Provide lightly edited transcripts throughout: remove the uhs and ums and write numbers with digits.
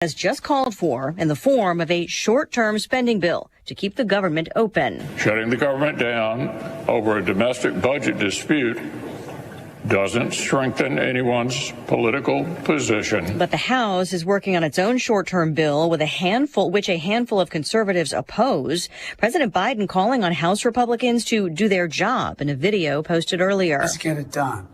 has just called for in the form of a short-term spending bill to keep the government open. Shutting the government down over a domestic budget dispute doesn't strengthen anyone's political position. But the House is working on its own short-term bill with a handful of conservatives oppose. President Biden calling on House Republicans to do their job in a video posted earlier. Let's get it done.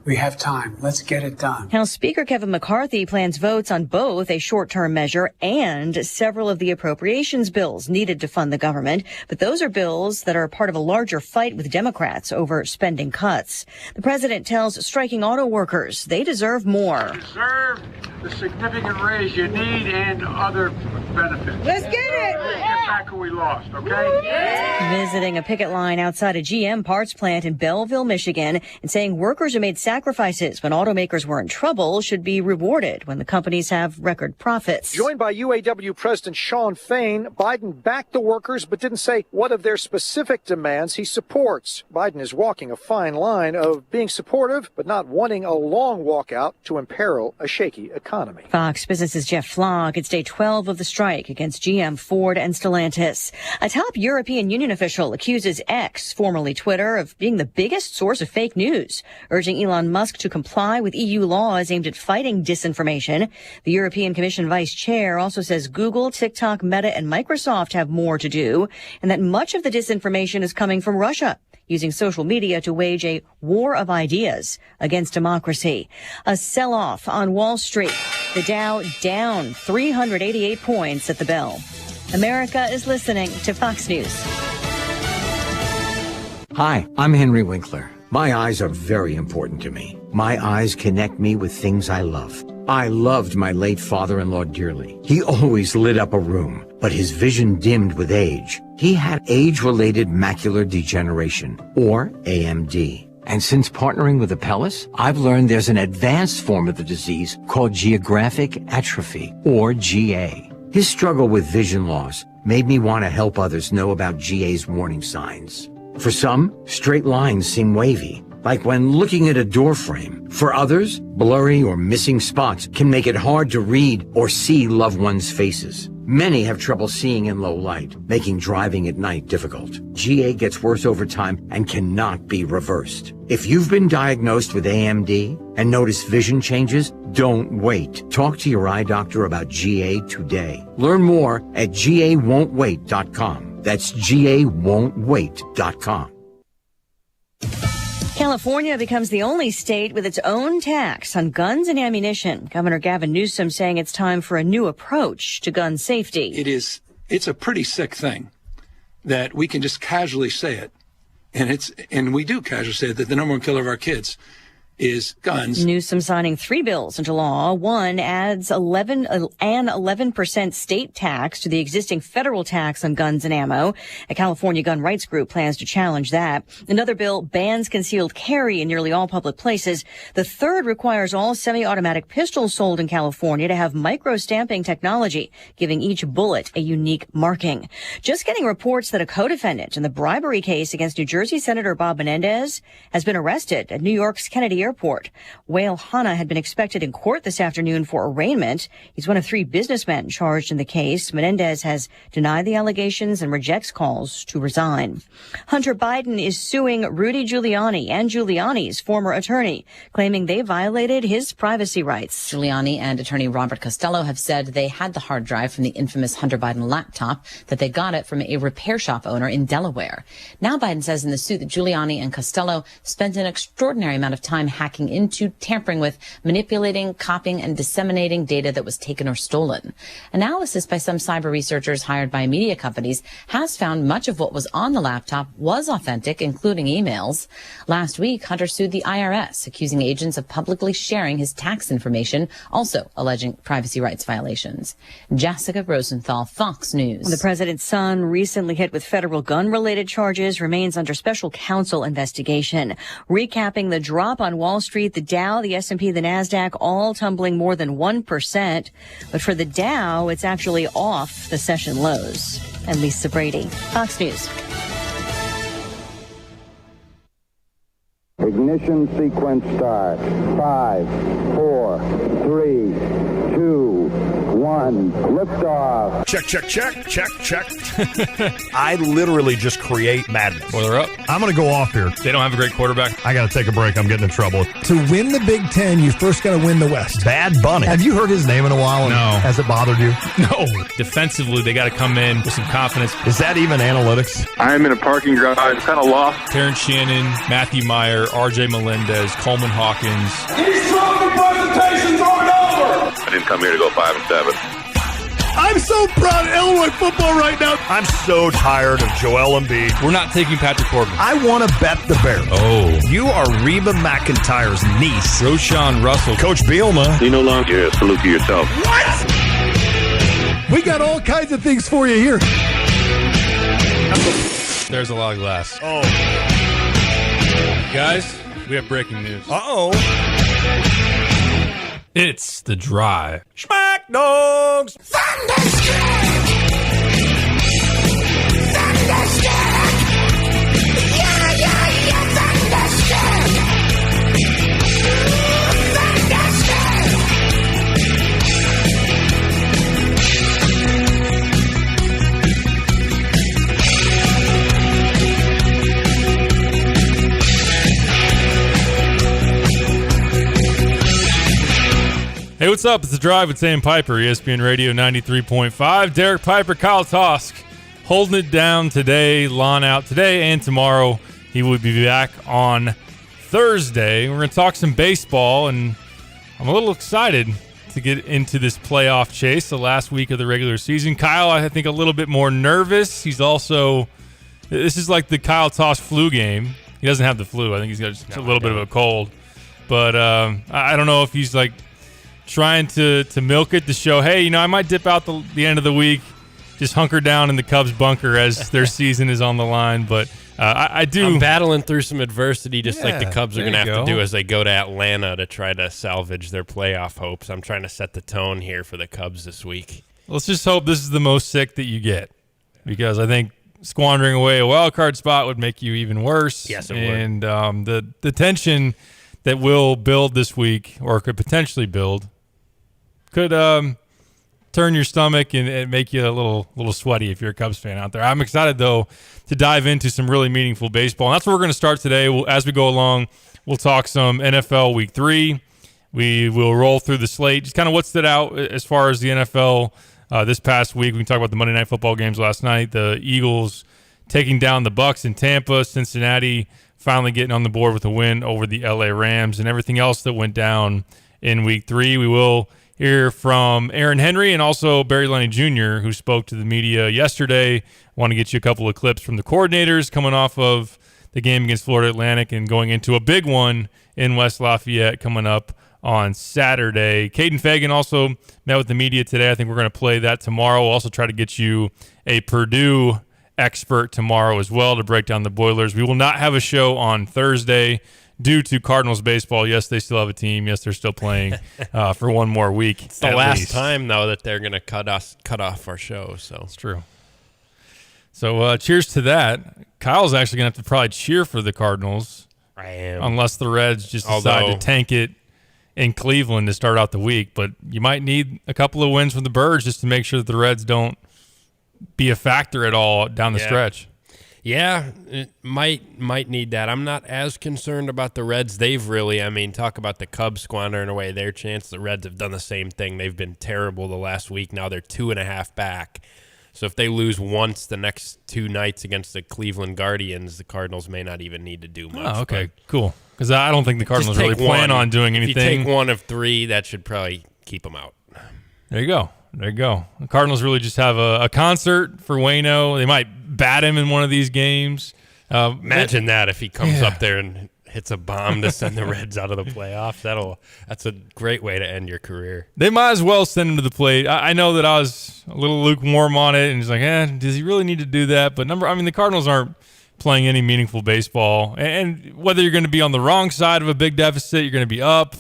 We have time. Let's get it done. House Speaker Kevin McCarthy plans votes on both a short-term measure and several of the appropriations bills needed to fund the government. But those are bills that are part of a larger fight with Democrats over spending cuts. The president tells striking auto workers they deserve more. You deserve the significant raise you need and other benefits. Let's get it. Let's get back what we lost, okay? Visiting a picket line outside a GM parts plant in Belleville, Michigan, and saying workers who made sacrifices when automakers were in trouble should be rewarded when the companies have record profits. Joined by UAW President Shawn Fain, Biden backed the workers but didn't say what of their specific demands he supports. Biden is walking a fine line of being supportive but not wanting a long walkout to imperil a shaky economy. Fox Business's Jeff Flog. It's day 12 of the strike against GM, Ford, and Stellantis. A top European Union official accuses X, formerly Twitter, of being the biggest source of fake news, urging Elon Musk to comply with EU laws aimed at fighting disinformation. The European Commission Vice Chair also says Google, TikTok, Meta, and Microsoft have more to do, and that much of the disinformation is coming from Russia, using social media to wage a war of ideas against democracy. A sell-off on Wall Street. The Dow down 388 points at the bell. America is listening to Fox News. Hi, I'm Henry Winkler. My eyes are very important to me. My eyes connect me with things I love. I loved my late father-in-law dearly. He always lit up a room, but his vision dimmed with age. He had age-related macular degeneration, or AMD. And since partnering with Apellis, I've learned there's an advanced form of the disease called geographic atrophy, or GA. His struggle with vision loss made me want to help others know about GA's warning signs. For some, straight lines seem wavy, like when looking at a door frame. For others, blurry or missing spots can make it hard to read or see loved ones' faces. Many have trouble seeing in low light, making driving at night difficult. GA gets worse over time and cannot be reversed. If you've been diagnosed with AMD and notice vision changes, don't wait. Talk to your eye doctor about GA today. Learn more at GAWon'tWait.com. That's GAWon'tWait.com. California becomes the only state with its own tax on guns and ammunition. Governor Gavin Newsom saying it's time for a new approach to gun safety. It's a pretty sick thing that we can just casually say it. And we do casually say it, that the number one killer of our kids is guns. Newsom signing 3 bills into law. One adds an 11% state tax to the existing federal tax on guns and ammo. A California gun rights group plans to challenge that. Another bill bans concealed carry in nearly all public places. The third requires all semi-automatic pistols sold in California to have micro-stamping technology, giving each bullet a unique marking. Just getting reports that a co-defendant in the bribery case against New Jersey Senator Bob Menendez has been arrested at New York's Kennedy Airport. Wael Hanna had been expected in court this afternoon for arraignment. He's one of 3 businessmen charged in the case. Menendez has denied the allegations and rejects calls to resign. Hunter Biden is suing Rudy Giuliani and Giuliani's former attorney, claiming they violated his privacy rights. Giuliani and attorney Robert Costello have said they had the hard drive from the infamous Hunter Biden laptop, that they got it from a repair shop owner in Delaware. Now Biden says in the suit that Giuliani and Costello spent an extraordinary amount of time hacking into, tampering with, manipulating, copying, and disseminating data that was taken or stolen. Analysis by some cyber researchers hired by media companies has found much of what was on the laptop was authentic, including emails. Last week, Hunter sued the IRS, accusing agents of publicly sharing his tax information, also alleging privacy rights violations. Jessica Rosenthal, Fox News. The president's son, recently hit with federal gun-related charges, remains under special counsel investigation. Recapping the drop on Wall Street, the Dow, the S&P, the NASDAQ, all tumbling more than 1%. But for the Dow, it's actually off the session lows. And Lisa Brady, Fox News. Ignition sequence start. 5, 4, 3, 2, 1, liftoff. Check. I literally just create madness. Well, they're up. I'm going to go off here. They don't have a great quarterback. I got to take a break. I'm getting in trouble. To win the Big Ten, you first got to win the West. Bad Bunny. Have you heard his name in a while? No. Has it bothered you? No. Defensively, they got to come in with some confidence. Is that even analytics? I'm in a parking garage. I'm kind of lost. Terrence Shannon, Matthew Meyer, R.J. Melendez, Coleman Hawkins. These trophy presentations aren't over. I didn't come here to go 5-7. I'm so proud of Illinois football right now. I'm so tired of Joel Embiid. We're not taking Patrick Corbin. I want to bet the Bears. Oh. You are Reba McEntire's niece. Roshan Russell. Coach Bielema. You no longer salute to yourself. What? We got all kinds of things for you here. There's a lot of glass. Oh. Guys, we have breaking news. Uh-oh. It's The Drive. Smack Dogs. Thunderstruck! Yeah, Thunderstruck! Hey, what's up? It's The Drive with Sam Piper, ESPN Radio 93.5. Derek Piper, Kyle Tosk, holding it down today, Lon out today and tomorrow. He will be back on Thursday. We're going to talk some baseball, and I'm a little excited to get into this playoff chase, the last week of the regular season. Kyle, I think, a little bit more nervous. He's also, this is like the Kyle Tosk flu game. He doesn't have the flu. I think he's got just a little bit of a cold. But I don't know if he's like trying to milk it to show, hey, I might dip out the end of the week, just hunker down in the Cubs bunker as their season is on the line. But I do. I'm battling through some adversity, just like the Cubs are going to have to do as they go to Atlanta to try to salvage their playoff hopes. I'm trying to set the tone here for the Cubs this week. Let's just hope this is the most sick that you get, because I think squandering away a wild card spot would make you even worse. Yes, it would. And the tension that will build this week, or could potentially build, could turn your stomach and make you a little sweaty if you're a Cubs fan out there. I'm excited, though, to dive into some really meaningful baseball. And that's where we're going to start today. As we go along, we'll talk some NFL Week 3. We will roll through the slate, just kind of what stood out as far as the NFL this past week. We can talk about the Monday Night Football games last night. The Eagles taking down the Bucs in Tampa. Cincinnati finally getting on the board with a win over the LA Rams, and everything else that went down in Week 3. We will hear from Aaron Henry and also Barry Lenny Jr., who spoke to the media yesterday. Want to get you a couple of clips from the coordinators coming off of the game against Florida Atlantic and going into a big one in West Lafayette coming up on Saturday. Caden Fagan also met with the media today. I think we're going to play that tomorrow. We'll also try to get you a Purdue expert tomorrow as well to break down the Boilers. We will not have a show on Thursday due to Cardinals baseball. Yes, they still have a team. Yes, they're still playing for one more week. It's the last time, though, that they're going to cut off our show. So it's true. So cheers to that. Kyle's actually going to have to probably cheer for the Cardinals. I am. Unless the Reds just decide to tank it in Cleveland to start out the week. But you might need a couple of wins from the Birds just to make sure that the Reds don't be a factor at all down the stretch. Yeah, it might need that. I'm not as concerned about the Reds. They've really, talk about the Cubs squandering away their chance. The Reds have done the same thing. They've been terrible the last week. Now they're 2.5 back. So if they lose once the next two nights against the Cleveland Guardians, the Cardinals may not even need to do much. Oh, okay, cool. Because I don't think the Cardinals really plan on doing anything. If you take one of 3, that should probably keep them out. There you go. The Cardinals really just have a concert for Waino. They might bat him in one of these games. Imagine that if he comes up there and hits a bomb to send the Reds out of the playoffs. That's a great way to end your career. They might as well send him to the plate. I know that I was a little lukewarm on it, and it's like, does he really need to do that? But the Cardinals aren't playing any meaningful baseball. And whether you're going to be on the wrong side of a big deficit, you're going to be up.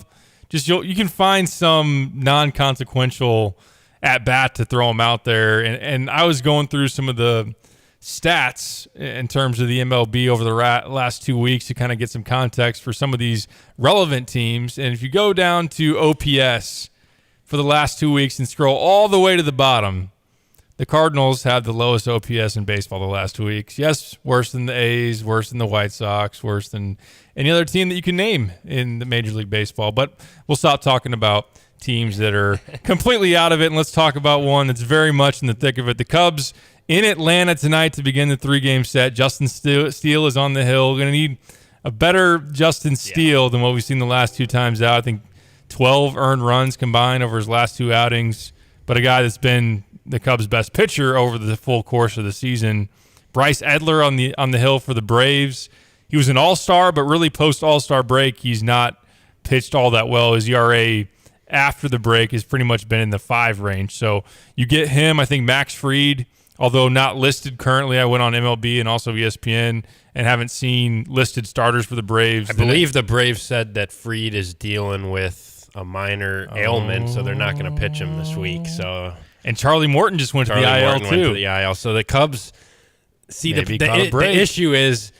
You can find some non-consequential at bat to throw him out there. And I was going through some of the stats in terms of the MLB over the last 2 weeks to kind of get some context for some of these relevant teams. And if you go down to OPS for the last 2 weeks and scroll all the way to the bottom, the Cardinals have the lowest OPS in baseball the last 2 weeks. Yes, worse than the A's, worse than the White Sox, worse than any other team that you can name in the Major League Baseball. But we'll stop talking about teams that are completely out of it, and let's talk about one that's very much in the thick of it. The Cubs in Atlanta tonight to begin the 3-game set. Justin Steele is on the hill. Going to need a better Justin Steele than what we've seen the last 2 times out. I think 12 earned runs combined over his last 2 outings, but a guy that's been the Cubs' best pitcher over the full course of the season. Bryce Edler on the hill for the Braves. He was an all-star, but really post-all-star break, he's not pitched all that well. His ERA after the break has pretty much been in the 5 range. So you get him. I think Max Fried, although not listed currently, I went on MLB and also ESPN and haven't seen listed starters for the Braves. I believe the Braves said that Fried is dealing with a minor ailment, so they're not going to pitch him this week. And Charlie Morton just went to the IL too. Went to the IL. So the Cubs, the issue is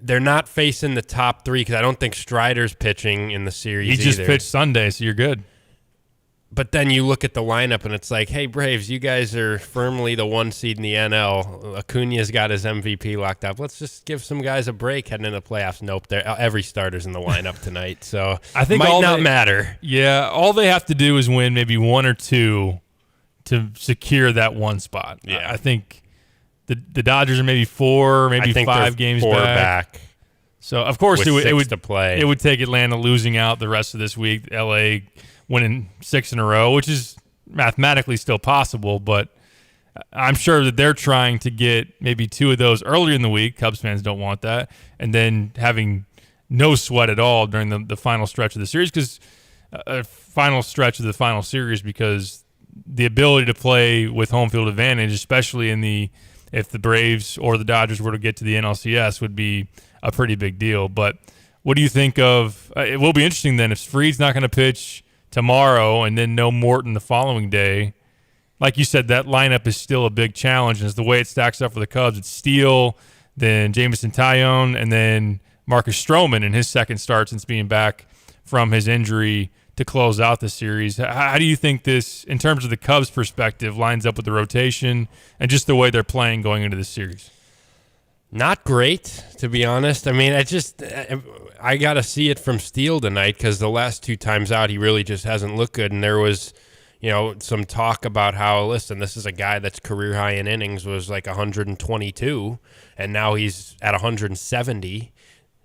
they're not facing the top 3 because I don't think Strider's pitching in the series either. He just pitched Sunday, so you're good. But then you look at the lineup and it's like, hey, Braves, you guys are firmly the 1 seed in the NL. Acuna's got his MVP locked up. Let's just give some guys a break heading into the playoffs. Nope, every starter's in the lineup tonight, so I think might not matter. Yeah, all they have to do is win maybe 1 or 2 to secure that 1 spot. Yeah, I think the Dodgers are maybe 4, maybe 5 games 4 back. So of course it would to play. It would take Atlanta losing out the rest of this week. LA winning 6 in a row, which is mathematically still possible, but I'm sure that they're trying to get maybe 2 of those earlier in the week. Cubs fans don't want that, and then having no sweat at all during the final stretch of the series, because final stretch of the final series, because the ability to play with home field advantage, especially if the Braves or the Dodgers were to get to the NLCS, would be a pretty big deal. But what do you think of? It will be interesting then if Fried's not going to pitch tomorrow and then no Morton the following day. Like you said, that lineup is still a big challenge, and it's the way it stacks up for the Cubs. It's Steele, then Jameson Taillon, and then Marcus Stroman in his second start since being back from his injury to close out the series. How do you think this, in terms of the Cubs' perspective, lines up with the rotation and just the way they're playing going into this series? Not great, to be honest. I mean, I got to see it from Steele tonight, because the last 2 times out, he really just hasn't looked good. And there was, some talk about how, listen, this is a guy that's career high in innings was like 122, and now he's at 170.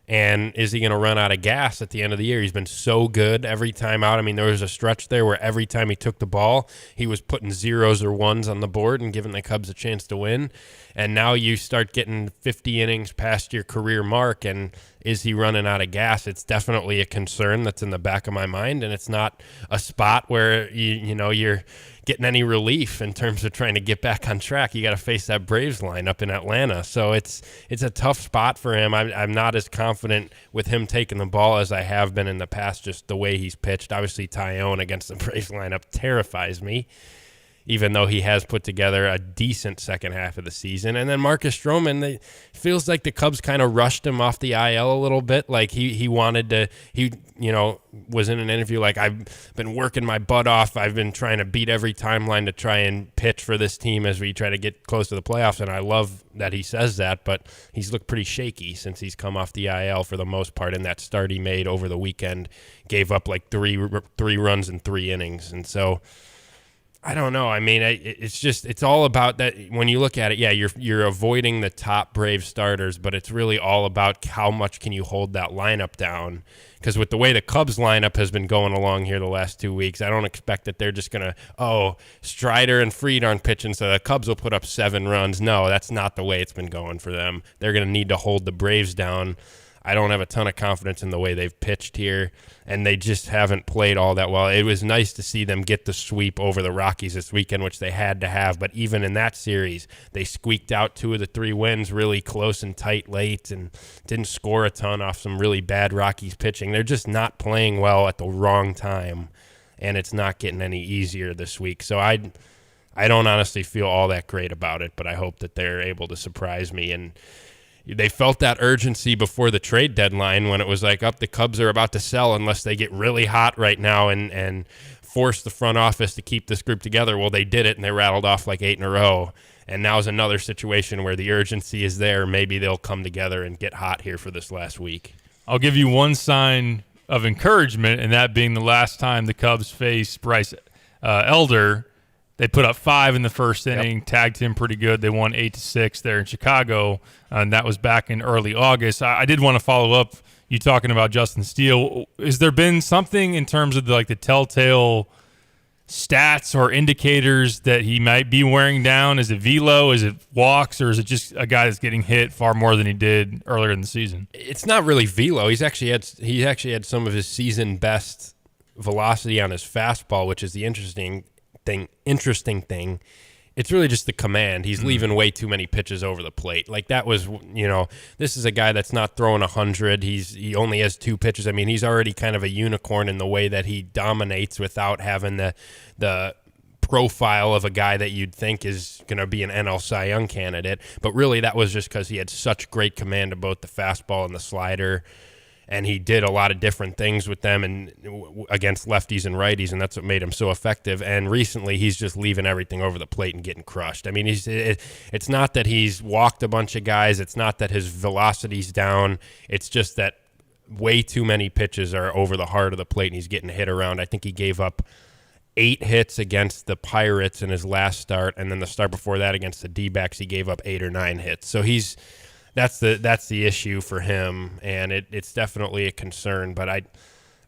And is he going to run out of gas at the end of the year? He's been so good every time out. I mean, there was a stretch there where every time he took the ball, he was putting 0s or 1s on the board and giving the Cubs a chance to win. And now you start getting 50 innings past your career mark, and is he running out of gas? It's definitely a concern that's in the back of my mind, and it's not a spot where you're getting any relief in terms of trying to get back on track. You got to face that Braves lineup in Atlanta, so it's a tough spot for him. I'm not as confident with him taking the ball as I have been in the past, just the way he's pitched. Obviously, Taillon against the Braves lineup terrifies me, even though he has put together a decent second half of the season. And then Marcus Stroman, feels like the Cubs kind of rushed him off the IL a little bit. Like he wanted to, was in an interview like, I've been working my butt off. I've been trying to beat every timeline to try and pitch for this team as we try to get close to the playoffs. And I love that he says that, but he's looked pretty shaky since he's come off the IL for the most part. And that start he made over the weekend gave up like three runs in 3 innings. And so I don't know. I mean, it's all about that. When you look at it, yeah, you're avoiding the top Braves starters, but it's really all about how much can you hold that lineup down. Because with the way the Cubs lineup has been going along here the last 2 weeks, I don't expect that they're just going to, Strider and Fried aren't pitching, so the Cubs will put up 7 runs. No, that's not the way it's been going for them. They're going to need to hold the Braves down. I don't have a ton of confidence in the way they've pitched here, and they just haven't played all that well. It was nice to see them get the sweep over the Rockies this weekend, which they had to have, but even in that series, they squeaked out 2 of the 3 wins really close and tight late and didn't score a ton off some really bad Rockies pitching. They're just not playing well at the wrong time, and it's not getting any easier this week. So I don't honestly feel all that great about it, but I hope that they're able to surprise me. And they felt that urgency before the trade deadline when it was like, the Cubs are about to sell unless they get really hot right now and force the front office to keep this group together. Well, they did it, and they rattled off like 8 in a row. And now is another situation where the urgency is there. Maybe they'll come together and get hot here for this last week. I'll give you one sign of encouragement, and that being the last time the Cubs faced Bryce Elder. They put up 5 in the first inning, tagged him pretty good. They won 8-6 there in Chicago, and that was back in early August. I did want to follow up you talking about Justin Steele. Has there been something in terms of the telltale stats or indicators that he might be wearing down? Is it velo? Is it walks? Or is it just a guy that's getting hit far more than he did earlier in the season? It's not really velo. He actually had some of his season best velocity on his fastball, which is the interesting thing. It's really just the command. He's leaving way too many pitches over the plate. Like that was, this is a guy that's not throwing 100. He only has 2 pitches. I mean, he's already kind of a unicorn in the way that he dominates without having the profile of a guy that you'd think is going to be an NL Cy Young candidate. But really that was just because he had such great command of both the fastball and the slider. And he did a lot of different things with them and against lefties and righties, and that's what made him so effective. And recently, he's just leaving everything over the plate and getting crushed. I mean, it's not that he's walked a bunch of guys. It's not that his velocity's down. It's just that way too many pitches are over the heart of the plate, and he's getting hit around. I think he gave up 8 hits against the Pirates in his last start, and then the start before that against the D-backs, he gave up 8 or 9 hits. So that's the issue for him, and it's definitely a concern. But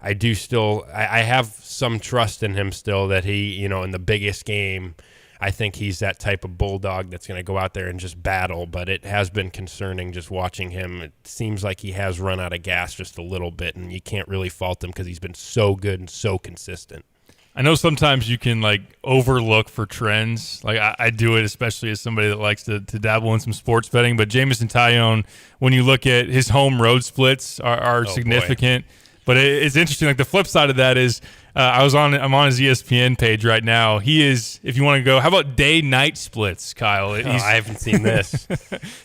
I do still have some trust in him still that he, in the biggest game, I think he's that type of bulldog that's going to go out there and just battle. But it has been concerning just watching him. It seems like he has run out of gas just a little bit, and you can't really fault him because he's been so good and so consistent. I know sometimes you can overlook for trends. I do it, especially as somebody that likes to dabble in some sports betting. But Jameson Taillon, when you look at his home road splits are significant. Boy. But it's interesting. The flip side of that is I'm on his ESPN page right now. He is, if you want to go, how about day-night splits, Kyle? I haven't seen this.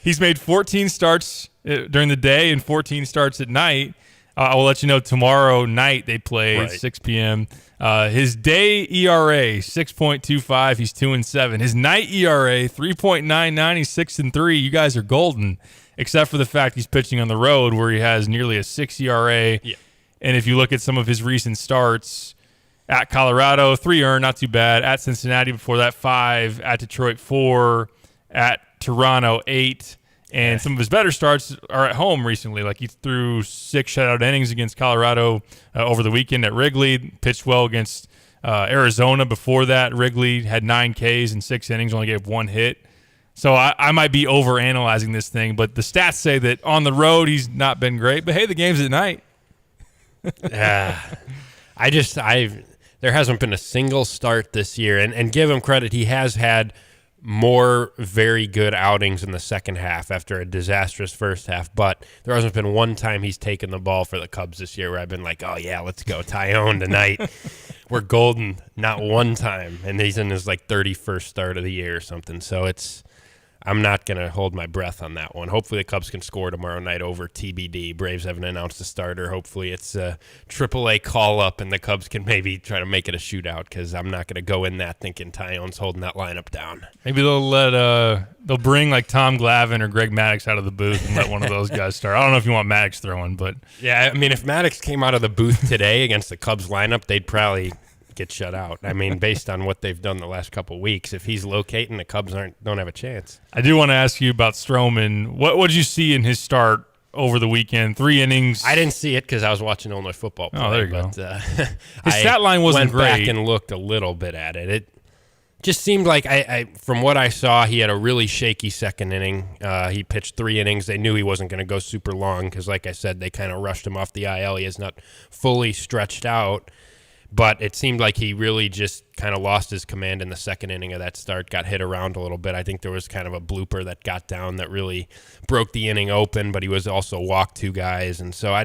He's made 14 starts during the day and 14 starts at night. I will let you know tomorrow night they play 6 p.m. His day ERA 6.25. He's 2-7. His night ERA 3.99. He's 6-3. You guys are golden, except for the fact he's pitching on the road where he has nearly a 6 ERA. Yeah. And if you look at some of his recent starts, at Colorado 3 earned, not too bad. At Cincinnati before that 5. At Detroit 4. At Toronto 8. And some of his better starts are at home recently. He threw 6 shutout innings against Colorado over the weekend at Wrigley. Pitched well against Arizona before that. Wrigley had 9 Ks in 6 innings, only gave 1 hit. So I might be overanalyzing this thing, but the stats say that on the road he's not been great. But hey, the game's at night. There hasn't been a single start this year, and give him credit, he has had more very good outings in the second half after a disastrous first half, but there hasn't been one time he's taken the ball for the Cubs this year where I've been like, oh yeah, let's go Taillon tonight. We're golden. Not one time. And he's in his 31st start of the year or something. So I'm not going to hold my breath on that one. Hopefully the Cubs can score tomorrow night over TBD. Braves haven't announced a starter. Hopefully it's a AAA call-up and the Cubs can maybe try to make it a shootout because I'm not going to go in that thinking Taillon's holding that lineup down. Maybe they'll bring Tom Glavine or Greg Maddux out of the booth and let one of those guys start. I don't know if you want Maddux throwing, but... Yeah, I mean, if Maddux came out of the booth today against the Cubs lineup, they'd probably get shut out. I mean, based on what they've done the last couple of weeks, if he's locating, the Cubs don't have a chance. I do want to ask you about Stroman. What did you see in his start over the weekend? 3 innings. I didn't see it because I was watching Illinois football play. Oh, there you go. His stat line wasn't great. I went back and looked a little bit at it. It just seemed like from what I saw, he had a really shaky second inning. He pitched 3 innings. They knew he wasn't going to go super long because, like I said, they kind of rushed him off the IL. He is not fully stretched out. But it seemed like he really just kind of lost his command in the second inning of that start, got hit around a little bit. I think there was kind of a blooper that got down that really broke the inning open, but he was also walked 2 guys. And so I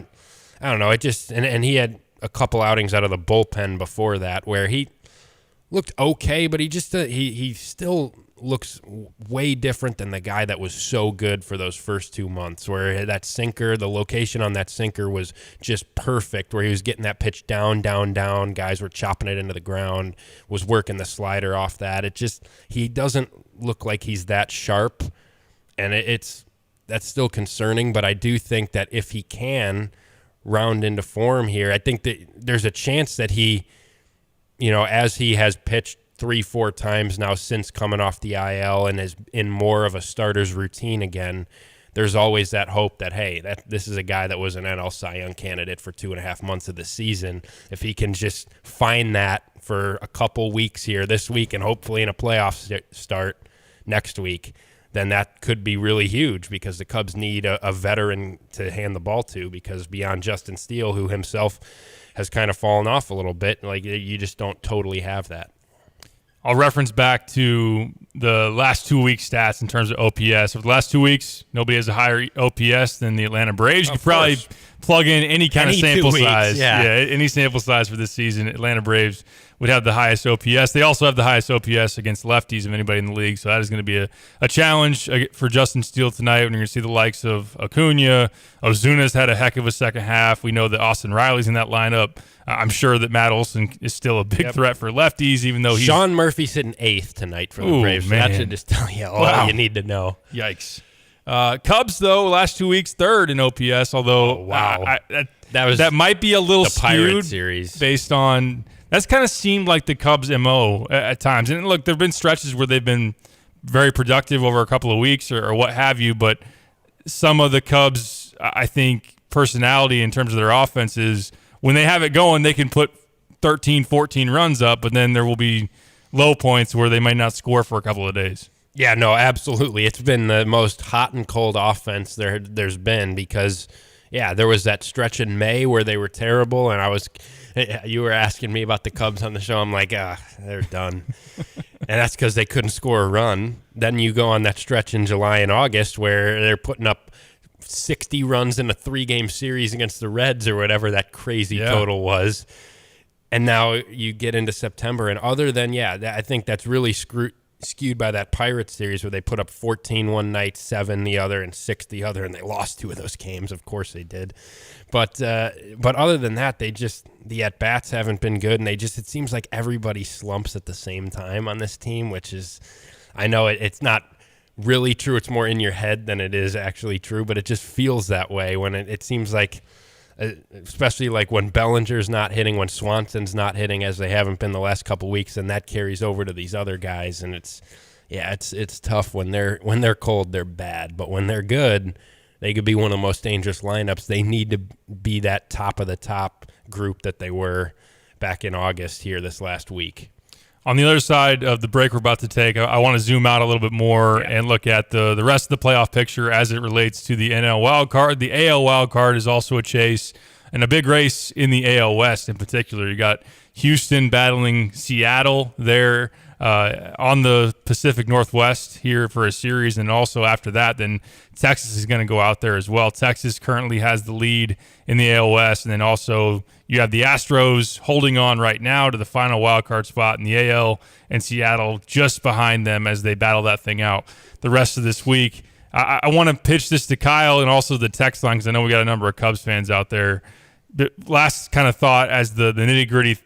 don't know. It just and he had a couple outings out of the bullpen before that where he looked okay, but he just he still looks way different than the guy that was so good for those first 2 months, where that sinker, the location on that sinker was just perfect, where he was getting that pitch down, guys were chopping it into the ground, was working the slider off that. He doesn't look like he's that sharp, and that's still concerning, but I do think that if he can round into form here, I think that there's a chance that he, as he has pitched 3-4 times now since coming off the IL and is in more of a starter's routine again, there's always that hope that, hey, this is a guy that was an NL Cy Young candidate for 2.5 months of the season. If he can just find that for a couple weeks here this week and hopefully in a playoff start next week, then that could be really huge, because the Cubs need a veteran to hand the ball to, because beyond Justin Steele, who himself has kind of fallen off a little bit, like, you just don't totally have that. I'll reference back to the last 2 week stats in terms of OPS. For the last 2 weeks, nobody has a higher OPS than the Atlanta Braves. You could probably plug in any kind of sample size. Yeah, any sample size for this season. Atlanta Braves would have the highest OPS. They also have the highest OPS against lefties of anybody in the league, so that is going to be a challenge for Justin Steele tonight when you're going to see the likes of Acuna. Ozuna's had a heck of a second half. We know that Austin Riley's in that lineup. I'm sure that Matt Olson is still a big threat for lefties, even though Sean Murphy's hitting 8th tonight for the Braves. Man. That should just tell you all you need to know. Yikes. Cubs, though, last 2 weeks, 3rd in OPS, although that might be a little skewed Pirate series based on – that's kind of seemed like the Cubs' MO at times. And look, there have been stretches where they've been very productive over a couple of weeks or what have you, but some of the Cubs, I think, personality in terms of their offense is when they have it going, they can put 13, 14 runs up, but then there will be low points where they might not score for a couple of days. Yeah, no, absolutely. It's been the most hot and cold offense there's been, because, there was that stretch in May where they were terrible, and you were asking me about the Cubs on the show. I'm like, they're done. And that's because they couldn't score a run. Then you go on that stretch in July and August where they're putting up 60 runs in a 3-game series against the Reds or whatever that crazy total was. And now you get into September, and other than, I think that's really skewed by that Pirates series where they put up 14 one night, 7 the other, and 6 the other, and they lost 2 of those games. Of course they did. But other than that, the at-bats haven't been good, and it seems like everybody slumps at the same time on this team, which is, I know it's not really true. It's more in your head than it is actually true, but it just feels that way when it seems like, especially like when Bellinger's not hitting, when Swanson's not hitting, as they haven't been the last couple weeks, and that carries over to these other guys, and it's tough when they're cold, they're bad, but when they're good, they could be one of the most dangerous lineups. They need to be that top of the top group that they were back in August here this last week. On the other side of the break we're about to take, I want to zoom out a little bit more and look at the rest of the playoff picture as it relates to the NL wild card. The AL wild card is also a chase and a big race in the AL West in particular. You got Houston battling Seattle there on the Pacific Northwest here for a series, and also after that, then Texas is going to go out there as well. Texas currently has the lead in the AL West, and then also you have the Astros holding on right now to the final wild card spot in the AL, and Seattle just behind them as they battle that thing out the rest of this week. I want to pitch this to Kyle and also the text line, because I know we got a number of Cubs fans out there. But last kind of thought as the nitty-gritty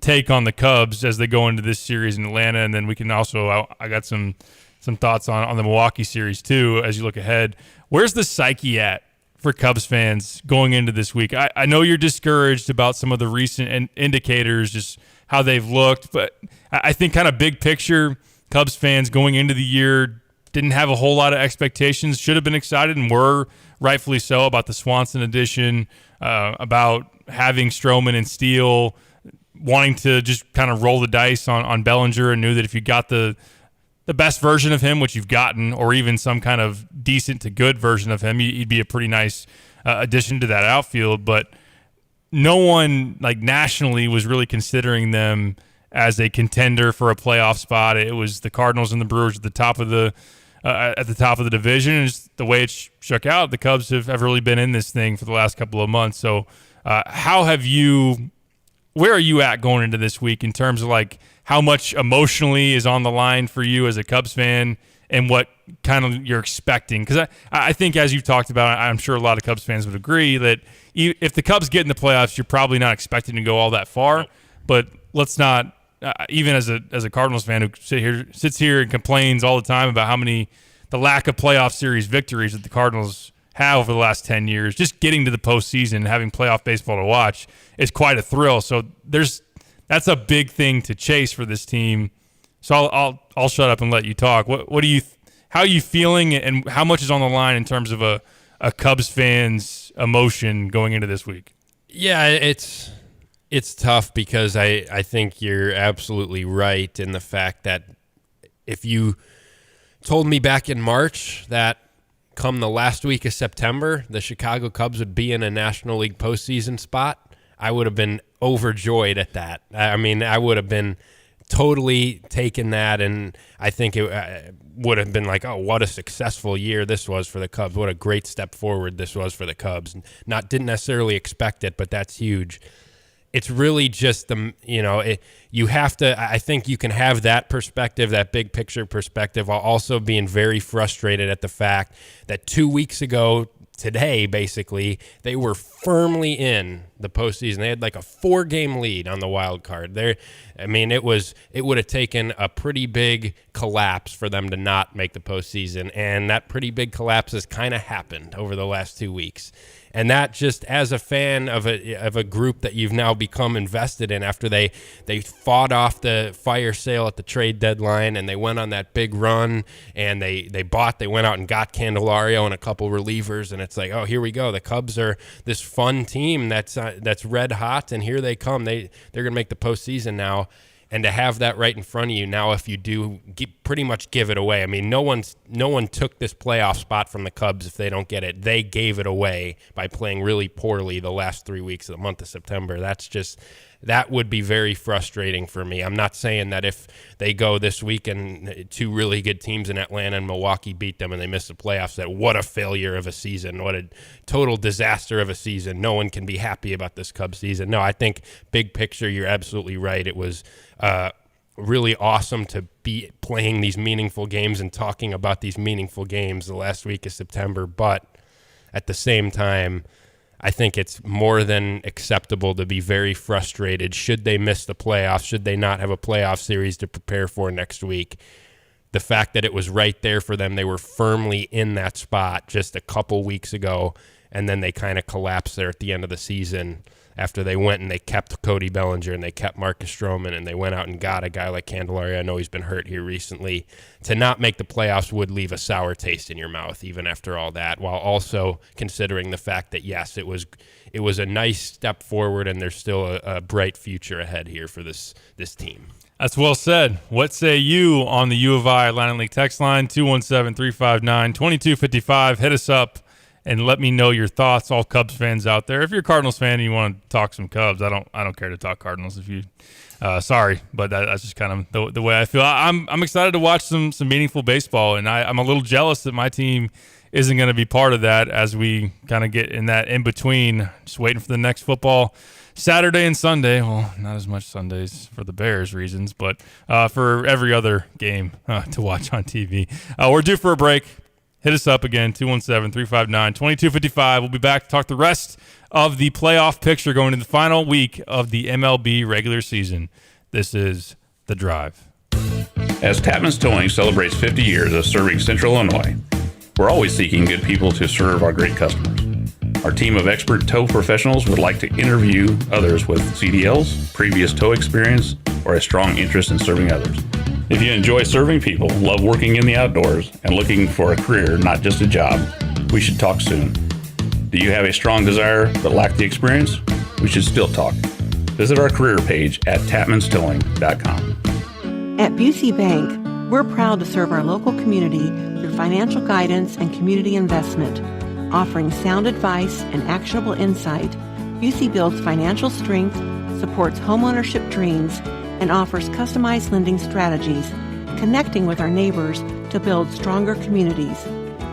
take on the Cubs as they go into this series in Atlanta, and then we can also I got some thoughts on the Milwaukee series too as you look ahead. Where's the psyche at for Cubs fans going into this week? I know you're discouraged about some of the recent indicators, just how they've looked, but I think kind of big picture, Cubs fans going into the year didn't have a whole lot of expectations, should have been excited and were rightfully so about the Swanson addition, about having Stroman and Steele, wanting to just kind of roll the dice on Bellinger, and knew that if you got the best version of him, which you've gotten, or even some kind of decent to good version of him, he'd be a pretty nice addition to that outfield. But no one nationally was really considering them as a contender for a playoff spot. It was the Cardinals and the Brewers at the top of the division. And just the way it shook out, the Cubs have really been in this thing for the last couple of months. So where are you at going into this week in terms of how much emotionally is on the line for you as a Cubs fan and what kind of you're expecting. Because I think, as you've talked about, I'm sure a lot of Cubs fans would agree that if the Cubs get in the playoffs, you're probably not expecting to go all that far. But let's not, even as a Cardinals fan who sits here and complains all the time about the lack of playoff series victories that the Cardinals have over the last 10 years, just getting to the postseason and having playoff baseball to watch is quite a thrill. So that's a big thing to chase for this team. So I'll shut up and let you talk. How are you feeling, and how much is on the line in terms of a Cubs fan's emotion going into this week? Yeah, it's tough because I think you're absolutely right in the fact that if you told me back in March that come the last week of September, the Chicago Cubs would be in a National League postseason spot, I would have been overjoyed at that. I mean, I would have been totally taken that, and I think it would have been like, oh, what a successful year this was for the Cubs. What a great step forward this was for the Cubs. Didn't necessarily expect it, but that's huge. It's really just you have to, I think you can have that perspective, that big picture perspective, while also being very frustrated at the fact that 2 weeks ago today, basically, they were firmly in the postseason. They had like a 4-game lead on the wild card. It would have taken a pretty big collapse for them to not make the postseason, and that pretty big collapse has kind of happened over the last 2 weeks. And that, just as a fan of a group that you've now become invested in after they fought off the fire sale at the trade deadline, and they went on that big run, and they went out and got Candelario and a couple relievers, and it's like, oh, here we go. The Cubs are this fun team that's red hot, and here they come. They're going to make the postseason now. And to have that right in front of you now, if you do pretty much give it away. I mean, no one took this playoff spot from the Cubs if they don't get it. They gave it away by playing really poorly the last 3 weeks of the month of September. That would be very frustrating for me. I'm not saying that if they go this week and 2 really good teams in Atlanta and Milwaukee beat them and they miss the playoffs, that what a failure of a season, what a total disaster of a season. No one can be happy about this Cubs season. No, I think big picture, you're absolutely right. It was really awesome to be playing these meaningful games and talking about these meaningful games the last week of September. But at the same time, I think it's more than acceptable to be very frustrated should they miss the playoffs, should they not have a playoff series to prepare for next week. The fact that it was right there for them, they were firmly in that spot just a couple weeks ago, and then they kind of collapsed there at the end of the season after they went and they kept Cody Bellinger and they kept Marcus Stroman and they went out and got a guy like Candelario. I know he's been hurt here recently. To not make the playoffs would leave a sour taste in your mouth even after all that, while also considering the fact that, yes, it was a nice step forward and there's still a bright future ahead here for this team. That's well said. What say you on the U of I Atlantic League text line, 217-359-2255. Hit us up and let me know your thoughts, all Cubs fans out there. If you're a Cardinals fan and you want to talk some Cubs, I don't care to talk Cardinals. If you, sorry, but that's just kind of the way I feel. I'm excited to watch some meaningful baseball, and I'm a little jealous that my team isn't going to be part of that as we kind of get in that in between, just waiting for the next football Saturday and Sunday. Well, not as much Sundays for the Bears reasons, but for every other game to watch on TV. We're due for a break. Hit us up again, 217-359-2255. We'll be back to talk the rest of the playoff picture going into the final week of the MLB regular season. This is The Drive. As Tapman's Towing celebrates 50 years of serving Central Illinois, we're always seeking good people to serve our great customers. Our team of expert tow professionals would like to interview others with CDLs, previous tow experience, or a strong interest in serving others. If you enjoy serving people, love working in the outdoors, and looking for a career, not just a job, we should talk soon. Do you have a strong desire but lack the experience? We should still talk. Visit our career page at tapmanstowing.com. At Busey Bank, we're proud to serve our local community through financial guidance and community investment. Offering sound advice and actionable insight, Busey builds financial strength, supports homeownership dreams, and offers customized lending strategies, connecting with our neighbors to build stronger communities.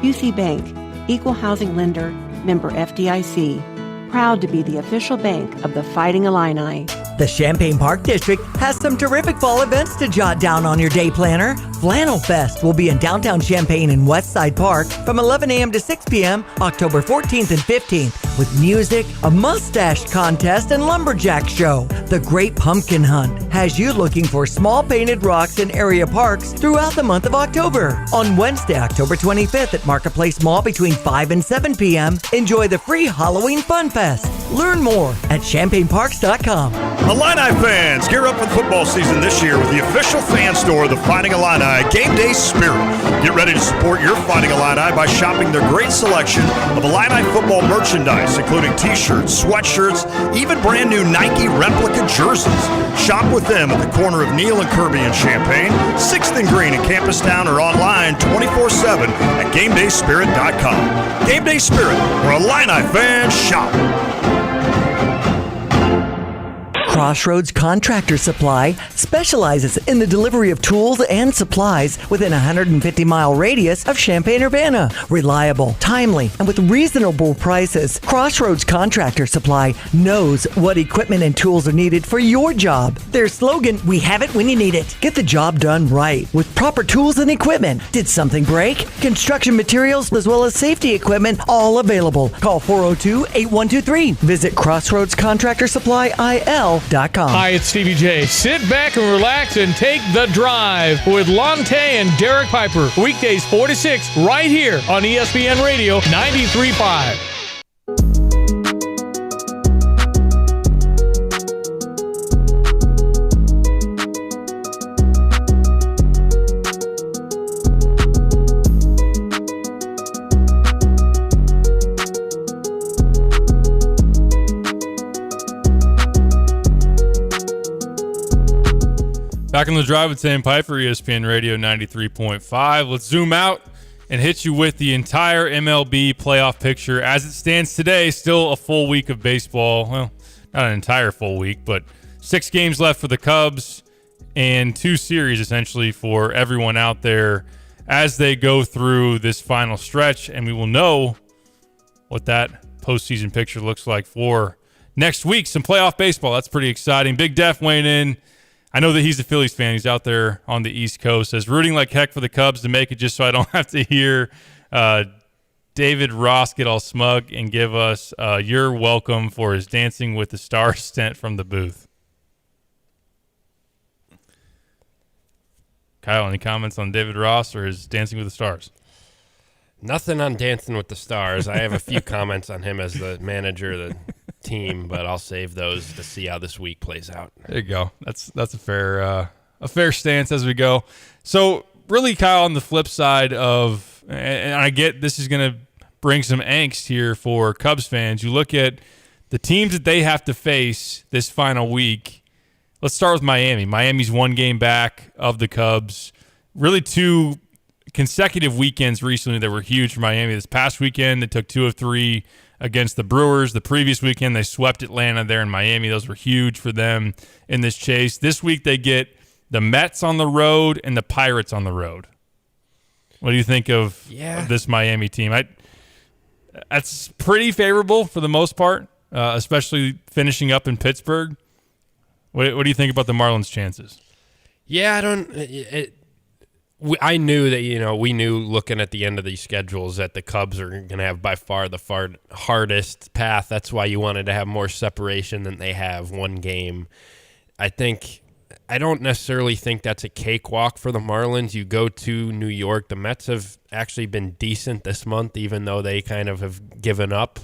Busey Bank, Equal Housing Lender, member FDIC. Proud to be the official bank of the Fighting Illini. The Champaign Park District has some terrific fall events to jot down on your day planner. Flannel Fest will be in downtown Champaign in Westside Park from 11 a.m. to 6 p.m. October 14th and 15th with music, a mustache contest, and lumberjack show. The Great Pumpkin Hunt has you looking for small painted rocks in area parks throughout the month of October. On Wednesday, October 25th at Marketplace Mall between 5 and 7 p.m., enjoy the free Halloween Fun Fest. Learn more at champaignparks.com. Illini fans, gear up for the football season this year with the official fan store of the Fighting Illini, Game Day Spirit. Get ready to support your Fighting Illini by shopping their great selection of Illini football merchandise, including t-shirts, sweatshirts, even brand new Nike replica jerseys. Shop with them at the corner of Neal and Kirby in Champaign, 6th and Green in Campustown, or online 24/7 at GameDaySpirit.com. Game Day Spirit, where Illini fans shop. Crossroads Contractor Supply specializes in the delivery of tools and supplies within a 150-mile radius of Champaign-Urbana. Reliable, timely, and with reasonable prices, Crossroads Contractor Supply knows what equipment and tools are needed for your job. Their slogan, we have it when you need it. Get the job done right with proper tools and equipment. Did something break? Construction materials as well as safety equipment, all available. Call 402-8123. Visit CrossroadsContractorSupplyIL.com. Hi, it's Stevie J. Sit back and relax and take the drive with Lonte and Derek Piper. Weekdays 4 to 6 right here on ESPN Radio 93.5. Back on the drive with Sam Piper, ESPN Radio 93.5. Let's zoom out and hit you with the entire MLB playoff picture. As it stands today, still a full week of baseball. Well, not an entire full week, but 6 games left for the Cubs and 2 series essentially for everyone out there as they go through this final stretch. And we will know what that postseason picture looks like for next week. Some playoff baseball. That's pretty exciting. Big Def weighing in. I know that he's a Phillies fan. He's out there on the East Coast. Says rooting like heck for the Cubs to make it just so I don't have to hear David Ross get all smug and give us your welcome for his Dancing with the Stars stint from the booth. Kyle, any comments on David Ross or his Dancing with the Stars? Nothing on Dancing with the Stars. I have a few comments on him as the manager of the team, but I'll save those to see how this week plays out. There you go. That's a fair stance as we go. So really, Kyle, on the flip side of, and I get this is going to bring some angst here for Cubs fans. You look at the teams that they have to face this final week. Let's start with Miami. Miami's 1 game back of the Cubs. Really 2 consecutive weekends recently that were huge for Miami. This past weekend, they took 2 of 3 against the Brewers. The previous weekend, they swept Atlanta there in Miami. Those were huge for them in this chase. This week, they get the Mets on the road and the Pirates on the road. What do you think of this Miami team? That's pretty favorable for the most part, especially finishing up in Pittsburgh. What do you think about the Marlins' chances? Yeah, I knew that, we knew looking at the end of these schedules that the Cubs are going to have by far the hardest path. That's why you wanted to have more separation than they have, 1 game. I don't necessarily think that's a cakewalk for the Marlins. You go to New York. The Mets have actually been decent this month, even though they kind of have given up.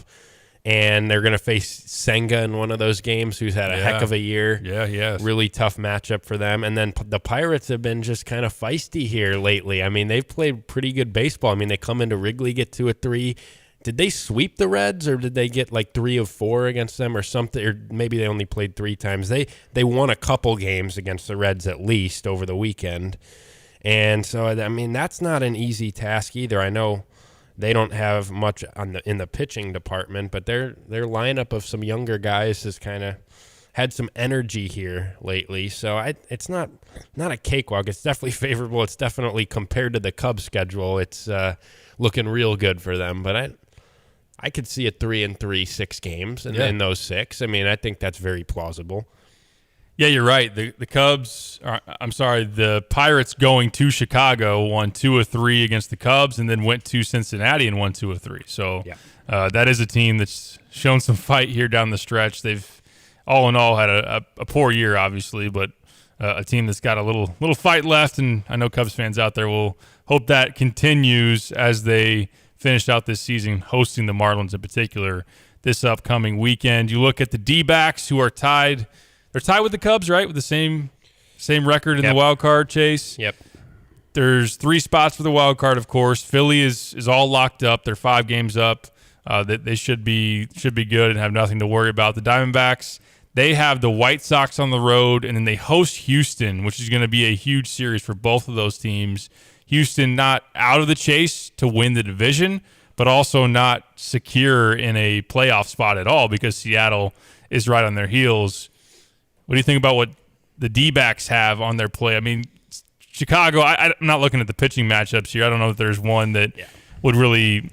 And they're going to face Senga in one of those games, who's had a heck of a year. Yeah, yes. Really tough matchup for them. And then the Pirates have been just kind of feisty here lately. I mean, they've played pretty good baseball. I mean, they come into Wrigley, get 2 of 3. Did they sweep the Reds, or did they get like 3 of 4 against them or something? Or maybe they only played 3 times. They won a couple games against the Reds at least over the weekend. And so, I mean, that's not an easy task either. I know they don't have much in the pitching department, but their lineup of some younger guys has kind of had some energy here lately. So it's not a cakewalk. It's definitely favorable. It's definitely, compared to the Cubs schedule, it's looking real good for them. But I could see a 3-3 6 games in those 6. I mean, I think that's very plausible. Yeah, you're right. The Pirates going to Chicago won 2 of 3 against the Cubs and then went to Cincinnati and won 2 of 3. So that is a team that's shown some fight here down the stretch. They've all in all had a poor year, obviously, but a team that's got a little fight left, and I know Cubs fans out there will hope that continues as they finish out this season hosting the Marlins in particular this upcoming weekend. You look at the D-backs who are tied. They're tied with the Cubs, right, with the same record in the wild card chase. Yep. There's 3 spots for the wild card, of course. Philly is all locked up. They're 5 games up. They should be good and have nothing to worry about. The Diamondbacks, they have the White Sox on the road, and then they host Houston, which is going to be a huge series for both of those teams. Houston not out of the chase to win the division, but also not secure in a playoff spot at all because Seattle is right on their heels. What do you think about what the D-backs have on their play? I mean, Chicago, I'm not looking at the pitching matchups here. I don't know if there's one that would really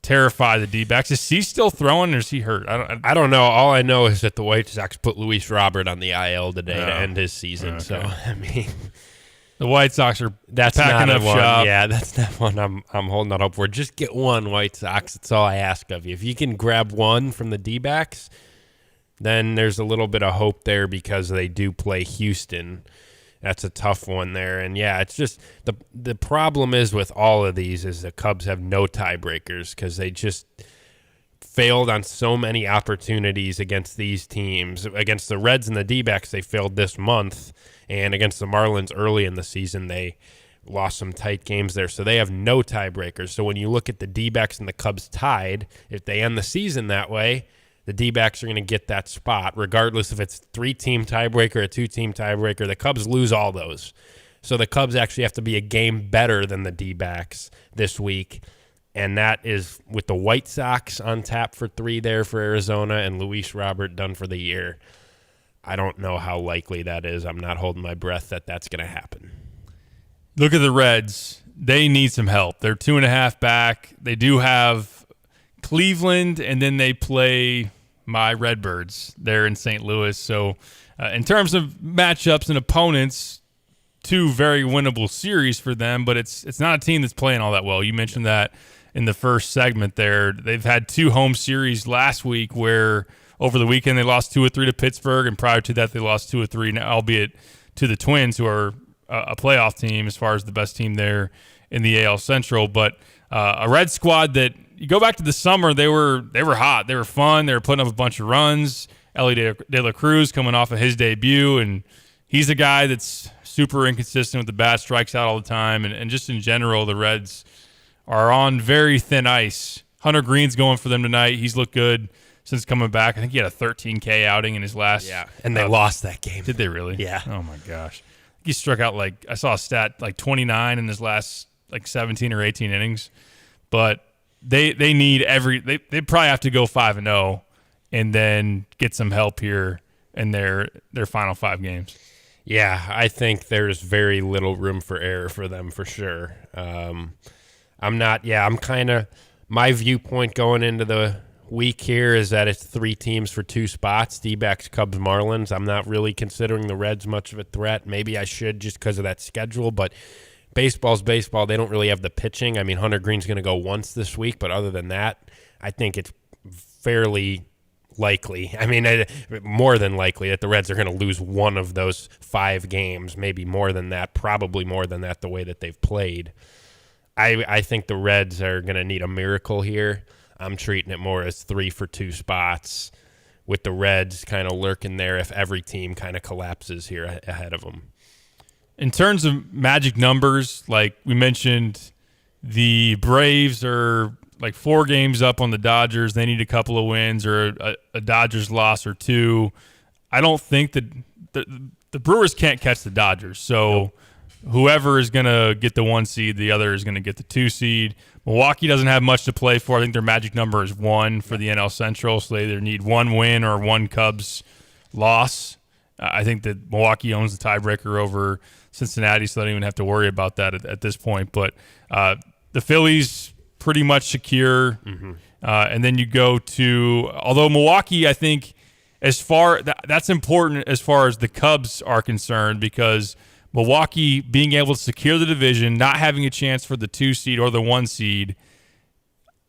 terrify the D-backs. Is he still throwing or is he hurt? I don't know. All I know is that the White Sox put Luis Robert on the IL today to end his season. Okay. So, I mean, the White Sox are packing up shop. Yeah, that's not one I'm holding out hope for. Just get one, White Sox. That's all I ask of you. If you can grab one from the D-backs, then there's a little bit of hope there because they do play Houston. That's a tough one there. And, yeah, it's just the problem is with all of these is the Cubs have no tiebreakers because they just failed on so many opportunities against these teams. Against the Reds and the D-backs, they failed this month. And against the Marlins early in the season, they lost some tight games there. So they have no tiebreakers. So when you look at the D-backs and the Cubs tied, if they end the season that way, the D-backs are going to get that spot, regardless if it's 3-team tiebreaker or a 2-team tiebreaker. The Cubs lose all those. So the Cubs actually have to be a game better than the D-backs this week. And that is with the White Sox on tap for 3 there for Arizona and Luis Robert done for the year. I don't know how likely that is. I'm not holding my breath that that's going to happen. Look at the Reds. They need some help. They're 2.5 back. They do have Cleveland, and then they play my Redbirds there in St. Louis. So in terms of matchups and opponents, 2 very winnable series for them, but it's not a team that's playing all that well. You mentioned that in the first segment there. They've had 2 home series last week where over the weekend they lost 2 of 3 to Pittsburgh, and prior to that they lost 2 of 3, albeit to the Twins, who are a playoff team as far as the best team there in the AL Central. But a Red squad that, you go back to the summer, they were hot. They were fun. They were putting up a bunch of runs. Ellie De La Cruz coming off of his debut, and he's a guy that's super inconsistent with the bat, strikes out all the time. And just in general, the Reds are on very thin ice. Hunter Green's going for them tonight. He's looked good since coming back. I think he had a 13K outing in his last. Yeah, and they lost that game. Did they really? Yeah. Oh, my gosh. He struck out I saw a stat, 29 in his last 17 or 18 innings. But they need they probably have to go 5-0 and then get some help here in their final 5 games. Yeah, I think there's very little room for error for them for sure. My viewpoint going into the week here is that it's 3 teams for 2 spots, D-backs, Cubs, Marlins. I'm not really considering the Reds much of a threat. Maybe I should just because of that schedule, but baseball's baseball. They don't really have the pitching. I mean, Hunter Green's going to go once this week, but other than that, I think it's fairly likely. I mean, more than likely that the Reds are going to lose one of those 5 games, maybe more than that, probably more than that the way that they've played. I think the Reds are going to need a miracle here. I'm treating it more as 3 for 2 spots with the Reds kind of lurking there if every team kind of collapses here ahead of them. In terms of magic numbers, like we mentioned, the Braves are 4 games up on the Dodgers. They need a couple of wins or a Dodgers loss or 2. I don't think that the Brewers can't catch the Dodgers. So whoever is going to get the 1 seed, the other is going to get the 2 seed. Milwaukee doesn't have much to play for. I think their magic number is 1 for the NL Central, so they either need 1 win or 1 Cubs loss. I think that Milwaukee owns the tiebreaker over Cincinnati, so they don't even have to worry about that at this point. But the Phillies pretty much secure. Mm-hmm. And then you go to, although Milwaukee, I think, that's important as far as the Cubs are concerned, because Milwaukee being able to secure the division, not having a chance for the 2 seed or the 1 seed,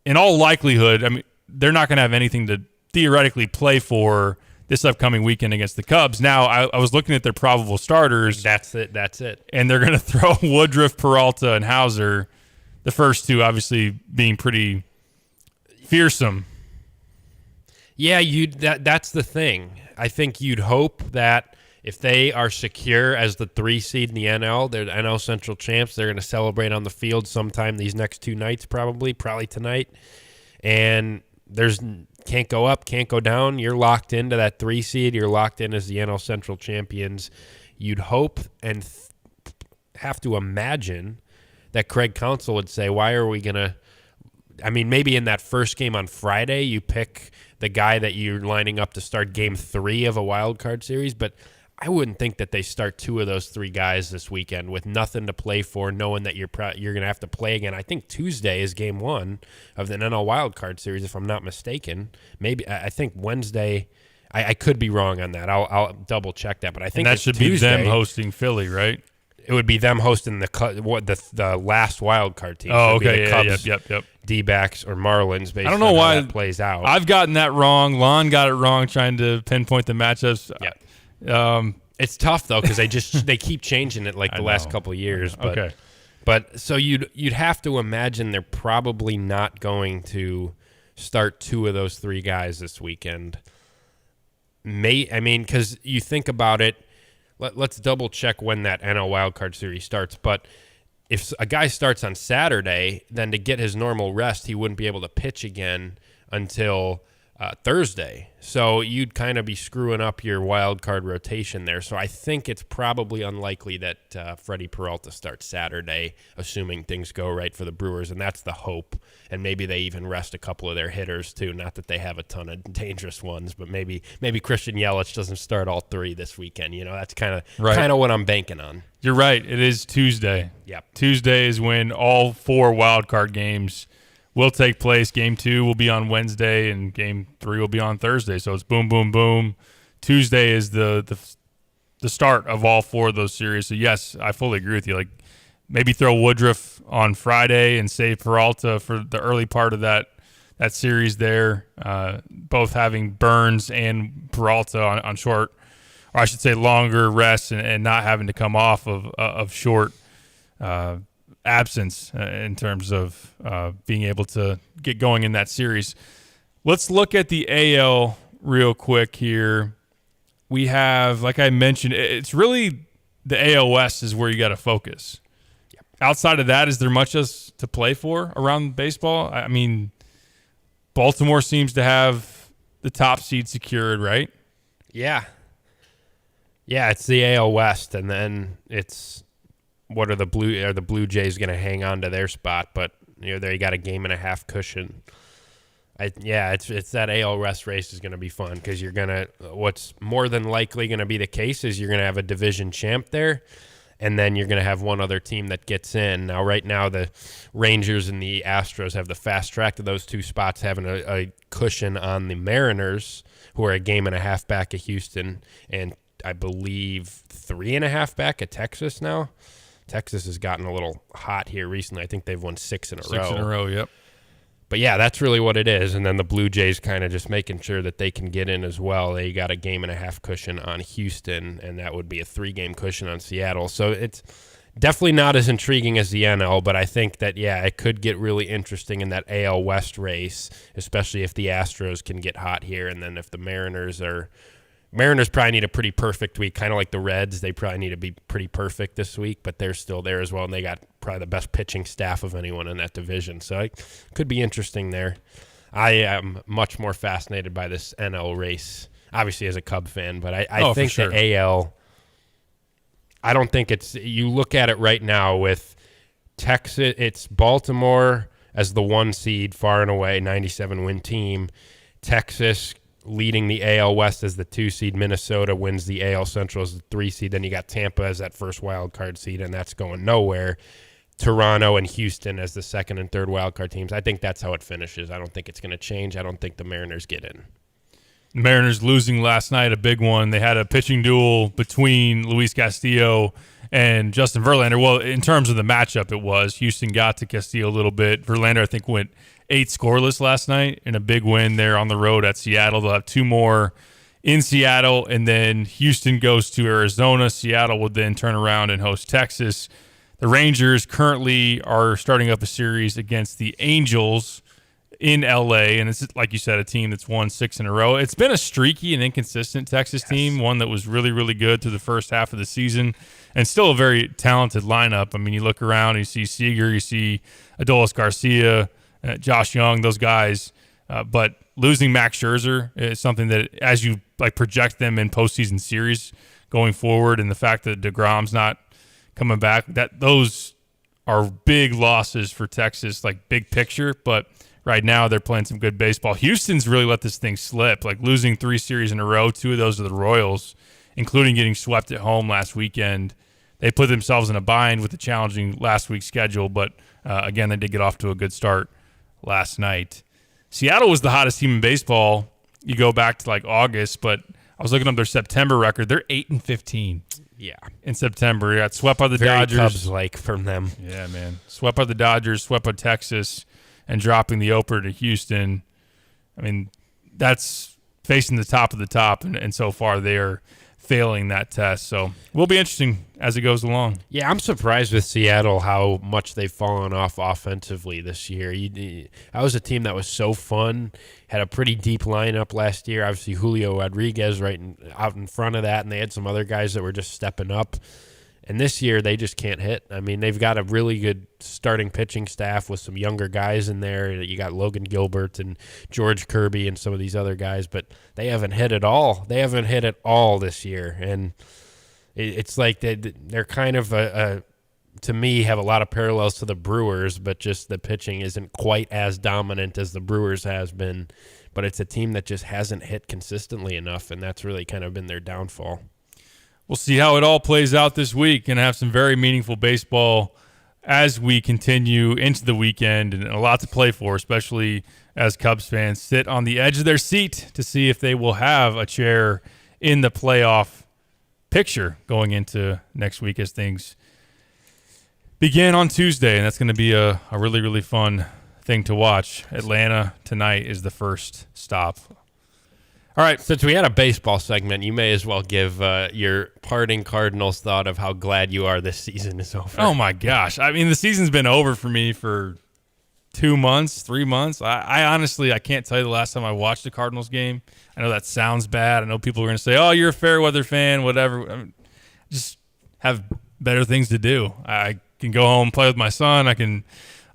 in all likelihood, I mean, they're not going to have anything to theoretically play for this upcoming weekend against the Cubs. Now, I was looking at their probable starters. That's it. And they're going to throw Woodruff, Peralta, and Hauser, the first two obviously being pretty fearsome. Yeah, that's the thing. I think you'd hope that if they are secure as the 3 seed in the NL, they're the NL Central champs, they're going to celebrate on the field sometime these next 2 nights, probably tonight. And can't go up, can't go down. You're locked into that 3 seed. You're locked in as the NL Central champions. You'd hope and have to imagine that Craig Counsell would say, why are we going to – I mean, maybe in that first game on Friday, you pick the guy that you're lining up to start game 3 of a wild card series, but I wouldn't think that they start 2 of those 3 guys this weekend with nothing to play for, knowing that you're going to have to play again. I think Tuesday is game 1 of the NL wild card series, if I'm not mistaken. Maybe I think Wednesday. I could be wrong on that. I'll double check that, but I think that should Tuesday. be them hosting Philly, right? It would be them hosting the last wild card team. Oh, so okay, the Cubs, yep. D-backs or Marlins. Based I don't know on why how that plays out. I've gotten that wrong. Lon got it wrong trying to pinpoint the matchups. Yeah. It's tough though because they keep changing it like the last couple of years. But, okay. But so you'd have to imagine they're probably not going to start 2 of those 3 guys this weekend. Because you think about it. Let's double check when that NL wildcard series starts. But if a guy starts on Saturday, then to get his normal rest, he wouldn't be able to pitch again until Thursday. So you'd kind of be screwing up your wild card rotation there. So I think it's probably unlikely that Freddie Peralta starts Saturday, assuming things go right for the Brewers, and that's the hope. And maybe they even rest a couple of their hitters too. Not that they have a ton of dangerous ones, but maybe Christian Yelich doesn't start all 3 this weekend. You know, that's kind of what I'm banking on. You're right. It is Tuesday. Yep. Tuesday is when all 4 wild card games will take place. Game 2 will be on Wednesday, and Game 3 will be on Thursday. So it's boom, boom, boom. Tuesday is the start of all 4 of those series. So yes, I fully agree with you. Like maybe throw Woodruff on Friday and save Peralta for the early part of that series there. Both having Burns and Peralta on short, or I should say longer rests, and not having to come off of short absence in terms of being able to get going in that series. Let's look at the AL real quick here. We have, like I mentioned, it's really the AL West is where you got to focus. Yep. Outside of that, is there much else to play for around baseball? I mean, Baltimore seems to have the top seed secured, right? Yeah. Yeah, it's the AL West, and then it's what are the Blue Jays going to hang on to their spot? But they got a 1.5 cushion. It's that AL West race is going to be fun because what's more than likely going to be the case is you're going to have a division champ there, and then you're going to have one other team that gets in. Now, right now, the Rangers and the Astros have the fast track to those 2 spots, having a cushion on the Mariners, who are a 1.5 back of Houston, and I believe 3.5 back of Texas now. Texas has gotten a little hot here recently. I think they've won 6 in a row. 6 in a row, yep. But yeah, that's really what it is. And then the Blue Jays kind of just making sure that they can get in as well. They got a 1.5 cushion on Houston, and that would be a 3-game cushion on Seattle. So it's definitely not as intriguing as the NL, but I think that, it could get really interesting in that AL West race, especially if the Astros can get hot here. And then if the Mariners probably need a pretty perfect week, kind of like the Reds. They probably need to be pretty perfect this week, but they're still there as well, and they got probably the best pitching staff of anyone in that division. So it could be interesting there. I am much more fascinated by this NL race, obviously as a Cub fan, but I think the AL, I don't think it's – you look at it right now with Texas, it's Baltimore as the 1 seed, far and away, 97-win team. Texas – leading the AL West as the 2 seed. Minnesota wins the AL Central as the 3 seed. Then you got Tampa as that first wild card seed, and that's going nowhere. Toronto and Houston as the 2nd and 3rd wild card teams. I think that's how it finishes. I don't think it's going to change. I don't think the Mariners get in. Mariners losing last night, a big one. They had a pitching duel between Luis Castillo and Justin Verlander. Well, in terms of the matchup, it was. Houston got to Castillo a little bit. Verlander, I think, went 8 scoreless last night in a big win there on the road at Seattle. They'll have 2 more in Seattle, and then Houston goes to Arizona. Seattle will then turn around and host Texas. The Rangers currently are starting up a series against the Angels in LA, and it's, like you said, a team that's won 6 in a row. It's been a streaky and inconsistent Texas team, one that was really, really good through the first half of the season, and still a very talented lineup. I mean, you look around, you see Seager, you see Adolis Garcia, Josh Young, those guys, but losing Max Scherzer is something that, as you project them in postseason series going forward, and the fact that DeGrom's not coming back, that those are big losses for Texas, big picture. But right now they're playing some good baseball. Houston's really let this thing slip, losing 3 series in a row. 2 of those are the Royals, including getting swept at home last weekend. They put themselves in a bind with the challenging last week's schedule, but again, they did get off to a good start last night. Seattle was the hottest team in baseball. You go back to August, but I was looking up their September record. They're 8-15. Yeah. In September. They got swept by the Dodgers. Cubs-like from them. Yeah, man. Swept by the Dodgers, swept by Texas, and dropping the opener to Houston. I mean, that's facing the top of the top, and so far they are failing that test. So will be interesting as it goes along. Yeah, I'm surprised with Seattle how much they've fallen off offensively this year. That was a team that was so fun, had a pretty deep lineup last year. Obviously, Julio Rodriguez out in front of that, and they had some other guys that were just stepping up. And this year, they just can't hit. I mean, they've got a really good starting pitching staff with some younger guys in there. You got Logan Gilbert and George Kirby and some of these other guys, but they haven't hit at all. They haven't hit at all this year. And it's like they're kind of, to me, have a lot of parallels to the Brewers, but just the pitching isn't quite as dominant as the Brewers has been. But it's a team that just hasn't hit consistently enough, and that's really kind of been their downfall. We'll see how it all plays out this week and have some very meaningful baseball as we continue into the weekend, and a lot to play for, especially as Cubs fans sit on the edge of their seat to see if they will have a chair in the playoff picture going into next week as things begin on Tuesday. And that's going to be a really, really fun thing to watch. Atlanta tonight is the first stop. All right, since we had a baseball segment, you may as well give your parting Cardinals thought of how glad you are this season is over. Oh, my gosh. I mean, the season's been over for me for 2 months, 3 months. I honestly, I can't tell you the last time I watched a Cardinals game. I know that sounds bad. I know people are going to say, oh, you're a fair weather fan, whatever. I mean, just have better things to do. I can go home, play with my son. I can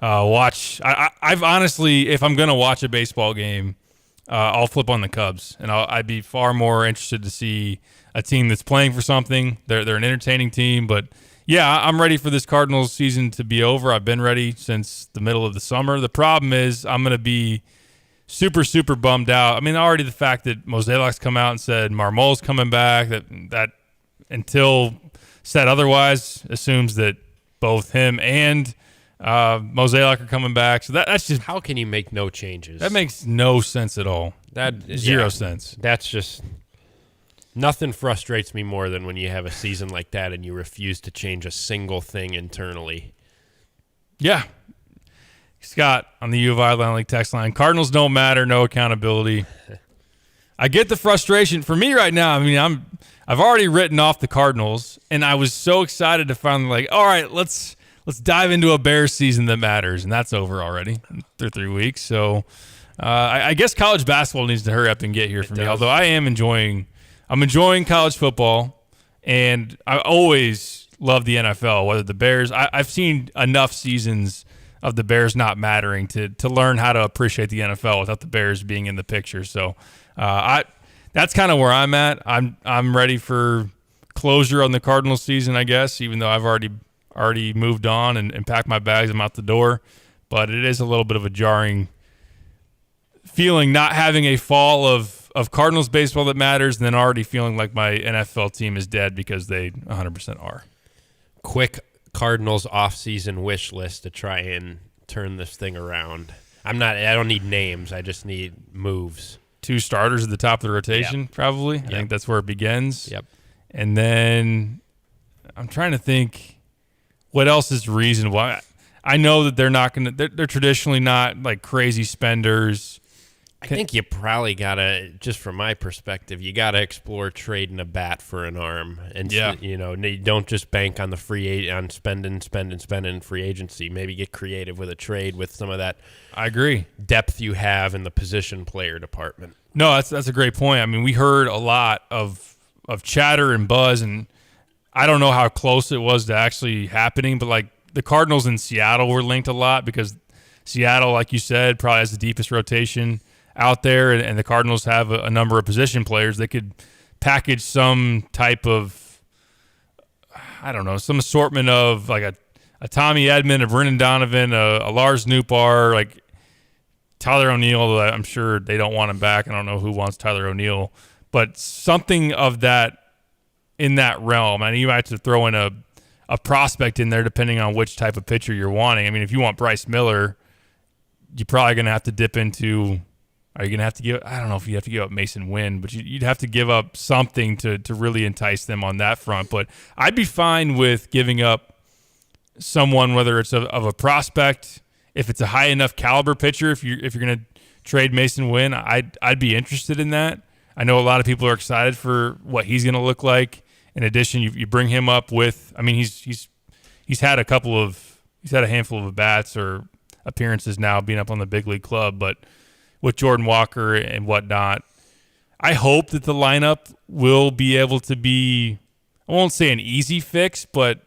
watch. I've honestly, if I'm going to watch a baseball game, I'll flip on the Cubs, and I'd be far more interested to see a team that's playing for something. They're an entertaining team, but yeah, I'm ready for this Cardinals season to be over. I've been ready since the middle of the summer. The problem is I'm going to be super, super bummed out. I mean, already the fact that Mozeliak's come out and said Marmol's coming back, that until said otherwise assumes that both him and Mozeliak are coming back. So that's just... How can you make no changes? That makes no sense at all. Zero sense. That's just... Nothing frustrates me more than when you have a season like that and you refuse to change a single thing internally. Yeah. Scott on the U of I Land League text line. Cardinals don't matter. No accountability. I get the frustration. For me right now, I mean, I've already written off the Cardinals, and I was so excited to finally all right, let's dive into a Bears season that matters, and that's over already through 3 weeks. So I guess college basketball needs to hurry up and get here for me. Although I'm enjoying college football, and I always love the NFL. Whether the Bears, I've seen enough seasons of the Bears not mattering to learn how to appreciate the NFL without the Bears being in the picture. So that's kind of where I'm at. I'm ready for closure on the Cardinals season, I guess, even though I've already moved on and packed my bags. I'm out the door. But it is a little bit of a jarring feeling not having a fall of Cardinals baseball that matters, and then already feeling like my NFL team is dead because they 100% are. Quick Cardinals off-season wish list to try and turn this thing around. I don't need names. I just need moves. 2 starters at the top of the rotation, probably. I think that's where it begins. Yep. And then I'm trying to think what else is reasonable. I know that they're not going to. They're traditionally not like crazy spenders. I think you probably gotta, just from my perspective, you gotta explore trading a bat for an arm, and don't just bank on on spending in free agency. Maybe get creative with a trade with some of that. I agree. Depth you have in the position player department. No, that's a great point. I mean, we heard a lot of chatter and buzz, and I don't know how close it was to actually happening, but like the Cardinals and Seattle were linked a lot because Seattle, like you said, probably has the deepest rotation out there, and the Cardinals have a number of position players. They could package some type of, I don't know, some assortment of like a Tommy Edman, a Brendan Donovan, a Lars Nootbaar, like Tyler O'Neill. I'm sure they don't want him back. I don't know who wants Tyler O'Neill, but something of that in that realm. And you might have to throw in a prospect in there depending on which type of pitcher you're wanting. I mean, if you want Bryce Miller, you're probably going to have to dip into. Are you going to have to give – I don't know if you have to give up Mason Wynn, but you'd have to give up something to really entice them on that front. But I'd be fine with giving up someone, whether it's of a prospect, if it's a high enough caliber pitcher, if you're going to trade Mason Wynn, I'd be interested in that. I know a lot of people are excited for what he's going to look like. In addition, you bring him up with – I mean, he's had a handful of at-bats or appearances now being up on the big league club, but – with Jordan Walker and whatnot, I hope that the lineup will be able to be, I won't say an easy fix, but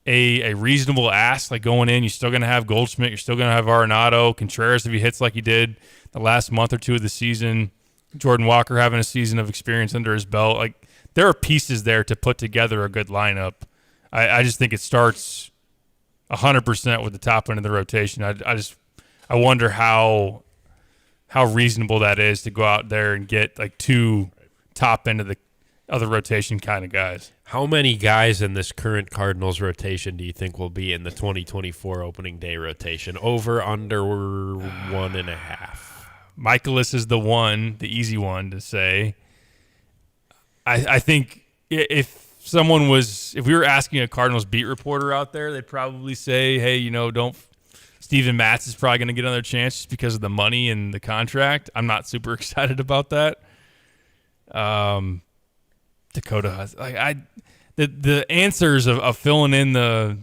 a reasonable ask. Like going in, you're still going to have Goldschmidt, you're still going to have Arenado, Contreras if he hits like he did the last month or two of the season, Jordan Walker having a season of experience under his belt. Like there are pieces there to put together a good lineup. I just think it starts 100% with the top end of the rotation. I wonder how reasonable that is to go out there and get like 2 top end of the other rotation kind of guys. How many guys in this current Cardinals rotation do you think will be in the 2024 opening day rotation? Over, under 1.5? Michaelis is the easy one to say. I think if we were asking a Cardinals beat reporter out there, they'd probably say, hey, don't Steven Matz is probably going to get another chance just because of the money and the contract. I'm not super excited about that. Dakota Hudson, the answers of filling in the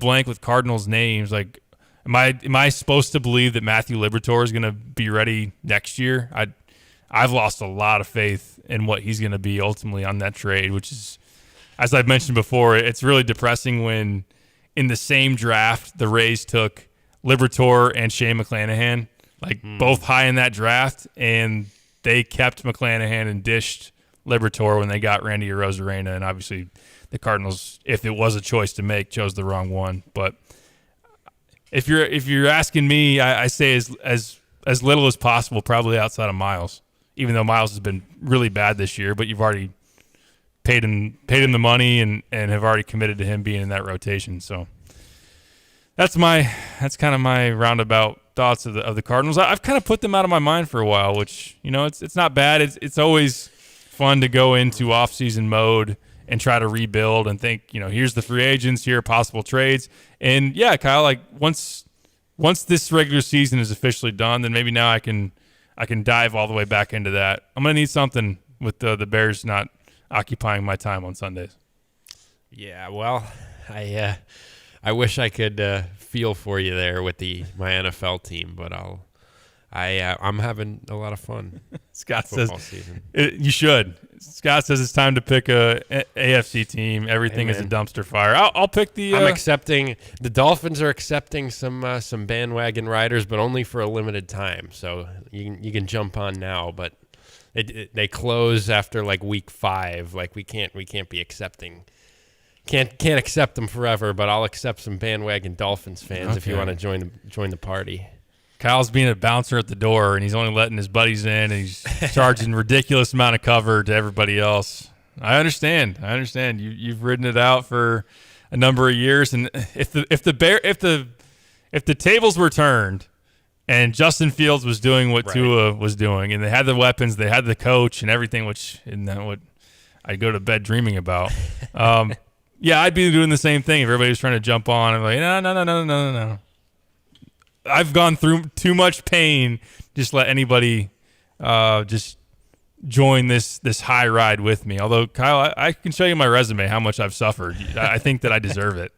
blank with Cardinals names. Like, am I supposed to believe that Matthew Liberatore is going to be ready next year? I've lost a lot of faith in what he's going to be ultimately on that trade, which is, as I've mentioned before, it's really depressing when in the same draft, the Rays took Liberatore and Shane McClanahan, both high in that draft, and they kept McClanahan and dished Liberatore when they got Randy Arozarena. And obviously the Cardinals, if it was a choice to make, chose the wrong one. But if you're asking me, I say as little as possible, probably outside of Miles, even though Miles has been really bad this year, but you've already paid him the money and have already committed to him being in that rotation. So that's kind of my roundabout thoughts of the Cardinals. I've kind of put them out of my mind for a while, which, it's not bad. It's always fun to go into off-season mode and try to rebuild and think, here's the free agents, here are possible trades. And yeah, Kyle, like once this regular season is officially done, then maybe now I can dive all the way back into that. I'm going to need something with the Bears not occupying my time on Sundays. Yeah, well, I wish I could feel for you there with my NFL team, but I'm having a lot of fun. Scott says you should. Scott says it's time to pick a AFC team. Everything is a dumpster fire. I'll pick the. I'm accepting. The Dolphins are accepting some bandwagon riders, but only for a limited time. So you can jump on now, but. They close after like week 5. Like we can't be accepting. Can't accept them forever, but I'll accept some bandwagon Dolphins fans if you want to join the party. Kyle's being a bouncer at the door, and he's only letting his buddies in, and he's charging ridiculous amount of cover to everybody else. I understand. You've ridden it out for a number of years, and if the tables were turned, And Justin Fields was doing what Tua was doing, and they had the weapons, they had the coach and everything, which isn't that what I'd go to bed dreaming about. Yeah, I'd be doing the same thing if everybody was trying to jump on. I'm like, no. I've gone through too much pain. Just let anybody just join this high ride with me. Although, Kyle, I can show you my resume, how much I've suffered. I think that I deserve it.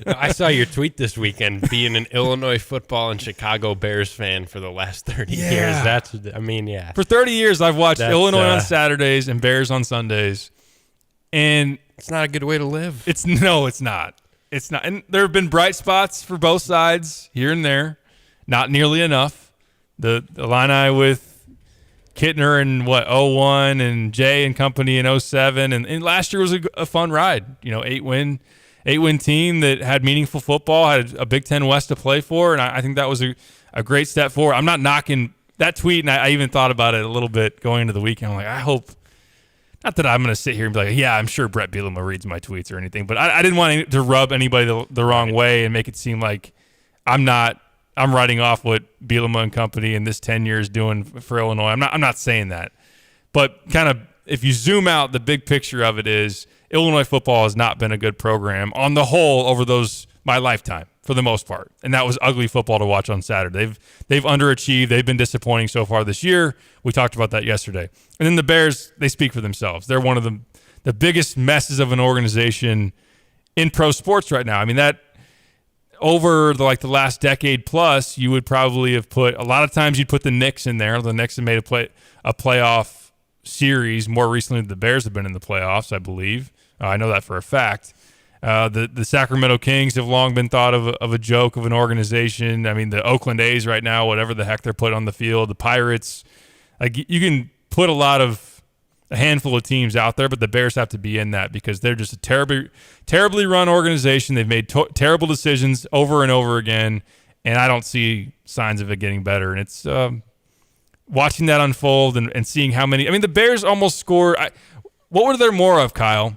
I saw your tweet this weekend, being an Illinois football and Chicago Bears fan for the last 30 years. For 30 years, I've watched Illinois on Saturdays and Bears on Sundays. And it's not a good way to live. It's not. It's not. And there have been bright spots for both sides here and there. Not nearly enough. The Illini with Kittner in 01 and Jay and company in 07. And last year was a fun ride. 8-win team that had meaningful football, had a Big Ten West to play for. And I think that was a great step forward. I'm not knocking that tweet. And I even thought about it a little bit going into the weekend. I'm like, I hope. Not that I'm going to sit here and be like, yeah, I'm sure Brett Bielema reads my tweets or anything, but I didn't want to rub anybody the wrong way and make it seem like I'm writing off what Bielema and company in this 10 years doing for Illinois. I'm not saying that. But kind of if you zoom out, the big picture of it is Illinois football has not been a good program on the whole over my lifetime for the most part. And that was ugly football to watch on Saturday. They've underachieved. They've been disappointing so far this year. We talked about that yesterday. And then the Bears, they speak for themselves. They're one of the biggest messes of an organization in pro sports right now. I mean, that over the last decade plus, you would probably have put, a lot of times you'd put the Knicks in there. The Knicks have made a playoff series. More recently, the Bears have been in the playoffs, I believe. I know that for a fact. The Sacramento Kings have long been thought of a joke of an organization. I mean, the Oakland A's right now, whatever the heck they're putting on the field, the Pirates, you can put a handful of teams out there, but the Bears have to be in that because they're just a terribly run organization. They've made terrible decisions over and over again, and I don't see signs of it getting better. And it's watching that unfold and seeing how many. I mean, the Bears almost score. What were there more of, Kyle?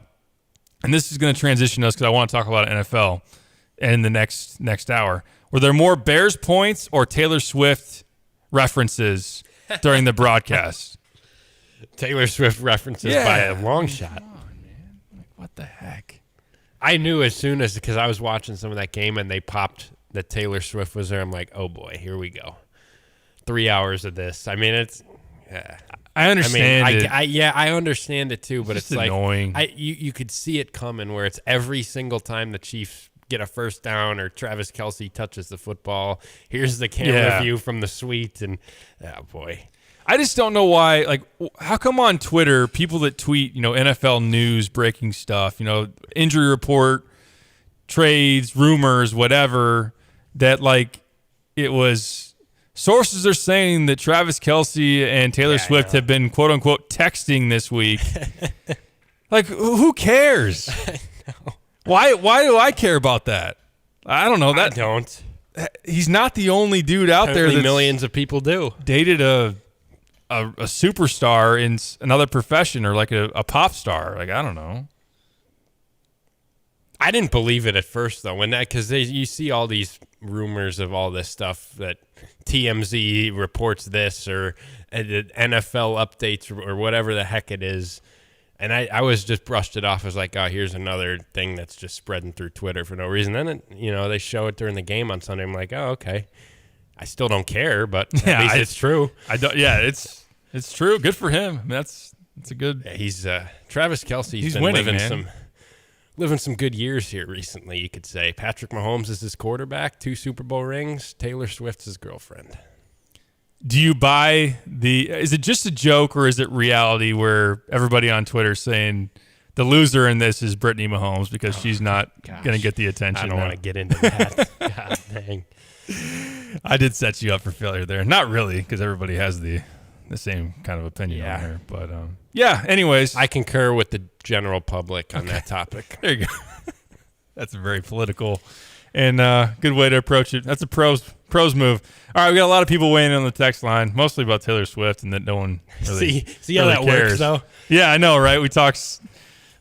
And this is going to transition us because I want to talk about NFL in the next hour. Were there more Bears points or Taylor Swift references during the broadcast? Taylor Swift references by a long shot. Come on, man. What the heck? I knew as soon as, because I was watching some of that game and they popped that Taylor Swift was there. I'm like, oh boy, here we go. 3 hours of this. I mean, it's... I understand it. I understand it too, but it's like annoying. You could see it coming where it's every single time the Chiefs get a first down or Travis Kelce touches the football. Here's the camera view from the suite, and oh boy. I just don't know why. Like, how come on Twitter, people that tweet, NFL news, breaking stuff, injury report, trades, rumors, whatever, that it was. Sources are saying that Travis Kelce and Taylor Swift have been, quote unquote, texting this week. Who cares? I know. Why do I care about that? I don't know. I don't. He's not the only dude out there that millions of people do. Dated a superstar in another profession or a pop star. I don't know. I didn't believe it at first though, because you see all these rumors of all this stuff that TMZ reports this or NFL updates or whatever the heck it is, and I was just brushed it off as like, oh, here's another thing that's just spreading through Twitter for no reason. Then they show it during the game on Sunday. I'm like, oh, okay. I still don't care, but at least it's true. I don't. Yeah, it's true. Good for him. I mean, that's a good. Yeah, he's Travis Kelce. He's been winning, living some good years here recently, you could say. Patrick Mahomes is his quarterback, 2 Super Bowl rings. Taylor Swift's his girlfriend. Do you buy is it just a joke or is it reality where everybody on Twitter is saying the loser in this is Brittany Mahomes because she's not going to get the attention? I don't want to get into that. God dang. I did set you up for failure there. Not really, because everybody has the same kind of opinion on her. But anyways. I concur with the general public on that topic. There you go. That's a very political and good way to approach it. That's a pros move. All right, we got a lot of people weighing in on the text line, mostly about Taylor Swift and that no one really see how really that cares. works, though? Yeah, I know, right? We talked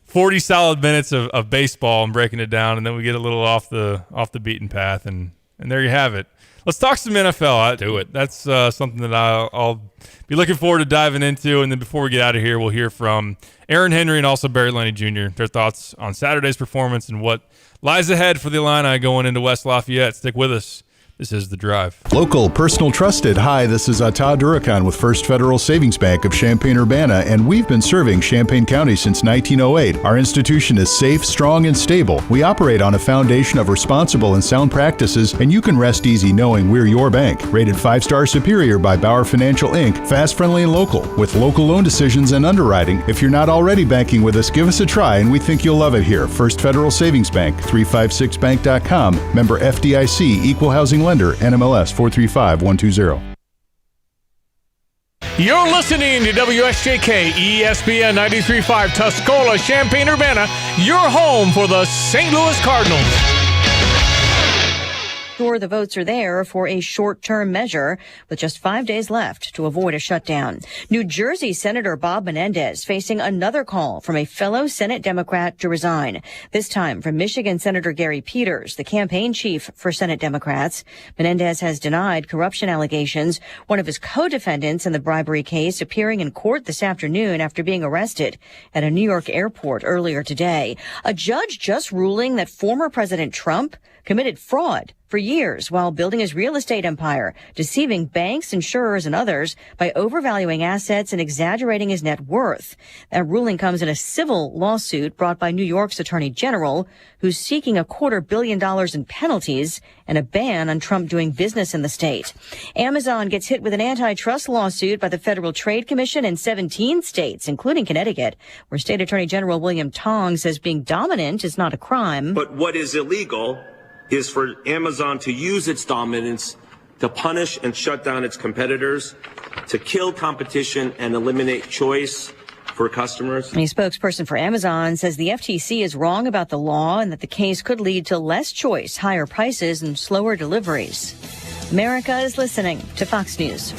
40 solid minutes of baseball and breaking it down, and then we get a little off the beaten path, and And there you have it. Let's talk some NFL. Do it. That's something that I'll be looking forward to diving into. And then before we get out of here, we'll hear from Aaron Henry and also Barry Lenny Jr., their thoughts on Saturday's performance and what lies ahead for the Illini going into West Lafayette. Stick with us. This is The Drive. Local, personal, trusted. Hi, this is Todd Durakan with First Federal Savings Bank of Champaign-Urbana, and we've been serving Champaign County since 1908. Our institution is safe, strong, and stable. We operate on a foundation of responsible and sound practices, and you can rest easy knowing we're your bank. Rated 5-star superior by Bauer Financial Inc., fast, friendly, and local, with local loan decisions and underwriting. If you're not already banking with us, give us a try, and we think you'll love it here. First Federal Savings Bank, 356bank.com, member FDIC, equal housing lender, NMLS 435120. You're listening to WSJK ESPN 93.5 Tuscola, Champaign-Urbana, your home for the St. Louis Cardinals. Sure, the votes are there for a short-term measure with just 5 days left to avoid a shutdown. New Jersey Senator Bob Menendez facing another call from a fellow Senate Democrat to resign, this time from Michigan Senator Gary Peters, the campaign chief for Senate Democrats. Menendez has denied corruption allegations, one of his co-defendants in the bribery case appearing in court this afternoon after being arrested at a New York airport earlier today. A judge just ruling that former President Trump committed fraud for years while building his real estate empire, deceiving banks, insurers, and others by overvaluing assets and exaggerating his net worth. That ruling comes in a civil lawsuit brought by New York's Attorney General, who's seeking $250 million in penalties and a ban on Trump doing business in the state. Amazon gets hit with an antitrust lawsuit by the Federal Trade Commission in 17 states, including Connecticut, where State Attorney General William Tong says being dominant is not a crime. But what is illegal is for Amazon to use its dominance to punish and shut down its competitors, to kill competition and eliminate choice for customers. A spokesperson for Amazon says the FTC is wrong about the law and that the case could lead to less choice, higher prices, and slower deliveries. America is listening to Fox News.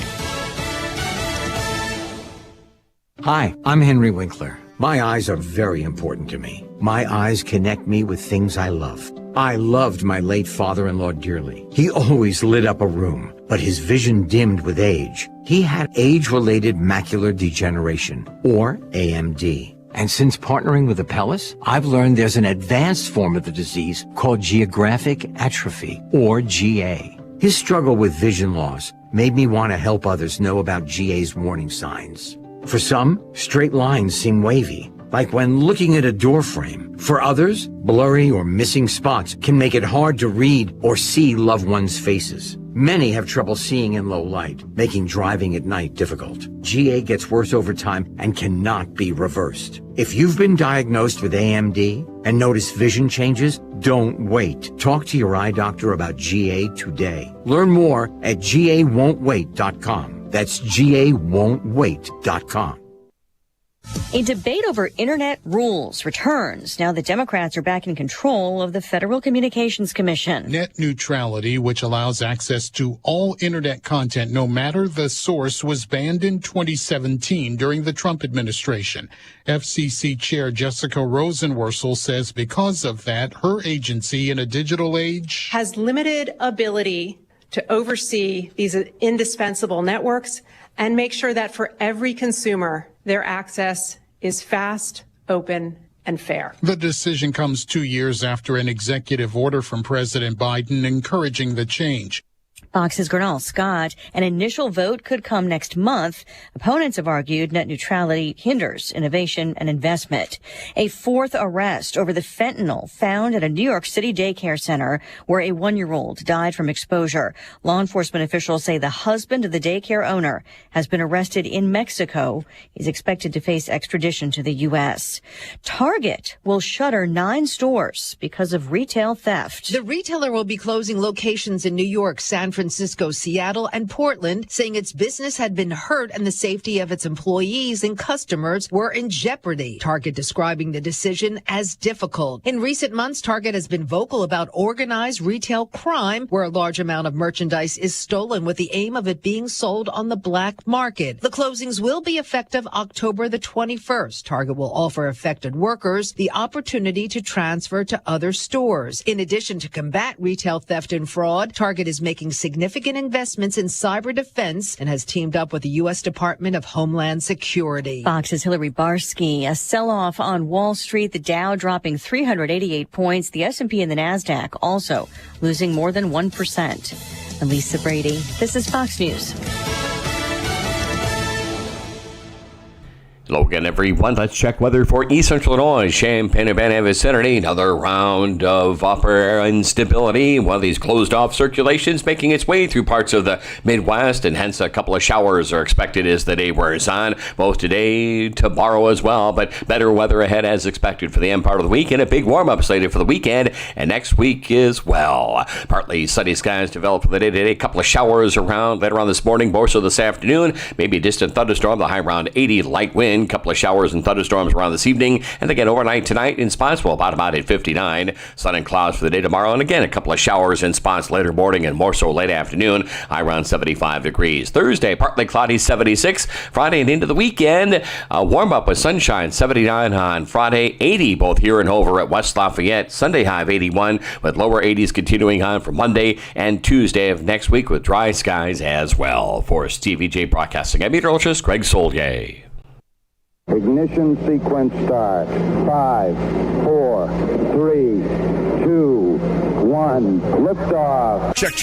Hi, I'm Henry Winkler. My eyes are very important to me. My eyes connect me with things I love. I loved my late father-in-law dearly. He always lit up a room, but his vision dimmed with age. He had age-related macular degeneration, or AMD. And since partnering with Apellis, I've learned there's an advanced form of the disease called geographic atrophy, or GA. His struggle with vision loss made me want to help others know about GA's warning signs. For some, straight lines seem wavy, like when looking at a door frame. For others, blurry or missing spots can make it hard to read or see loved ones' faces. Many have trouble seeing in low light, making driving at night difficult. GA gets worse over time and cannot be reversed. If you've been diagnosed with AMD and notice vision changes, don't wait. Talk to your eye doctor about GA today. Learn more at GAWon'tWait.com. That's GAWon'tWait.com. A debate over internet rules returns now that Democrats are back in control of the Federal Communications Commission. Net neutrality, which allows access to all internet content no matter the source, was banned in 2017 during the Trump administration. FCC Chair Jessica Rosenworcel says because of that, her agency in a digital age has limited ability to oversee these indispensable networks and make sure that for every consumer, their access is fast, open, and fair. The decision comes 2 years after an executive order from President Biden encouraging the change. Fox's Gernal Scott, an initial vote could come next month. Opponents have argued net neutrality hinders innovation and investment. A fourth arrest over the fentanyl found at a New York City daycare center where a 1-year-old died from exposure. Law enforcement officials say the husband of the daycare owner has been arrested in Mexico. He's expected to face extradition to the U.S. Target will shutter 9 stores because of retail theft. The retailer will be closing locations in New York, San Francisco, Seattle, and Portland, saying its business had been hurt and the safety of its employees and customers were in jeopardy. Target describing the decision as difficult. In recent months, Target has been vocal about organized retail crime, where a large amount of merchandise is stolen with the aim of it being sold on the black market. The closings will be effective October the 21st. Target will offer affected workers the opportunity to transfer to other stores. In addition to combat retail theft and fraud, Target is making significant investments in cyber defense and has teamed up with the U.S. Department of Homeland Security. Fox's Hillary Barsky. A sell-off on Wall Street, the Dow dropping 388 points, the S&P and the NASDAQ also losing more than 1%. Elisa Brady, this is Fox News. Hello again, everyone. Let's check weather for East Central Illinois, Champaign-Urbana vicinity. Another round of upper air instability. One of these closed-off circulations making its way through parts of the Midwest, and hence a couple of showers are expected as the day wears on. Both today, tomorrow as well, but better weather ahead as expected for the end part of the week, and a big warm-up slated for the weekend and next week as well. Partly sunny skies develop for the day today. A couple of showers around later on this morning, more so this afternoon. Maybe a distant thunderstorm, the high around 80, light wind. Couple of showers and thunderstorms around this evening, and again overnight tonight in spots. Well, bottom out at 59. Sun and clouds for the day tomorrow, and again a couple of showers in spots later morning and more so late afternoon. High around 75 degrees. Thursday, partly cloudy, 76. Friday and into the weekend, warm up with sunshine, 79 on Friday, 80 both here and over at West Lafayette. Sunday high of 81 with lower 80s continuing on for Monday and Tuesday of next week with dry skies as well. For Stevie J Broadcasting, I'm meteorologist Greg Solier. Ignition sequence start. 5, 4, 3, 2, 1. Liftoff. Check.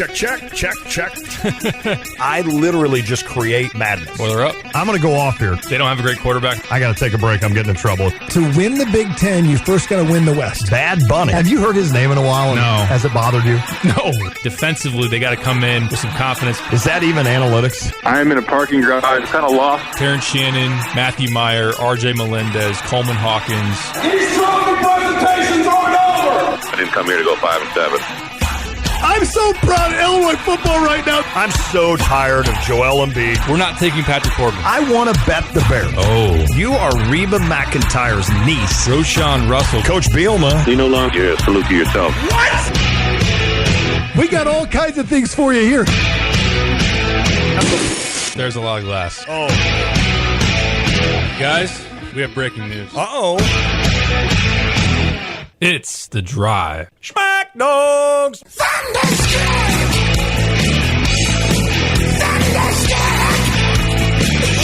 I literally just create madness. Well, they're up. I'm going to go off here. They don't have a great quarterback. I got to take a break. I'm getting in trouble. To win the Big Ten, you first got to win the West. Bad Bunny. Have you heard his name in a while? No. Has it bothered you? No. Defensively, they got to come in with some confidence. Is that even analytics? I'm in a parking garage, kind of lost. Terrence Shannon, Matthew Meyer, RJ Melendez, Coleman Hawkins. These trophy presentations aren't over! I didn't come here to go 5-7. I'm so proud of Illinois football right now. I'm so tired of Joel Embiid. We're not taking Patrick Corbin. I want to bet the Bears. Oh. You are Reba McEntire's niece. Roshan Russell. Coach Bielema. You no longer salute to yourself. What? We got all kinds of things for you here. There's a lot of glass. Oh. Guys, we have breaking news. Uh-oh. It's The Drive. Schmack Dogs. Thunderstruck!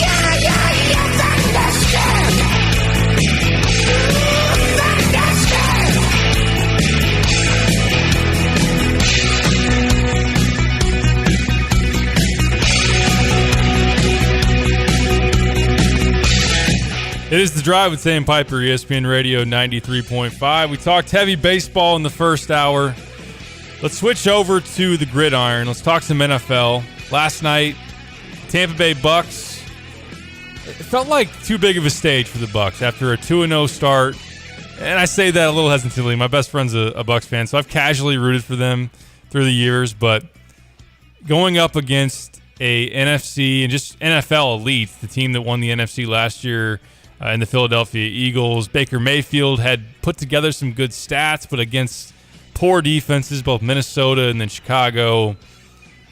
Yeah, Thunderstruck! It is The Drive with Sam Piper, ESPN Radio 93.5. We talked heavy baseball in the first hour. Let's switch over to the gridiron. Let's talk some NFL. Last night, Tampa Bay Bucks. It felt like too big of a stage for the Bucks after a 2-0 start. And I say that a little hesitantly. My best friend's a Bucks fan, so I've casually rooted for them through the years. But going up against a NFC and just NFL elite, the team that won the NFC last year, and the Philadelphia Eagles. Baker Mayfield had put together some good stats, but against poor defenses, both Minnesota and then Chicago,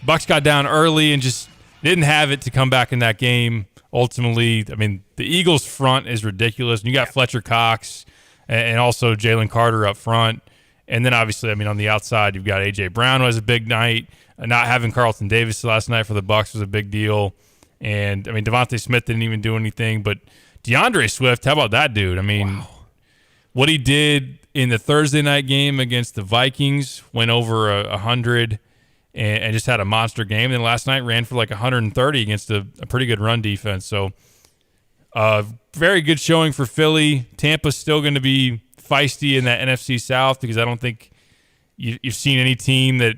Bucks got down early and just didn't have it to come back in that game. Ultimately, I mean, the Eagles' front is ridiculous. And you got Fletcher Cox and also Jalen Carter up front. And then obviously, I mean, on the outside, you've got A.J. Brown, who has a big night. Not having Carlton Davis last night for the Bucks was a big deal. And, I mean, Devontae Smith didn't even do anything, but DeAndre Swift, how about that dude? I mean, what he did in the Thursday night game against the Vikings, went over 100 and just had a monster game. And then last night ran for like 130 against a pretty good run defense. So, very good showing for Philly. Tampa's still going to be feisty in that NFC South because I don't think you've seen any team that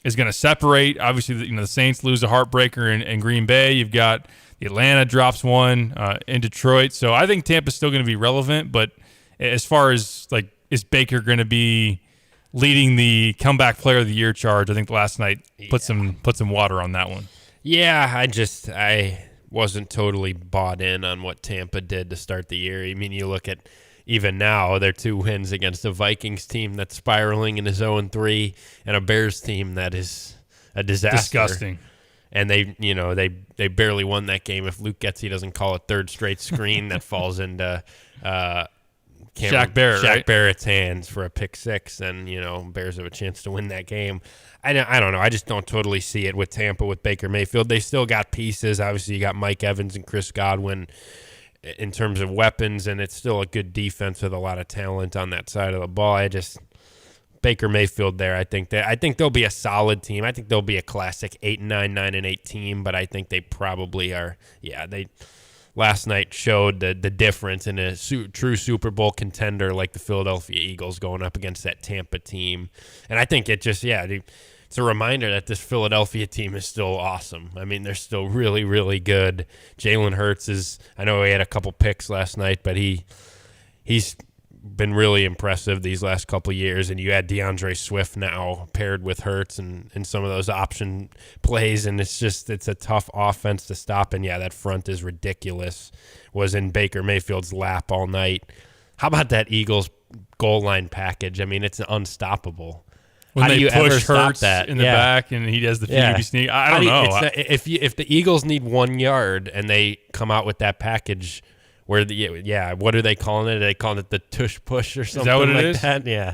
is going to separate. Obviously, the Saints lose a heartbreaker in Green Bay. You've got Atlanta drops one in Detroit. So I think Tampa's still going to be relevant. But as far as, like, is Baker going to be leading the comeback player of the year charge. I think last night put some water on that one. Yeah, I wasn't totally bought in on what Tampa did to start the year. I mean, you look at even now, their 2 wins against a Vikings team that's spiraling and is 0-3, and a Bears team that is a disaster. Disgusting. And they barely won that game if Luke Getsy doesn't call a third straight screen that falls into Shaq Barrett's hands for a pick six, and Bears have a chance to win that game. I don't know. I just don't totally see it with Tampa with Baker Mayfield. They still got pieces. Obviously, you got Mike Evans and Chris Godwin in terms of weapons, and it's still a good defense with a lot of talent on that side of the ball. Baker Mayfield there, I think they'll be a solid team. I think they'll be a classic 8-9, 9-8 team, but I think they probably are. Yeah, they last night showed the difference in a true Super Bowl contender like the Philadelphia Eagles going up against that Tampa team. And I think it's a reminder that this Philadelphia team is still awesome. I mean, they're still really, really good. Jalen Hurts I know he had a couple picks last night, but he's been really impressive these last couple of years, and you add DeAndre Swift now paired with Hurts and some of those option plays, and it's a tough offense to stop. And yeah, that front is ridiculous. Was in Baker Mayfield's lap all night. How about that Eagles goal line package? I mean, it's unstoppable. When How they do you ever push stop Hurts that in the back and he does the QB sneak? I don't know. If the Eagles need 1 yard and they come out with that package. What are they calling it? Are they calling it the tush push or something? Is that what it like is? that? Yeah.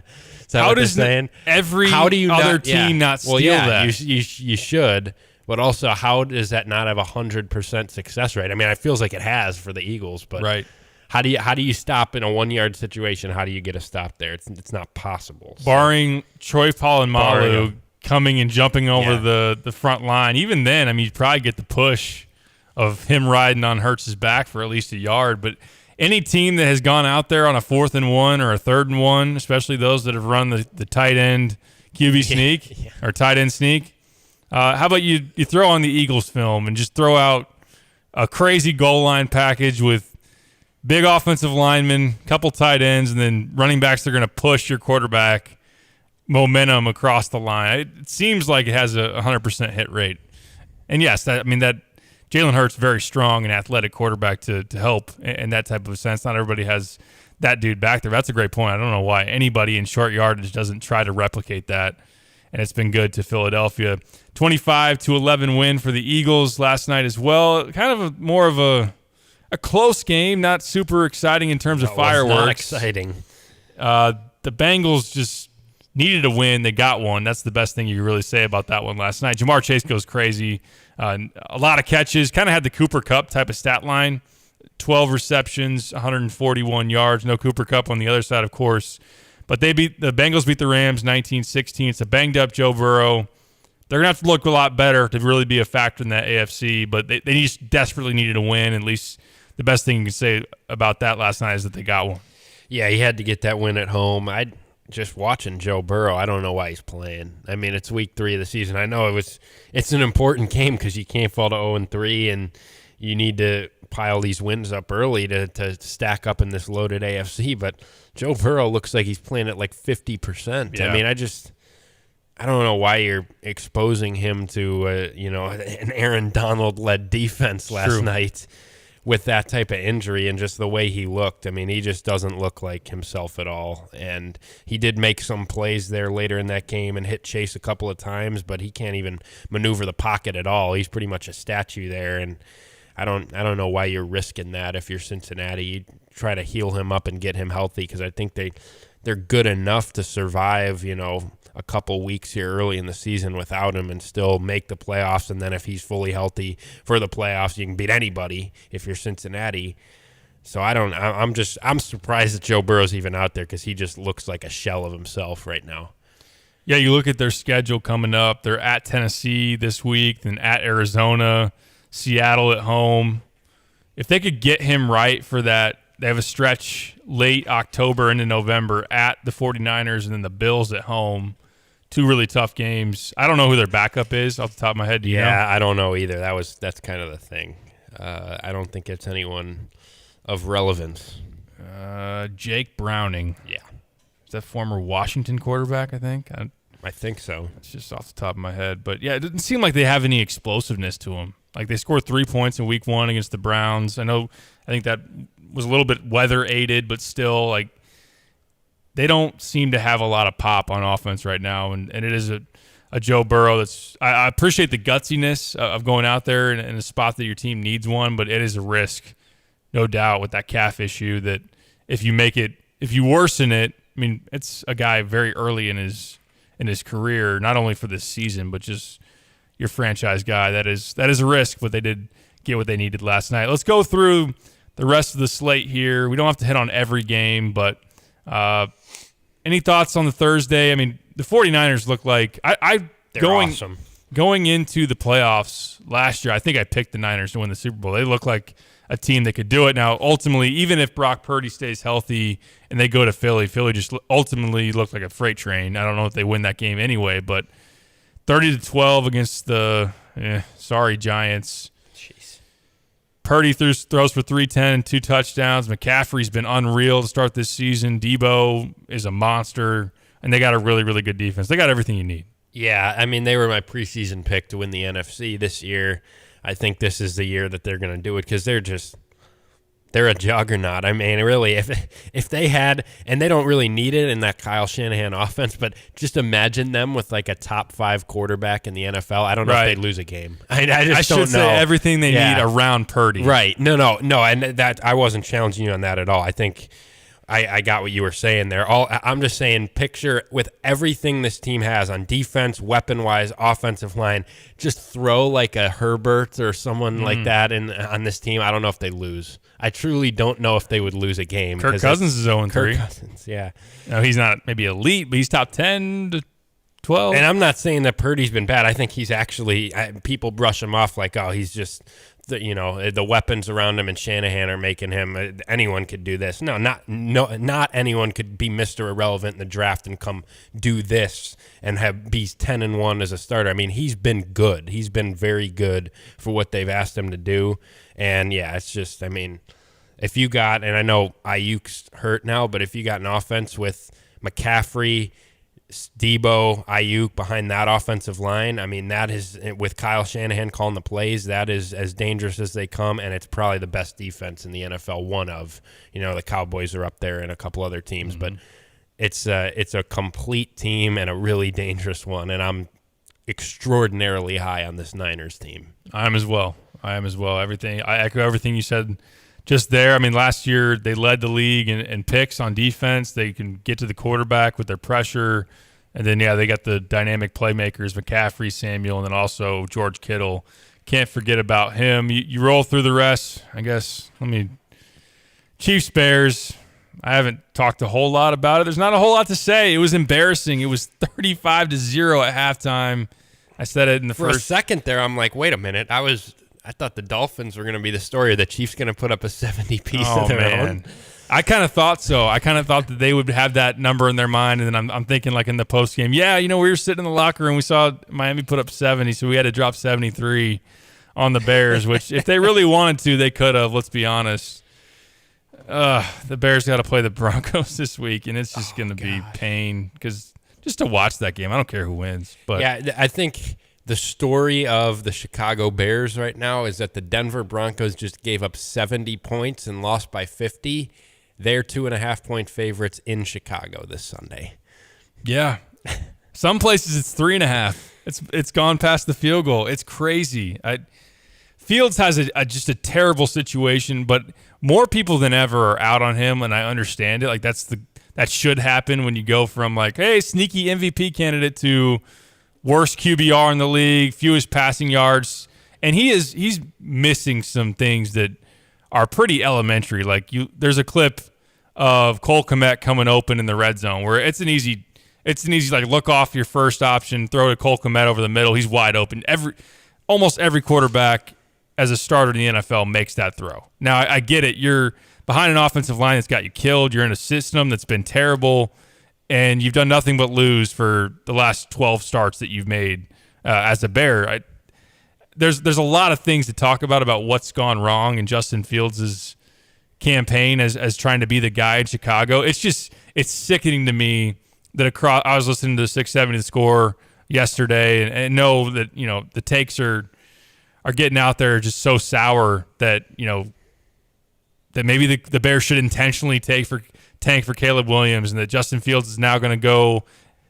How does every other team not steal that? You should, but also how does that not have 100% success rate? I mean, it feels like it has for the Eagles, but right. How do you stop in a 1 yard situation? How do you get a stop there? It's not possible. Barring Troy Polamalu coming and jumping over the front line, even then, I mean, you'd probably get the push of him riding on Hurts' back for at least a yard. But any team that has gone out there on a 4th and 1 or a 3rd and 1, especially those that have run the tight end QB sneak or tight end sneak, how about you throw on the Eagles film and just throw out a crazy goal line package with big offensive linemen, couple tight ends, and then running backs that are going to push your quarterback momentum across the line. It seems like it has a 100% hit rate. And yes, that Jalen Hurts, very strong and athletic quarterback to help in that type of a sense. Not everybody has that dude back there. That's a great point. I don't know why anybody in short yardage doesn't try to replicate that, and it's been good to Philadelphia. 25-11 win for the Eagles last night as well. Kind of more of a close game, not super exciting in terms of fireworks. Not exciting. The Bengals just needed a win. They got one. That's the best thing you can really say about that one last night. Jamar Chase goes crazy. A lot of catches. Kind of had the Cooper Kupp type of stat line. 12 receptions, 141 yards. No Cooper Kupp on the other side, of course. But the Bengals beat the Rams 19-16. It's a banged-up Joe Burrow. They're going to have to look a lot better to really be a factor in that AFC. But they just desperately needed a win. At least the best thing you can say about that last night is that they got one. Yeah, he had to get that win at home. Just watching Joe Burrow, I don't know why he's playing. I mean, it's week 3 of the season. I know it's an important game because you can't fall to 0-3, and you need to pile these wins up early to stack up in this loaded AFC. But Joe Burrow looks like he's playing at like 50%. Yeah. I mean, I don't know why you're exposing him to an Aaron Donald-led defense last night with that type of injury and just the way he looked. I mean, he just doesn't look like himself at all. And he did make some plays there later in that game and hit Chase a couple of times, but he can't even maneuver the pocket at all. He's pretty much a statue there, and I don't know why you're risking that if you're Cincinnati. You try to heal him up and get him healthy because I think they're good enough to survive, a couple weeks here early in the season without him and still make the playoffs. And then if he's fully healthy for the playoffs, you can beat anybody if you're Cincinnati. So I'm surprised that Joe Burrow's even out there because he just looks like a shell of himself right now. Yeah, you look at their schedule coming up. They're at Tennessee this week, then at Arizona, Seattle at home. If they could get him right for that, they have a stretch late October into November at the 49ers and then the Bills at home. 2 really tough games. I don't know who their backup is off the top of my head. Do you know? I don't know either. That's kind of the thing. I don't think it's anyone of relevance. Jake Browning. Yeah. that former Washington quarterback, I think. I think so. It's just off the top of my head. But, yeah, it doesn't seem like they have any explosiveness to them. Like, they scored 3 points in week 1 against the Browns. I think that was a little bit weather-aided, but still, like, they don't seem to have a lot of pop on offense right now. And it is a Joe Burrow that's – I appreciate the gutsiness of going out there in a spot that your team needs one, but it is a risk, no doubt, with that calf issue that if you worsen it, I mean, it's a guy very early in his career, not only for this season, but just your franchise guy. That is a risk, but they did get what they needed last night. Let's go through the rest of the slate here. We don't have to hit on every game, but any thoughts on the Thursday? I mean, the 49ers look like awesome. Going into the playoffs last year, I think I picked the Niners to win the Super Bowl. They look like a team that could do it. Now, ultimately, even if Brock Purdy stays healthy and they go to Philly just ultimately looked like a freight train. I don't know if they win that game anyway, but 30-12 against the Giants. Jeez. Purdy throws for 310 and 2 touchdowns. McCaffrey's been unreal to start this season. Debo is a monster, and they got a really, really good defense. They got everything you need. Yeah, I mean, they were my preseason pick to win the NFC this year. I think this is the year that they're going to do it because they're a juggernaut. I mean, really, if they had, and they don't really need it in that Kyle Shanahan offense, but just imagine them with like a top 5 quarterback in the NFL. I don't know if they'd lose a game. I just don't know. Say everything they need around Purdy. Right. No. And that I wasn't challenging you on that at all. I think I got what you were saying there. I'm just saying, picture with everything this team has on defense, weapon-wise, offensive line, just throw like a Herbert or someone like that on this team. I don't know if they lose. I truly don't know if they would lose a game. Kirk Cousins is 0-3. Kirk Cousins, yeah. No, he's not maybe elite, but he's top 10 to 12. And I'm not saying that Purdy's been bad. I think he's actually people brush him off like, oh, he's just the weapons around him and Shanahan are making him anyone could do this. Not anyone could be Mr. Irrelevant in the draft and come do this and be 10-1 as a starter. I mean, he's been good. He's been very good for what they've asked him to do. And yeah, it's just, I mean, if you got, and I know Ayuk's hurt now, but if you got an offense with McCaffrey, Debo, Ayuk behind that offensive line, I mean, that is, with Kyle Shanahan calling the plays, that is as dangerous as they come, and it's probably the best defense in the NFL, one of. The Cowboys are up there and a couple other teams, but it's a complete team and a really dangerous one, and I'm extraordinarily high on this Niners team. I am as well. I echo everything you said just there. I mean, last year they led the league in picks on defense. They can get to the quarterback with their pressure. And then, they got the dynamic playmakers, McCaffrey, Samuel, and then also George Kittle. Can't forget about him. You roll through the rest, I guess. Chiefs, Bears. I haven't talked a whole lot about it. There's not a whole lot to say. It was embarrassing. It was 35-0 at halftime. I said it in the first. For a second there, I'm like, wait a minute. I thought the Dolphins were going to be the story. The Chiefs going to put up a 70-piece of their own. I kind of thought so. I kind of thought that they would have that number in their mind, and then I'm thinking like in the post game, we were sitting in the locker room, we saw Miami put up 70, so we had to drop 73 on the Bears. Which if they really wanted to, they could have. Let's be honest. The Bears got to play the Broncos this week, and it's just going to be pain because just to watch that game, I don't care who wins. But yeah, I think the story of the Chicago Bears right now is that the Denver Broncos just gave up 70 points and lost by 50. They're 2.5-point favorites in Chicago this Sunday. Yeah. Some places it's 3.5. It's gone past the field goal. It's crazy. Fields has just a terrible situation, but more people than ever are out on him, and I understand it. Like that should happen when you go from like, hey, sneaky MVP candidate to worst QBR in the league, fewest passing yards, and he's missing some things that are pretty elementary. Like there's a clip of Cole Kmet coming open in the red zone where it's an easy like look off your first option, throw to Cole Kmet over the middle. He's wide open. Almost every quarterback as a starter in the NFL makes that throw. Now I get it. You're behind an offensive line that's got you killed. You're in a system that's been terrible. And you've done nothing but lose for the last 12 starts that you've made as a Bear. There's a lot of things to talk about what's gone wrong in Justin Fields' campaign as trying to be the guy in Chicago. It's it's sickening to me that across. I was listening to the 670 Score yesterday, and know that the takes are getting out there just so sour that that maybe the Bears should intentionally tank for Caleb Williams, and that Justin Fields is now going to go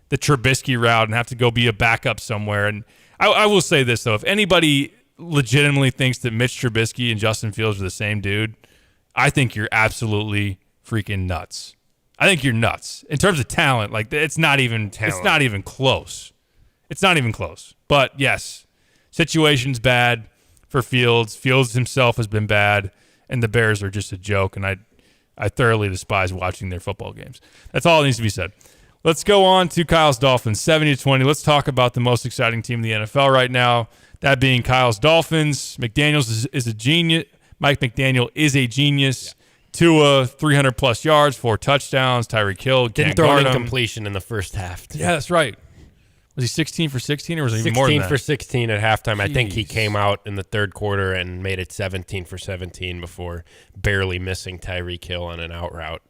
the Trubisky route and have to go be a backup somewhere. And I will say this, though. If anybody legitimately thinks that Mitch Trubisky and Justin Fields are the same dude, I think you're absolutely freaking nuts. I think you're nuts. In terms of talent, like, it's not even close. It's not even close. But, yes, situation's bad for Fields. Fields himself has been bad, and the Bears are just a joke, and I thoroughly despise watching their football games. That's all that needs to be said. Let's go on to Kyle's Dolphins, 70-20. Let's talk about the most exciting team in the NFL right now, that being Kyle's Dolphins. McDaniels is a genius. Mike McDaniel is a genius. Yeah. Tua, 300-plus yards, 4 touchdowns. Tyreek Hill didn't throw an incompletion in the first half. Yeah, that's right. Was he 16 for 16, or was it even more than that? 16 for 16 at halftime. Jeez. I think he came out in the third quarter and made it 17 for 17 before barely missing Tyreek Hill on an out route.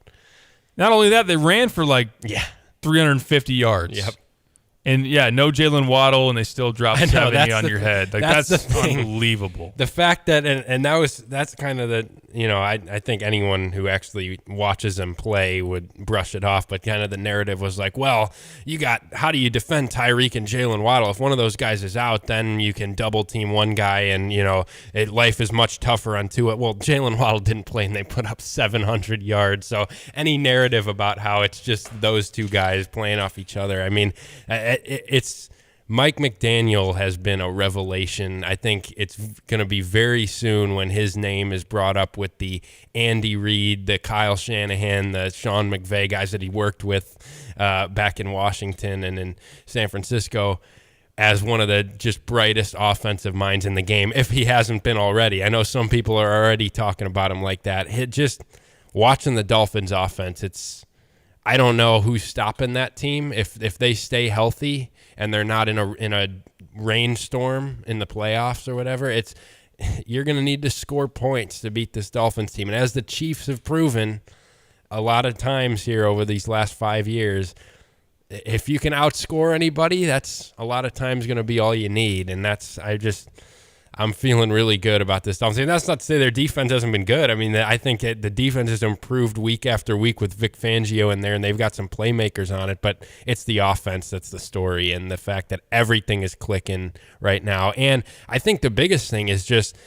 Not only that, they ran for 350 yards. Yep. And, no Jalen Waddle, and they still dropped 70 on your head. Like, that's unbelievable. The fact that, and that's kind of the, I think anyone who actually watches them play would brush it off, but kind of the narrative was like, well, how do you defend Tyreek and Jalen Waddle? If one of those guys is out, then you can double team one guy, and, life is much tougher on Tua. Well, Jalen Waddle didn't play, and they put up 700 yards. So any narrative about how it's just those two guys playing off each other, I mean, it's Mike McDaniel has been a revelation. I think it's going to be very soon when his name is brought up with the Andy Reid, the Kyle Shanahan, the Sean McVay guys that he worked with back in Washington and in San Francisco as one of the just brightest offensive minds in the game, if he hasn't been already. I know some people are already talking about him like that. Just watching the Dolphins offense, I don't know who's stopping that team. If they stay healthy and they're not in a rainstorm in the playoffs or whatever, you're going to need to score points to beat this Dolphins team. And as the Chiefs have proven a lot of times here over these last 5 years, if you can outscore anybody, that's a lot of times going to be all you need. And I'm feeling really good about this Dolphins team. That's not to say their defense hasn't been good. I mean, I think the defense has improved week after week with Vic Fangio in there, and they've got some playmakers on it, but it's the offense that's the story, and the fact that everything is clicking right now. And I think the biggest thing is just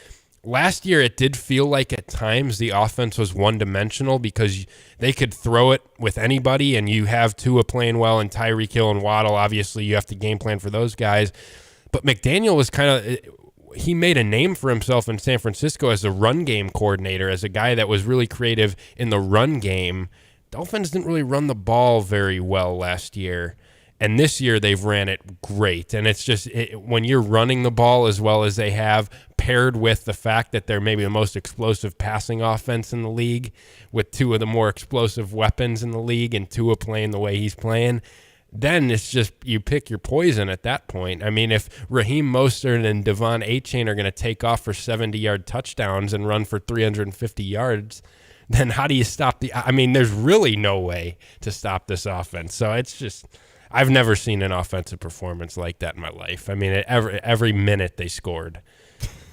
last year it did feel like at times the offense was one-dimensional because they could throw it with anybody, and you have Tua playing well and Tyreek Hill and Waddle. Obviously, you have to game plan for those guys. But McDaniel was kind of – he made a name for himself in San Francisco as a run game coordinator, as a guy that was really creative in the run game. Dolphins didn't really run the ball very well last year, and this year they've ran it great. And it's just when you're running the ball as well as they have, paired with the fact that they're maybe the most explosive passing offense in the league, with two of the more explosive weapons in the league, and Tua playing the way he's playing, then it's just you pick your poison at that point. I mean, if Raheem Mostert and Devon Achane are going to take off for 70-yard touchdowns and run for 350 yards, then how do you stop there's really no way to stop this offense. So it's just, I've never seen an offensive performance like that in my life. I mean, every minute they scored.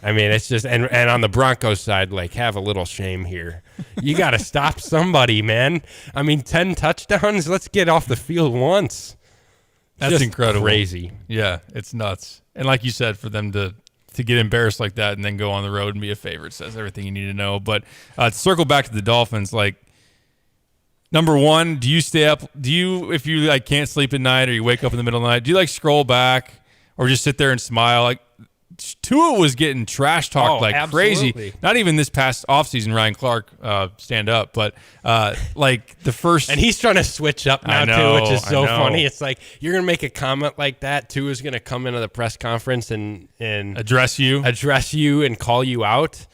I mean, it's just, and on the Broncos side, have a little shame here. You got to stop somebody, man. I mean, 10 touchdowns. Let's get off the field once. That's just incredible. Crazy. Yeah, it's nuts. And like you said, for them to get embarrassed like that and then go on the road and be a favorite says everything you need to know. But to circle back to the Dolphins, number one, do you stay up? Do you, if you can't sleep at night or you wake up in the middle of the night, do you scroll back or just sit there and smile? Tua was getting trash talked absolutely. Crazy. Not even this past offseason, Ryan Clark, stand up, but the first. And he's trying to switch up now, too, which is so funny. It's you're going to make a comment like that. Tua's going to come into the press conference and address you and call you out.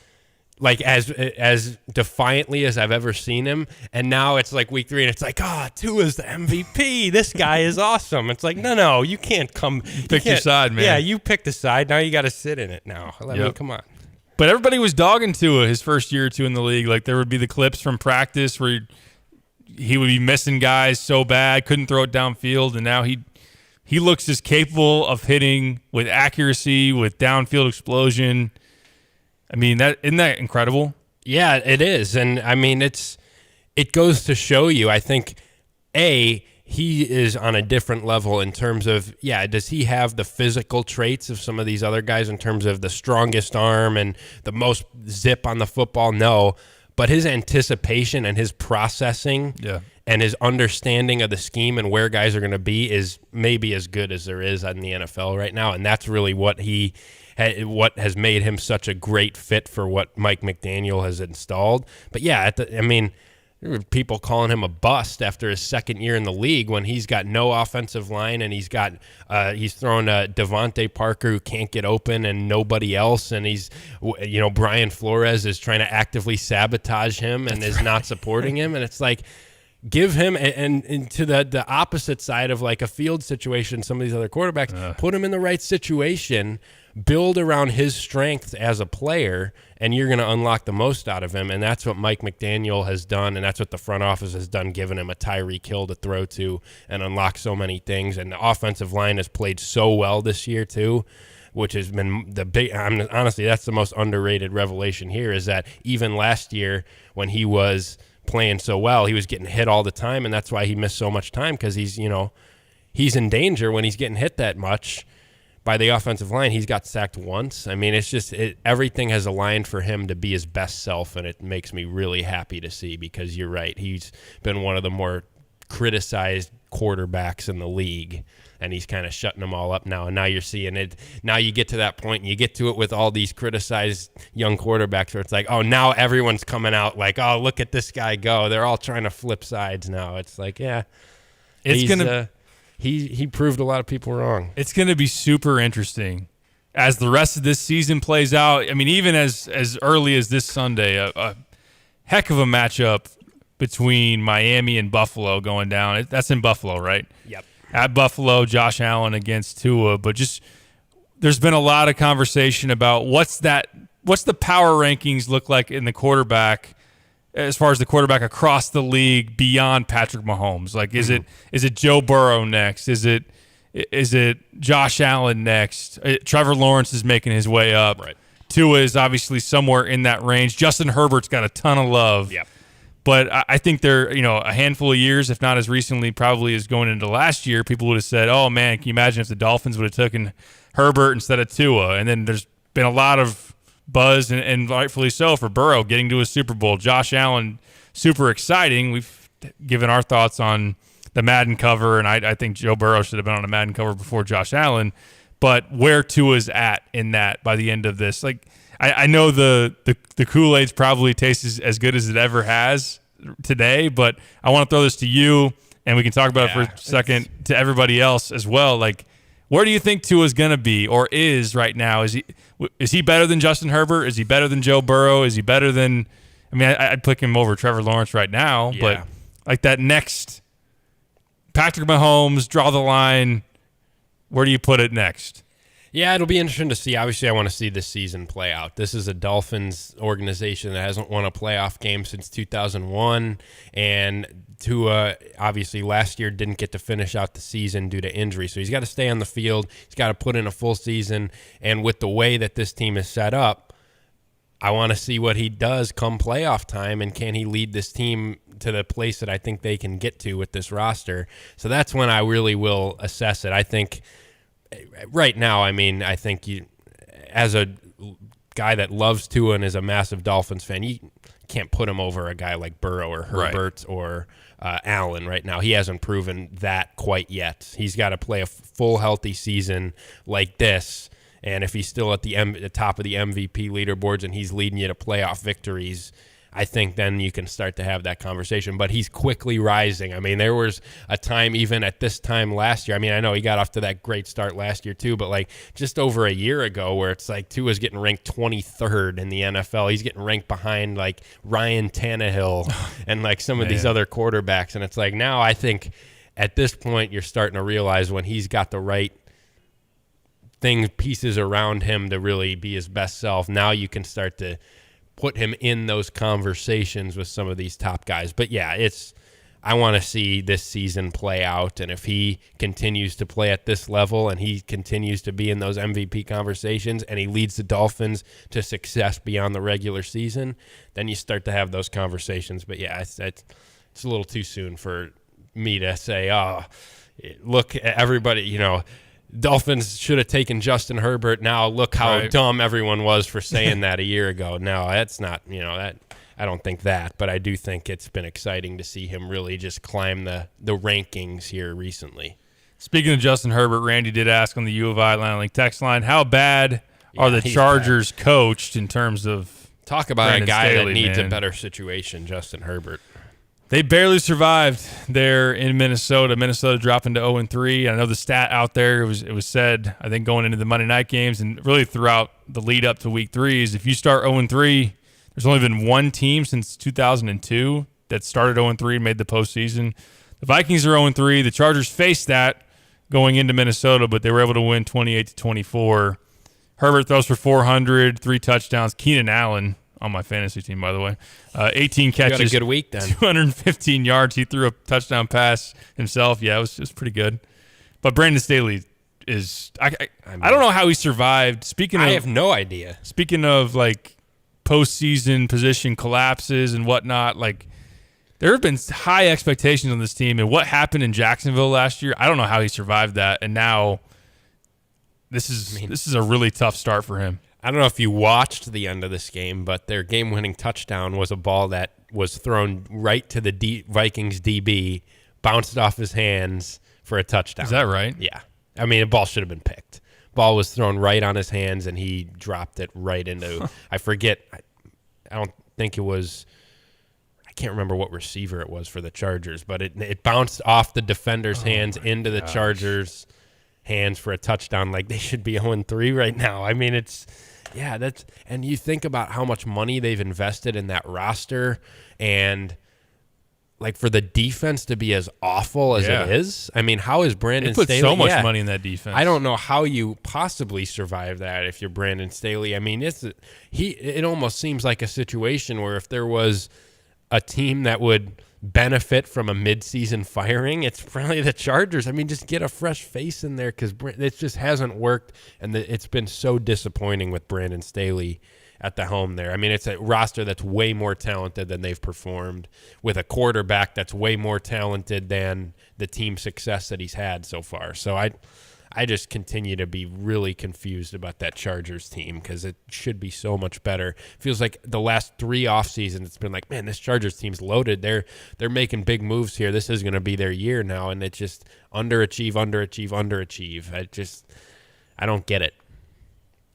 As defiantly as I've ever seen him. And now it's week 3 and it's Tua's the MVP. This guy is awesome. It's no, you can't come. Pick your side, man. Yeah, you picked a side. Now you got to sit in it now. I mean, come on. But everybody was dogging Tua his first year or two in the league. There would be the clips from practice where he would be missing guys so bad, couldn't throw it downfield, and now he looks as capable of hitting with accuracy, with downfield explosion. I mean, isn't that incredible? Yeah, it is. And I mean, it goes to show you, I think, he is on a different level in terms of, does he have the physical traits of some of these other guys in terms of the strongest arm and the most zip on the football? No. But his anticipation and his processing and his understanding of the scheme and where guys are going to be is maybe as good as there is in the NFL right now. And that's really what has made him such a great fit for what Mike McDaniel has installed. But there were people calling him a bust after his second year in the league when he's got no offensive line and he's throwing Devontae Parker who can't get open and nobody else, and Brian Flores is trying to actively sabotage him and is not supporting him, and it's like, give him and to the opposite side of like a field situation, some of these other quarterbacks, put him in the right situation, build around his strengths as a player, and you're going to unlock the most out of him. And that's what Mike McDaniel has done, and that's what the front office has done, giving him a Tyreek Hill to throw to and unlock so many things. And the offensive line has played so well this year too, which has been honestly, that's the most underrated revelation here, is that even last year when he was playing so well, he was getting hit all the time, and that's why he missed so much time, because he's in danger when he's getting hit that much by the offensive line. He's got sacked once. I mean, it's just everything has aligned for him to be his best self, and it makes me really happy to see, because you're right. He's been one of the more criticized quarterbacks in the league, and he's kind of shutting them all up now. And now you're seeing it. Now you get to that point, and you get to it with all these criticized young quarterbacks where it's like, oh, now everyone's coming out like, oh, look at this guy go. They're all trying to flip sides now. It's like, he proved a lot of people wrong. It's going to be super interesting as the rest of this season plays out. I mean, even as early as this Sunday, a heck of a matchup between Miami and Buffalo going down. That's in Buffalo, right? Yep. At Buffalo, Josh Allen against Tua. But just there's been a lot of conversation about what's the power rankings look like in the quarterback, as far as the quarterback across the league beyond Patrick Mahomes. Like, is it Joe Burrow next? Is it Josh Allen next? Trevor Lawrence is making his way up. Right. Tua is obviously somewhere in that range. Justin Herbert's got a ton of love. Yep. But I think they're, a handful of years, if not as recently probably as going into last year, people would have said, oh, man, can you imagine if the Dolphins would have taken Herbert instead of Tua? And then there's been a lot of buzz, and rightfully so, for Burrow getting to a Super Bowl. Josh Allen, super exciting. We've given our thoughts on the Madden cover, and I think Joe Burrow should have been on a Madden cover before Josh Allen. But where Tua's at in that by the end of this, like, I know the Kool-Aid's probably tastes as good as it ever has today, but I want to throw this to you, and we can talk about it for a second, to everybody else as well. Like, where do you think Tua's going to be, or is right now? Is he better than Justin Herbert? Is he better than Joe Burrow? Is he better than – I mean, I'd pick him over Trevor Lawrence right now, but like that next Patrick Mahomes, draw the line, where do you put it next? Yeah, it'll be interesting to see. Obviously, I want to see this season play out. This is a Dolphins organization that hasn't won a playoff game since 2001, and Tua, obviously, last year didn't get to finish out the season due to injury, so he's got to stay on the field. He's got to put in a full season, and with the way that this team is set up, I want to see what he does come playoff time, and can he lead this team to the place that I think they can get to with this roster. So that's when I really will assess it. I think right now, I think you, as a guy that loves Tua and is a massive Dolphins fan, you can't put him over a guy like Burrow or Herbert or Allen right now. He hasn't proven that quite yet. He's got to play a full healthy season like this, and if he's still at the top of the MVP leaderboards and he's leading you to playoff victories, I think then you can start to have that conversation. But he's quickly rising. I mean, there was a time even at this time last year. I mean, I know he got off to that great start last year too, but like just over a year ago where it's like Tua's getting ranked 23rd in the NFL. He's getting ranked behind like Ryan Tannehill and like some of these other quarterbacks. And it's like now I think at this point you're starting to realize when he's got the right pieces around him to really be his best self, now you can start to – put him in those conversations with some of these top guys. But yeah, it's, I think I want to see this season play out, and if he continues to play at this level and he continues to be in those MVP conversations and he leads the Dolphins to success beyond the regular season, then you start to have those conversations. But yeah, it's a little too soon for me to say, oh, look, everybody, Dolphins should have taken Justin Herbert. Now look how dumb everyone was for saying that a year ago. No, that's not, that. I don't think that, but I do think it's been exciting to see him really just climb the rankings here recently. Speaking of Justin Herbert, Randy did ask on the U of I Atlanta Link text line, how bad are the Chargers coached in terms of talk about Brandon a guy Staley, that needs man. a better situation, Justin Herbert. They barely survived there in Minnesota. Minnesota dropping to 0-3. I know the stat out there, it was said, I think, going into the Monday night games and really throughout the lead up to week 3 is if you start 0-3, there's only been one team since 2002 that started 0-3 and made the postseason. The Vikings are 0-3. The Chargers faced that going into Minnesota, but they were able to win 28-24. Herbert throws for 400, 3 touchdowns. Keenan Allen on my fantasy team, by the way, 18 catches. You got a good week then. 215 yards. He threw a touchdown pass himself. Yeah, it was pretty good. But Brandon Staley is I don't know how he survived. I have no idea. Speaking of postseason position collapses and whatnot, there have been high expectations on this team, and what happened in Jacksonville last year, I don't know how he survived that, and now this is a really tough start for him. I don't know if you watched the end of this game, but their game-winning touchdown was a ball that was thrown right to the Vikings DB, bounced off his hands for a touchdown. Is that right? Yeah. I mean, a ball should have been picked. Ball was thrown right on his hands, and he dropped it right into I forget. I don't think it was. I can't remember what receiver it was for the Chargers, but it bounced off the defender's hands into the Chargers' hands for a touchdown. They should be 0-3 right now. I mean, and you think about how much money they've invested in that roster, and for the defense to be as awful as it is. I mean, how is Brandon Staley? They put so much money in that defense. I don't know how you possibly survive that if you're Brandon Staley. I mean, it almost seems like a situation where if there was a team that would benefit from a midseason firing, it's probably the Chargers. I mean, just get a fresh face in there because it just hasn't worked, and it's been so disappointing with Brandon Staley at the helm there. I mean, it's a roster that's way more talented than they've performed, with a quarterback that's way more talented than the team success that he's had so far. So I just continue to be really confused about that Chargers team because it should be so much better. Feels like the last 3 off seasons, it's been like, man, this Chargers team's loaded. They're making big moves here. This is going to be their year now, and it just underachieve. I don't get it.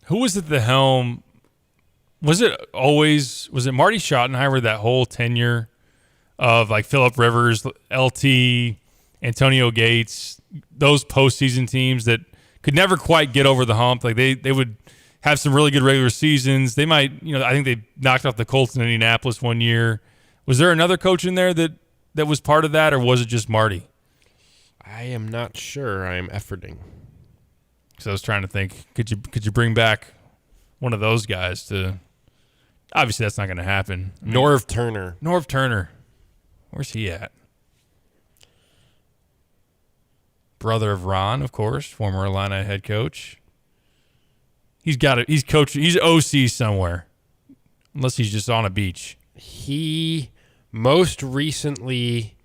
Who was at the helm? Was it Marty Schottenheimer that whole tenure of Phillip Rivers, LT, Antonio Gates, those postseason teams that could never quite get over the hump? They would have some really good regular seasons. They might, I think they knocked off the Colts in Indianapolis one year. Was there another coach in there that was part of that, or was it just Marty? I am not sure. I am efforting. So I was trying to think, could you bring back one of those guys to? Obviously, that's not going to happen. Norv Turner. Where's he at? Brother of Ron, of course, former Illini head coach. He's coaching. He's OC somewhere, unless he's just on a beach. He most recently,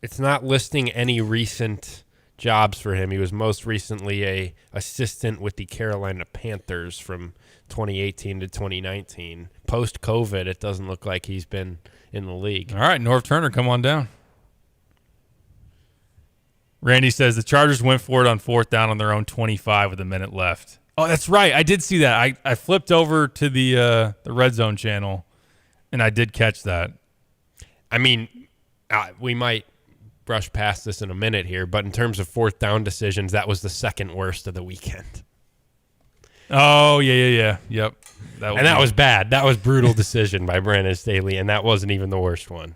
it's not listing any recent jobs for him. He was most recently a assistant with the Carolina Panthers from 2018 to 2019. Post-COVID, it doesn't look like he's been in the league. All right, Norv Turner, come on down. Randy says the Chargers went for it on 4th down on their own 25 with a minute left. Oh, that's right. I did see that. I flipped over to the Red Zone channel, and I did catch that. I mean, we might brush past this in a minute here, but in terms of 4th down decisions, that was the second worst of the weekend. Oh, yeah. Yep. That was bad. That was brutal decision by Brandon Staley, and that wasn't even the worst one.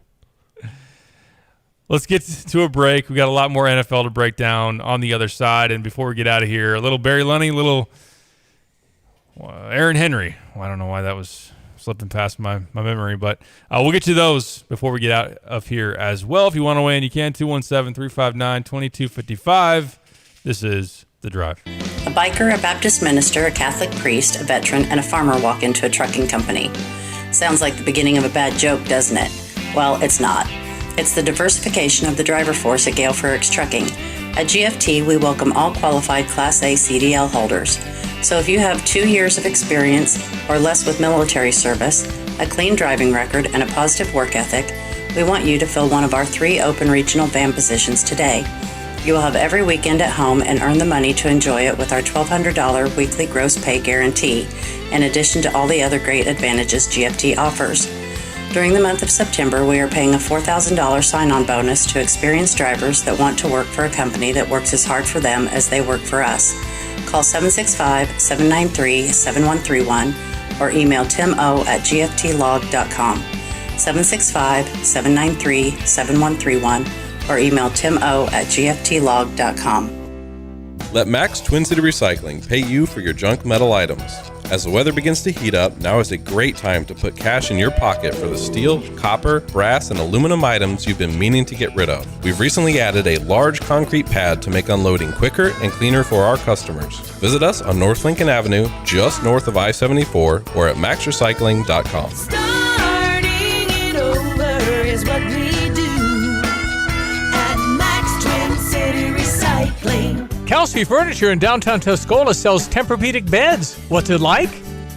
Let's get to a break. We got a lot more NFL to break down on the other side. And before we get out of here, a little Barry Lunney, a little Aaron Henry. Well, I don't know why that was slipping past my memory. But we'll get to those before we get out of here as well. If you want to weigh in, you can. 217-359-2255. This is The Drive. A biker, a Baptist minister, a Catholic priest, a veteran, and a farmer walk into a trucking company. Sounds like the beginning of a bad joke, doesn't it? Well, it's not. It's the diversification of the driver force at Gale Frericks Trucking. At GFT, we welcome all qualified Class A CDL holders. So if you have 2 years of experience or less with military service, a clean driving record, and a positive work ethic, we want you to fill one of our 3 open regional van positions today. You will have every weekend at home and earn the money to enjoy it with our $1,200 weekly gross pay guarantee, in addition to all the other great advantages GFT offers. During the month of September, we are paying a $4,000 sign-on bonus to experienced drivers that want to work for a company that works as hard for them as they work for us. Call 765-793-7131 or email timo@gftlog.com. 765-793-7131 or email timo@gftlog.com. Let Max Twin City Recycling pay you for your junk metal items. As the weather begins to heat up, now is a great time to put cash in your pocket for the steel, copper, brass, and aluminum items you've been meaning to get rid of. We've recently added a large concrete pad to make unloading quicker and cleaner for our customers. Visit us on North Lincoln Avenue, just north of I-74, or at maxrecycling.com. Starting it over is what we do at Max Twin City Recycling. Kelsey Furniture in downtown Tuscola sells Tempur-Pedic beds. What's it like?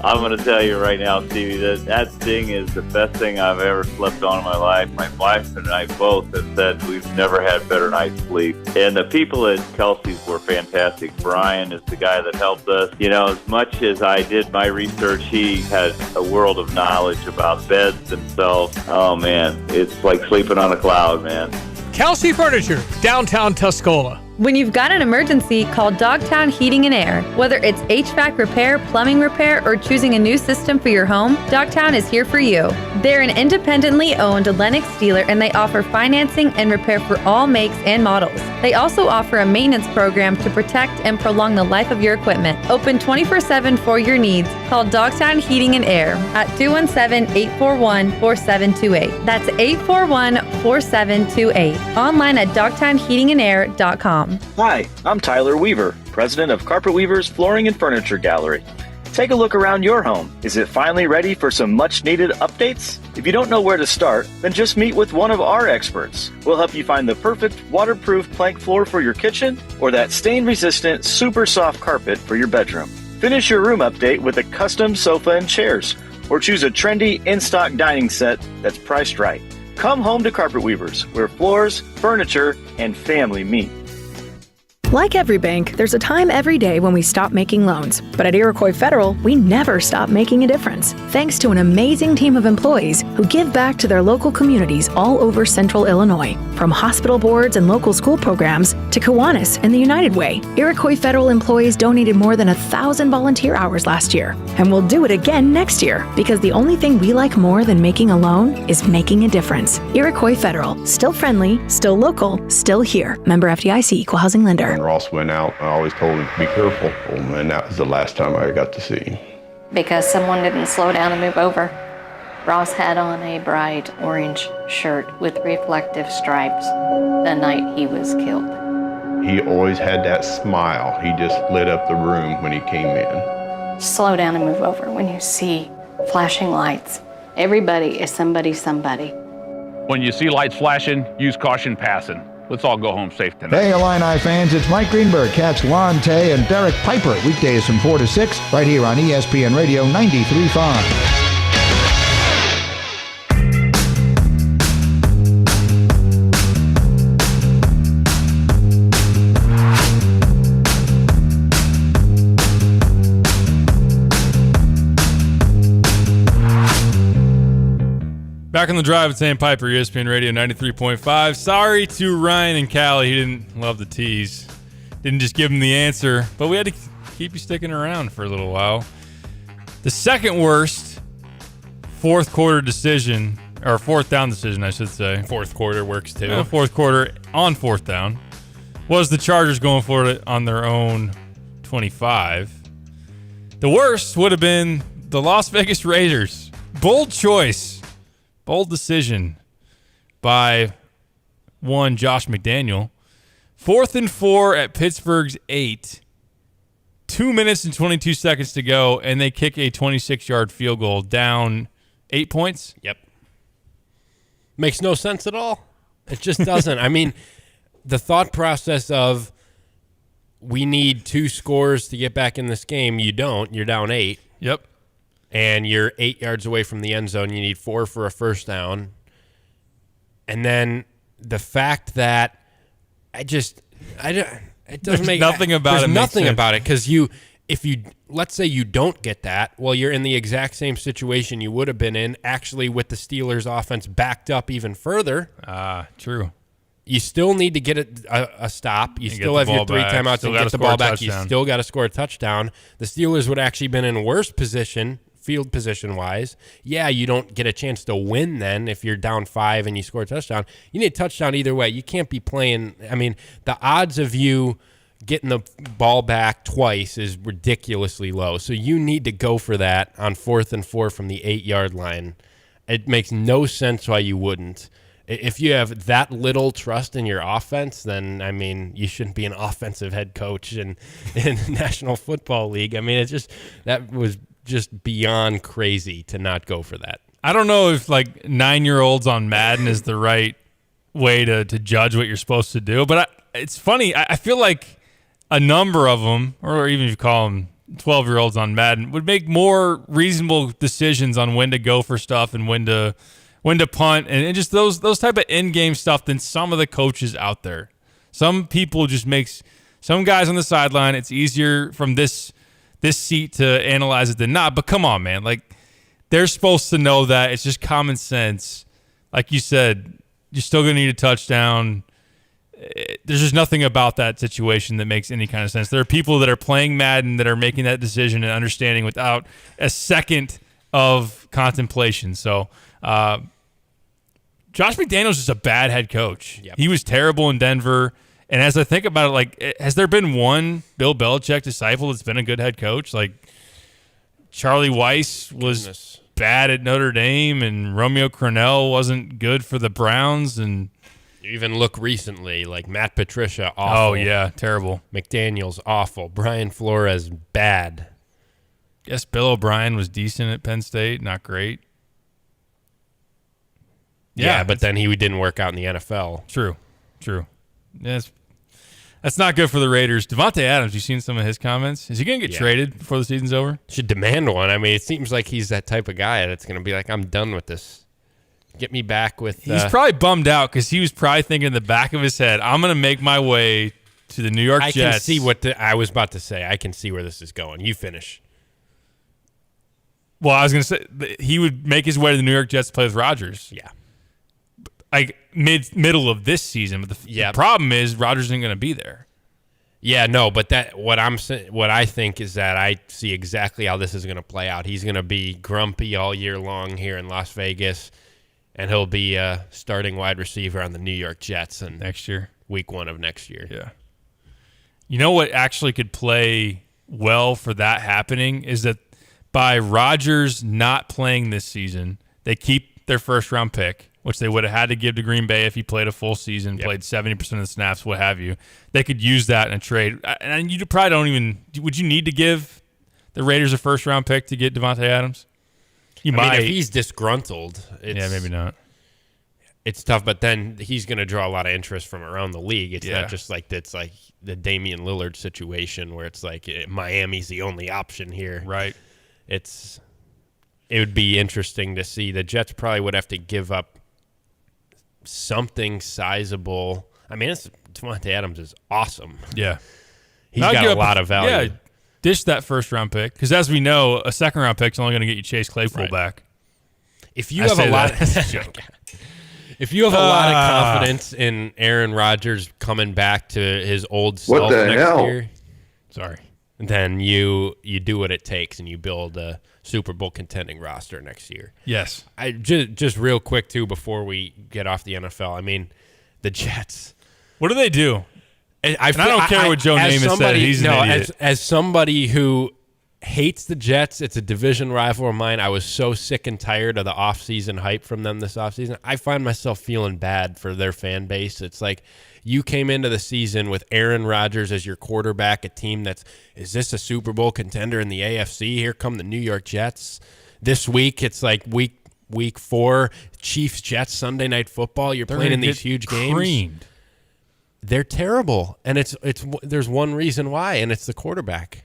I'm going to tell you right now, Stevie, that thing is the best thing I've ever slept on in my life. My wife and I both have said we've never had better night's sleep. And the people at Kelsey's were fantastic. Brian is the guy that helped us. You know, as much as I did my research, he had a world of knowledge about beds themselves. Oh, man, it's like sleeping on a cloud, man. Kelsey Furniture, downtown Tuscola. When you've got an emergency, call Dogtown Heating and Air. Whether it's HVAC repair, plumbing repair, or choosing a new system for your home, Dogtown is here for you. They're an independently owned Lennox dealer, and they offer financing and repair for all makes and models. They also offer a maintenance program to protect and prolong the life of your equipment. Open 24/7 for your needs. Call Dogtown Heating and Air at 217-841-4728. That's 841-4728. Online at dogtownheatingandair.com. Hi, I'm Tyler Weaver, president of Carpet Weavers Flooring and Furniture Gallery. Take a look around your home. Is it finally ready for some much-needed updates? If you don't know where to start, then just meet with one of our experts. We'll help you find the perfect waterproof plank floor for your kitchen or that stain-resistant, super soft carpet for your bedroom. Finish your room update with a custom sofa and chairs, or choose a trendy in-stock dining set that's priced right. Come home to Carpet Weavers, where floors, furniture, and family meet. Like every bank, there's a time every day when we stop making loans. But at Iroquois Federal, we never stop making a difference. Thanks to an amazing team of employees who give back to their local communities all over central Illinois. From hospital boards and local school programs to Kiwanis and the United Way, Iroquois Federal employees donated more than 1,000 volunteer hours last year. And we'll do it again next year, because the only thing we like more than making a loan is making a difference. Iroquois Federal, still friendly, still local, still here. Member FDIC, Equal Housing Lender. When Ross went out, I always told him to be careful, and that was the last time I got to see him. Because someone didn't slow down and move over. Ross had on a bright orange shirt with reflective stripes the night he was killed. He always had that smile. He just lit up the room when he came in. Slow down and move over when you see flashing lights. Everybody is somebody. When you see lights flashing, use caution passing. Let's all go home safe tonight. Hey, Illini fans, it's Mike Greenberg. Catch Lon Tay and Derek Piper weekdays from 4 to 6 right here on ESPN Radio 93.5. Back on the drive with Sam Piper, ESPN Radio 93.5. Sorry to Ryan and Callie. He didn't love the tease. Didn't just give him the answer, but we had to keep you sticking around for a little while. The second worst fourth quarter decision, or fourth down decision, I should say. Fourth quarter works too. Fourth quarter on fourth down was the Chargers going for it on their own 25. The worst would have been the Las Vegas Raiders Bold choice. Bold decision by Josh McDaniel. 4th and 4 at Pittsburgh's 8. 2 minutes and 22 seconds to go, and they kick a 26-yard field goal down 8 points. Yep. Makes no sense at all. It just doesn't. I mean, the thought process of we need 2 scores to get back in this game, you don't. You're down 8. Yep. And you're 8 yards away from the end zone. You need 4 for a first down. And then the fact that it doesn't make nothing about there's it. Nothing about it because if you let's say you don't get that, well, you're in the exact same situation you would have been in, actually, with the Steelers' offense backed up even further. True. You still need to get a stop. You still have your 3 timeouts and get the ball back. You still got to score a touchdown. The Steelers would actually been in worse position, field position-wise. Yeah, you don't get a chance to win then if you're down 5 and you score a touchdown. You need a touchdown either way. You can't be playing. I mean, the odds of you getting the ball back twice is ridiculously low. So you need to go for that on 4th and 4 from the 8-yard line. It makes no sense why you wouldn't. If you have that little trust in your offense, then, I mean, you shouldn't be an offensive head coach in the National Football League. I mean, that was just beyond crazy to not go for that. I don't know if, 9-year-olds on Madden is the right way to judge what you're supposed to do. But it's funny. I feel like a number of them, or even if you call them 12-year-olds on Madden, would make more reasonable decisions on when to go for stuff and when to punt and just those type of in-game stuff than some of the coaches out there. Some people just makes some guys on the sideline, it's easier from this seat to analyze it than not. But come on, man. They're supposed to know that. It's just common sense. Like you said, you're still going to need a touchdown. There's just nothing about that situation that makes any kind of sense. There are people that are playing Madden that are making that decision and understanding without a second of contemplation. So, Josh McDaniels is just a bad head coach. Yep. He was terrible in Denver. And as I think about it, has there been one Bill Belichick disciple that's been a good head coach? Charlie Weiss was bad at Notre Dame, and Romeo Crennel wasn't good for the Browns. And you even look recently, Matt Patricia, awful. Oh, yeah, terrible. McDaniels, awful. Brian Flores, bad. Guess Bill O'Brien was decent at Penn State, not great. Yeah, but then he didn't work out in the NFL. True. Yeah, that's not good for the Raiders. Devontae Adams, you seen some of his comments? Is he going to get traded before the season's over? Should demand one. I mean, it seems like he's that type of guy that's going to be like, I'm done with this. Get me back with... He's probably bummed out because he was probably thinking in the back of his head, I'm going to make my way to the New York Jets. I can see what I was about to say. I can see where this is going. You finish. Well, I was going to say he would make his way to the New York Jets to play with Rodgers. Yeah. Middle of this season, but the problem is Rodgers isn't going to be there. Yeah, no, but what I think is that I see exactly how this is going to play out. He's going to be grumpy all year long here in Las Vegas, and he'll be a starting wide receiver on the New York Jets next year, week 1 of next year. Yeah. You know what actually could play well for that happening is that by Rodgers not playing this season, they keep their first-round pick, which they would have had to give to Green Bay if he played a full season, played 70% of the snaps, what have you. They could use that in a trade. And you probably don't even – would you need to give the Raiders a first-round pick to get Devontae Adams? I mean, if he's disgruntled, yeah, maybe not. It's tough, but then he's going to draw a lot of interest from around the league. It's not just it's like the Damian Lillard situation where it's like Miami's the only option here. Right. It would be interesting to see. The Jets probably would have to give up something sizable. I mean, Devontae Adams is awesome. Yeah. He's got a lot of value. Yeah, dish that first-round pick. Because as we know, a second-round pick is only going to get you Chase Claypool back. If you have a lot if you have a lot of confidence in Aaron Rodgers coming back to his old self next year, then you do what it takes and you build a Super Bowl contending roster next year. Yes. I just real quick too before we get off the NFL. I mean, the Jets. What do they do? I don't care what Joe Namath said. He's an idiot. As somebody who hates the Jets. It's a division rival of mine. I was so sick and tired of the offseason hype from them this offseason. I find myself feeling bad for their fan base. It's like you came into the season with Aaron Rodgers as your quarterback, a team is this a Super Bowl contender in the AFC? Here come the New York Jets. This week, it's like week 4, Chiefs-Jets Sunday Night Football. You're playing in these huge games. They're terrible, and there's one reason why, and it's the quarterback.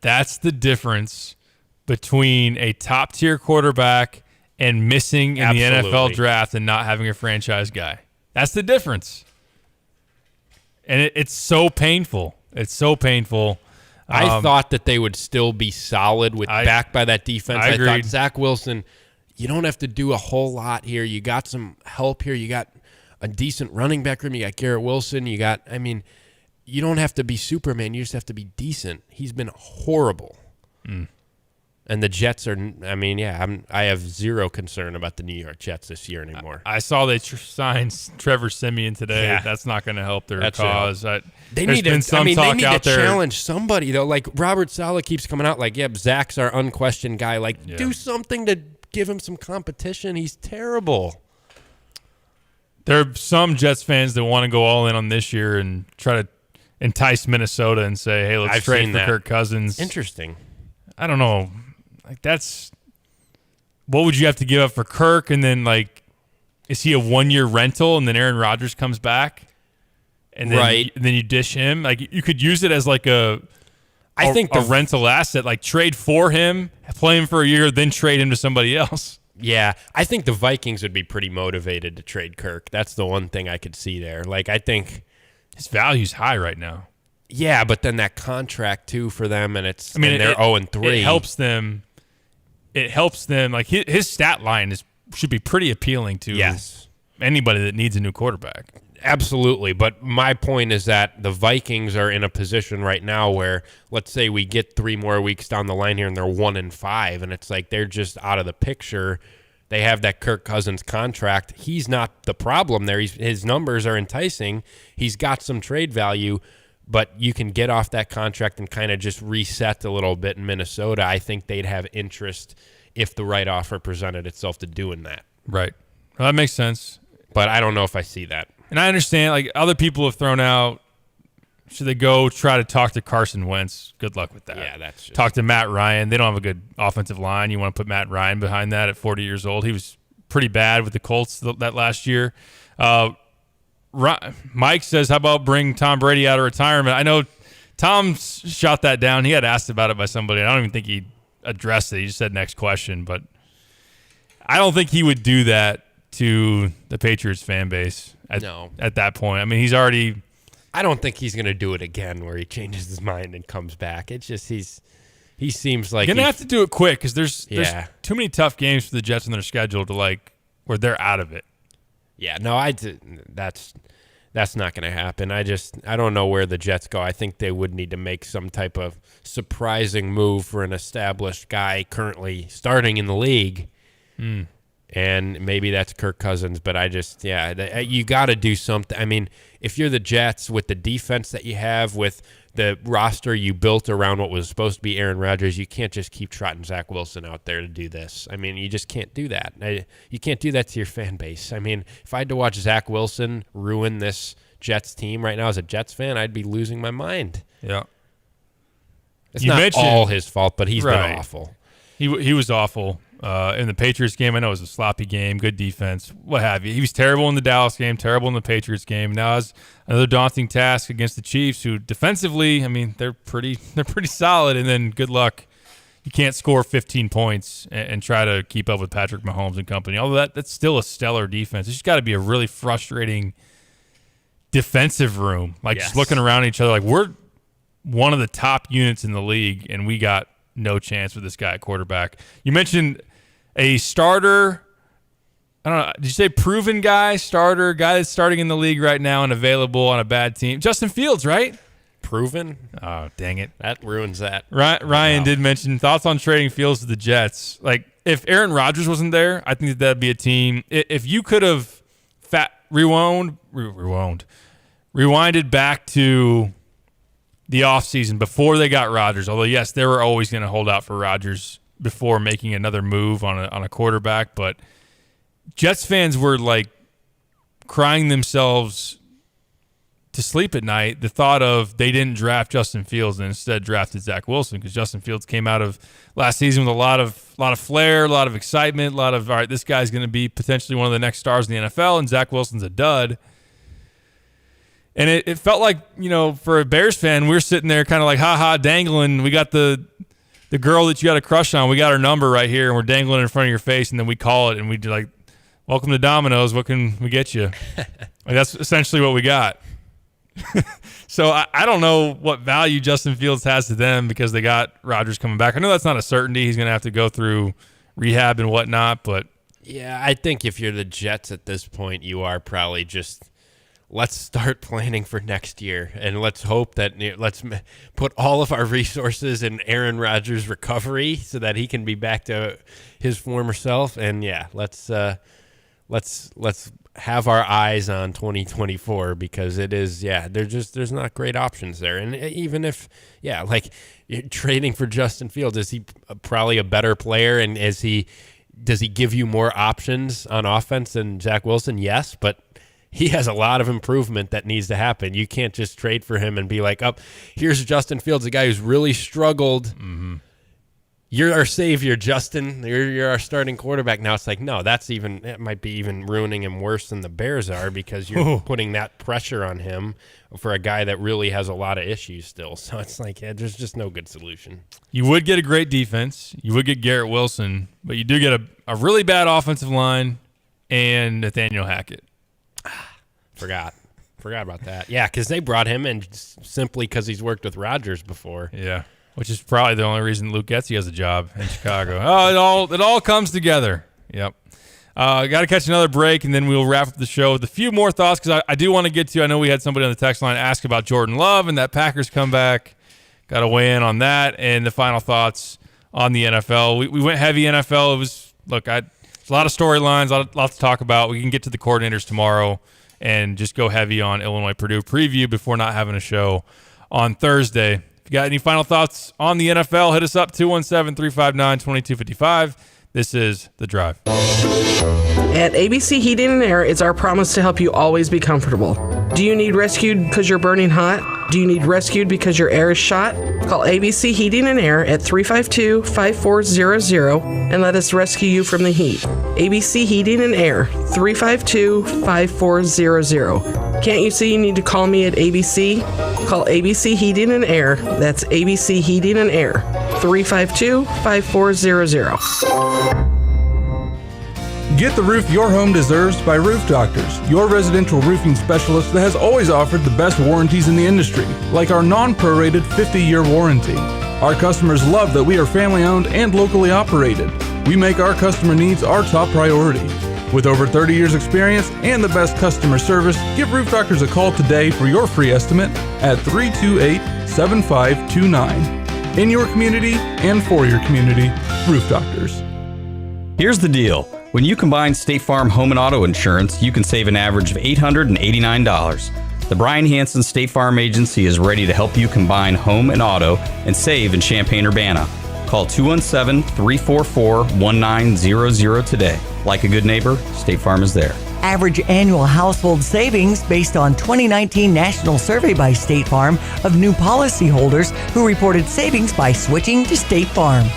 That's the difference between a top-tier quarterback and missing in the NFL draft and not having a franchise guy. That's the difference. And it's so painful. It's so painful. I thought that they would still be solid backed by that defense. I thought Zach Wilson, you don't have to do a whole lot here. You got some help here. You got a decent running back room. You got Garrett Wilson. You don't have to be Superman. You just have to be decent. He's been horrible. And the Jets are, I have zero concern about the New York Jets this year anymore. I saw they signed Trevor Siemian today. Yeah. That's not going to help their cause. They need to challenge somebody, though. Like Robert Saleh keeps coming out like, Zach's our unquestioned guy. Do something to give him some competition. He's terrible. There are some Jets fans that want to go all in on this year and try to entice Minnesota and say, hey, let's trade for Kirk Cousins. Interesting. I don't know. What would you have to give up for Kirk? And then, is he a 1-year rental and then Aaron Rodgers comes back? And then, then you dish him? You could use it as a rental asset. Trade for him, play him for a year, then trade him to somebody else. Yeah, I think the Vikings would be pretty motivated to trade Kirk. That's the one thing I could see there. I think his value's high right now. Yeah, but then that contract too for them, and they're 0-3. It helps them. His stat line should be pretty appealing to anybody that needs a new quarterback. Absolutely, but my point is that the Vikings are in a position right now where, let's say we get 3 more weeks down the line here and they're 1-5, and it's they're just out of the picture. They have that Kirk Cousins contract. He's not the problem there. His numbers are enticing. He's got some trade value, but you can get off that contract and kind of just reset a little bit in Minnesota. I think they'd have interest if the right offer presented itself to doing that. Right. Well, that makes sense. But I don't know if I see that. And I understand, other people have thrown out, should they go try to talk to Carson Wentz? Good luck with that. Yeah, that's just... Talk to Matt Ryan. They don't have a good offensive line. You want to put Matt Ryan behind that at 40 years old. He was pretty bad with the Colts that last year. Mike says, how about bring Tom Brady out of retirement? I know Tom shot that down. He had asked about it by somebody. I don't even think he addressed it. He just said next question. But I don't think he would do that to the Patriots fan base at that point. He's already... I don't think he's going to do it again where he changes his mind and comes back. It's just he seems like... You're going to have to do it quick because there's too many tough games for the Jets on their schedule to where they're out of it. Yeah, no, that's not going to happen. I don't know where the Jets go. I think they would need to make some type of surprising move for an established guy currently starting in the league. And maybe that's Kirk Cousins, but you got to do something. If you're the Jets with the defense that you have, with the roster you built around what was supposed to be Aaron Rodgers, you can't just keep trotting Zach Wilson out there to do this. You just can't do that. You can't do that to your fan base. If I had to watch Zach Wilson ruin this Jets team right now as a Jets fan, I'd be losing my mind. Yeah. It's not all his fault, but he's been awful. He was awful. In the Patriots game, I know it was a sloppy game, good defense, what have you. He was terrible in the Dallas game, terrible in the Patriots game. Now it's another daunting task against the Chiefs, who defensively, they're pretty solid. And then good luck, you can't score 15 points and try to keep up with Patrick Mahomes and company. Although that's still a stellar defense. It's just got to be a really frustrating defensive room. Just looking around each other, we're one of the top units in the league, and we got no chance with this guy at quarterback. You mentioned a starter, I don't know, did you say proven guy, starter, guy that's starting in the league right now and available on a bad team? Justin Fields, right? Proven? Oh, dang it. That ruins that. Ryan did mention thoughts on trading Fields to the Jets. If Aaron Rodgers wasn't there, I think that'd be a team. If you could have rewinded back to the offseason before they got Rodgers, although, yes, they were always going to hold out for Rodgers before making another move on a quarterback. But Jets fans were like crying themselves to sleep at night, the thought of they didn't draft Justin Fields and instead drafted Zach Wilson, because Justin Fields came out of last season with a lot of flair, a lot of excitement, a lot of, all right, this guy's going to be potentially one of the next stars in the NFL, and Zach Wilson's a dud. And it felt like, for a Bears fan, we're sitting there kind of like, ha-ha, dangling. We got the girl that you got a crush on. We got her number right here, and we're dangling in front of your face, and then we call it, and we do like, welcome to Domino's. What can we get you? That's essentially what we got. So I don't know what value Justin Fields has to them because they got Rodgers coming back. I know that's not a certainty. He's going to have to go through rehab and whatnot, but yeah, I think if you're the Jets at this point, you are probably just, let's start planning for next year, and let's hope that let's put all of our resources in Aaron Rodgers' recovery so that he can be back to his former self. And yeah, let's have our eyes on 2024, because it is, there's not great options there. And even if, like you're trading for Justin Fields, is he probably a better player? And does he give you more options on offense than Zach Wilson? Yes, but he has a lot of improvement that needs to happen. You can't just trade for him and be like, here's Justin Fields, a guy who's really struggled. Mm-hmm. You're our savior, Justin. You're our starting quarterback. Now it's like, no, it might be even ruining him worse than the Bears are, because you're putting that pressure on him for a guy that really has a lot of issues still. So it's like, there's just no good solution. You would get a great defense. You would get Garrett Wilson, but you do get a really bad offensive line and Nathaniel Hackett. Forgot about that. Yeah, because they brought him in simply because he's worked with Rodgers before. Yeah. Which is probably the only reason Luke Getsy has a job in Chicago. It all comes together. Yep. Got to catch another break, and then we'll wrap up the show with a few more thoughts, because I do want to get to, I know we had somebody on the text line ask about Jordan Love and that Packers comeback. Got to weigh in on that and the final thoughts on the NFL. We went heavy NFL. It was, there's a lot of storylines, a lot to talk about. We can get to the coordinators tomorrow and just go heavy on Illinois-Purdue preview before not having a show on Thursday. Got any final thoughts on the NFL? Hit us up, 217-359-2255. This is The Drive. At ABC Heating and Air, it's our promise to help you always be comfortable. Do you need rescued because you're burning hot? Do you need rescued because your air is shot? Call ABC Heating and Air at 352-5400 and let us rescue you from the heat. ABC Heating and Air, 352-5400. Can't you see you need to call me at ABC? Call ABC Heating and Air. That's ABC Heating and Air, 352-5400. Get the roof your home deserves by Roof Doctors, your residential roofing specialist that has always offered the best warranties in the industry, like our non-prorated 50-year warranty. Our customers love that we are family-owned and locally operated. We make our customer needs our top priority. With over 30 years experience and the best customer service, give Roof Doctors a call today for your free estimate at 328-7529. In your community and for your community, Roof Doctors. Here's the deal. When you combine State Farm home and auto insurance, you can save an average of $889. The Brian Hansen State Farm Agency is ready to help you combine home and auto and save in Champaign-Urbana. Call 217-344-1900 today. Like a good neighbor, State Farm is there. Average annual household savings based on 2019 national survey by State Farm of new policyholders who reported savings by switching to State Farm.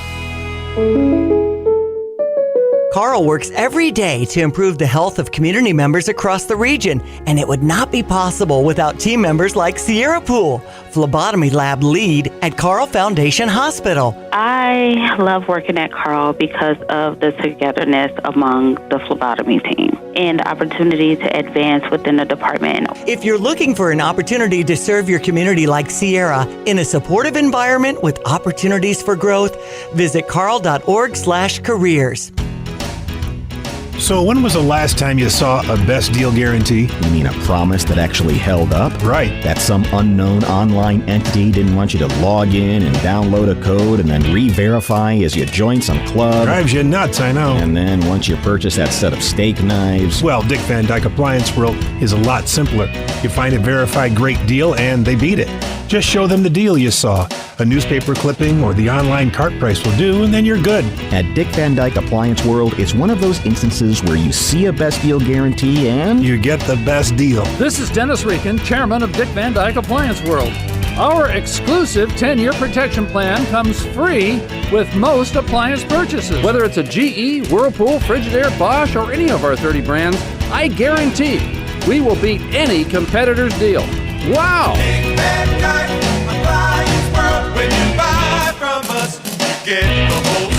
Carl works every day to improve the health of community members across the region, and it would not be possible without team members like Sierra Poole, phlebotomy lab lead at Carl Foundation Hospital. I love working at Carl because of the togetherness among the phlebotomy team and the opportunity to advance within the department. If you're looking for an opportunity to serve your community like Sierra in a supportive environment with opportunities for growth, visit carl.org/careers. So when was the last time you saw a best deal guarantee? You mean a promise that actually held up? Right. That some unknown online entity didn't want you to log in and download a code and then re-verify as you join some club. Drives you nuts, I know. And then once you purchase that set of steak knives... Well, Dick Van Dyke Appliance World is a lot simpler. You find a verified great deal and they beat it. Just show them the deal you saw. A newspaper clipping or the online cart price will do, and then you're good. At Dick Van Dyke Appliance World, it's one of those instances where you see a best deal guarantee and... you get the best deal. This is Dennis Rieken, chairman of Dick Van Dyke Appliance World. Our exclusive 10-year protection plan comes free with most appliance purchases. Whether it's a GE, Whirlpool, Frigidaire, Bosch, or any of our 30 brands, I guarantee we will beat any competitor's deal. Wow! Dick Van Dyke Appliance World. When you buy from us, you get the whole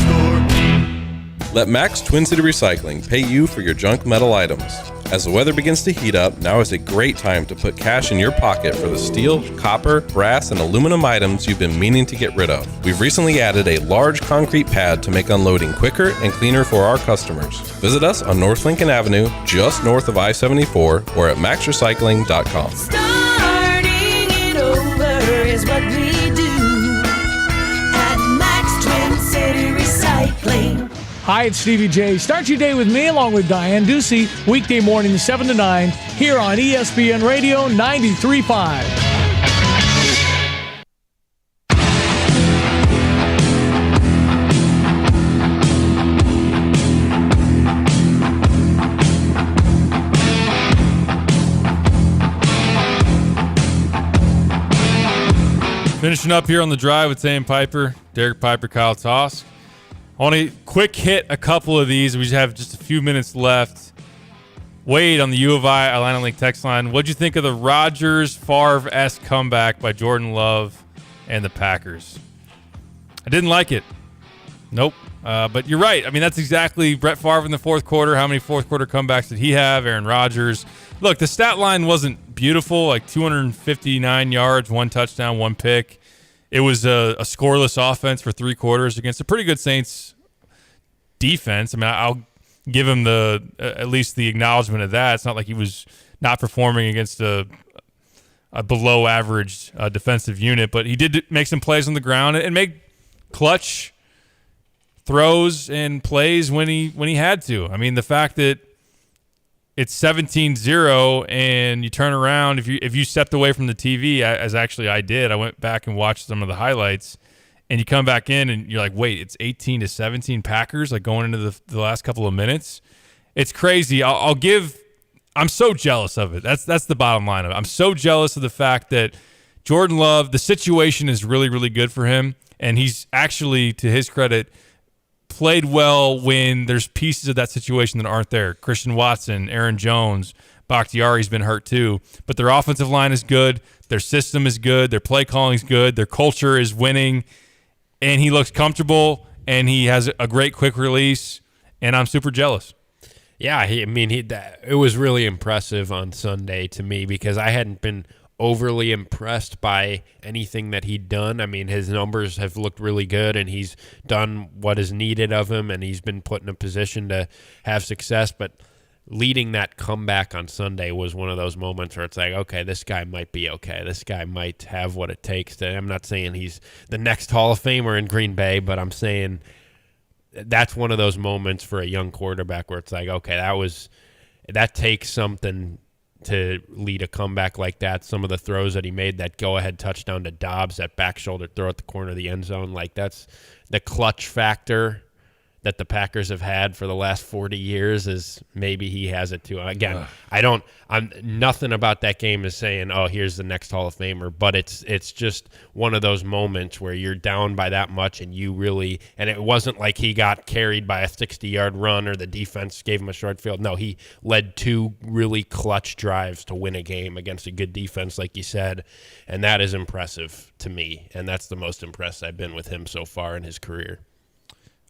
store. Let Max Twin City Recycling pay you for your junk metal items. As the weather begins to heat up, now is a great time to put cash in your pocket for the steel, copper, brass, and aluminum items you've been meaning to get rid of. We've recently added a large concrete pad to make unloading quicker and cleaner for our customers. Visit us on North Lincoln Avenue, just north of I-74, or at maxrecycling.com. Starting it over is what we do at Max Twin City Recycling. Hi, it's Stevie J. Start your day with me along with Diane Ducey, weekday morning 7 to 9, here on ESPN Radio 93.5. Finishing up here on the drive with Sam Piper, Derek Piper, Kyle Tosk. I want to quick hit a couple of these. We just have just a few minutes left. Wade on the U of I Atlanta Link text line. What'd you think of the Rodgers-Favre-esque comeback by Jordan Love and the Packers? I didn't like it. Nope. But you're right. I mean, that's exactly Brett Favre in the fourth quarter. How many fourth quarter comebacks did he have? Aaron Rodgers. Look, the stat line wasn't beautiful, like 259 yards, 1 touchdown, 1 pick. It was a scoreless offense for 3 quarters against a pretty good Saints defense. I mean, I'll give him at least the acknowledgement of that. It's not like he was not performing against a below average defensive unit, but he did make some plays on the ground and make clutch throws and plays when he had to. I mean, the fact that it's 17-0 and you turn around, if you stepped away from the TV, as actually I did, I went back and watched some of the highlights, and you come back in and you're like, wait, it's 18-17 Packers, like going into the last couple of minutes. It's crazy. I'm so jealous of it. That's the bottom line of it. I'm so jealous of the fact that Jordan Love, the situation is really, really good for him, and he's actually, to his credit, played well when there's pieces of that situation that aren't there. Christian Watson, Aaron Jones, Bakhtiari's been hurt too. But their offensive line is good. Their system is good. Their play calling is good. Their culture is winning. And he looks comfortable, and he has a great quick release, and I'm super jealous. Yeah, it was really impressive on Sunday to me because I hadn't been overly impressed by anything that he'd done. I mean, his numbers have looked really good, and he's done what is needed of him, and he's been put in a position to have success. But leading that comeback on Sunday was one of those moments where it's like, okay, this guy might be okay. This guy might have what it takes. I'm not saying he's the next Hall of Famer in Green Bay, but I'm saying that's one of those moments for a young quarterback where it's like, okay, that takes something to lead a comeback like that. Some of the throws that he made, that go-ahead touchdown to Dobbs, that back shoulder throw at the corner of the end zone, like that's the clutch factor that the Packers have had for the last 40 years is maybe he has it too. Again, I'm nothing about that game is saying, oh, here's the next Hall of Famer, but it's just one of those moments where you're down by that much and it wasn't like he got carried by a 60-yard run or the defense gave him a short field. No, he led 2 really clutch drives to win a game against a good defense, like you said, and that is impressive to me, and that's the most impressed I've been with him so far in his career.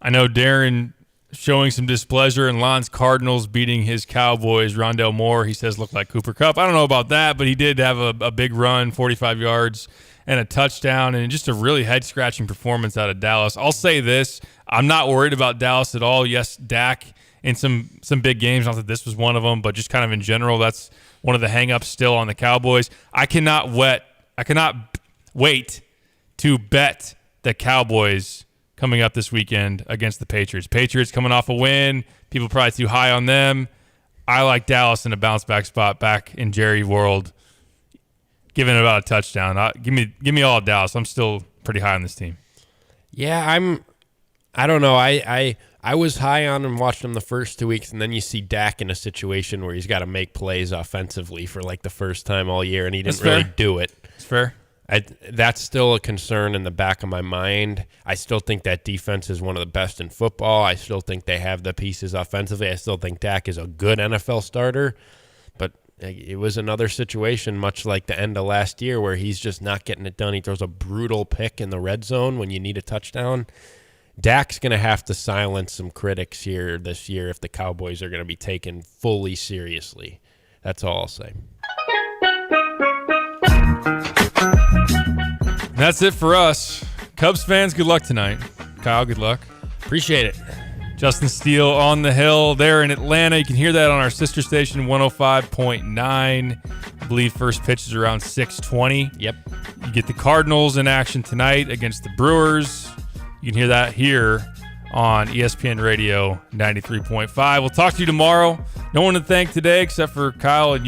I know Darren showing some displeasure in Lon's Cardinals beating his Cowboys. Rondell Moore, he says, looked like Cooper Kupp. I don't know about that, but he did have a big run, 45 yards and a touchdown, and just a really head-scratching performance out of Dallas. I'll say this. I'm not worried about Dallas at all. Yes, Dak in some big games. Not that this was one of them, but just kind of in general, that's one of the hang-ups still on the Cowboys. I cannot wait to bet the Cowboys coming up this weekend against the Patriots. Patriots coming off a win. People probably too high on them. I like Dallas in a bounce-back spot back in Jerry World, giving it about a touchdown. Give me all of Dallas. I'm still pretty high on this team. Yeah, I don't know. I was high on him, watched him the first 2 weeks, and then you see Dak in a situation where he's got to make plays offensively for like the first time all year, and he didn't really do it. It's fair. That's still a concern in the back of my mind. I still think that defense is one of the best in football. I still think they have the pieces offensively. I still think Dak is a good NFL starter. But it was another situation, much like the end of last year, where he's just not getting it done. He throws a brutal pick in the red zone when you need a touchdown. Dak's going to have to silence some critics here this year if the Cowboys are going to be taken fully seriously. That's all I'll say. That's it for us. Cubs fans, good luck tonight. Kyle, good luck. Appreciate it. Justin Steele on the hill there in Atlanta. You can hear that on our sister station, 105.9. I believe first pitch is around 6:20. Yep. You get the Cardinals in action tonight against the Brewers. You can hear that here on ESPN Radio 93.5. We'll talk to you tomorrow. No one to thank today except for Kyle and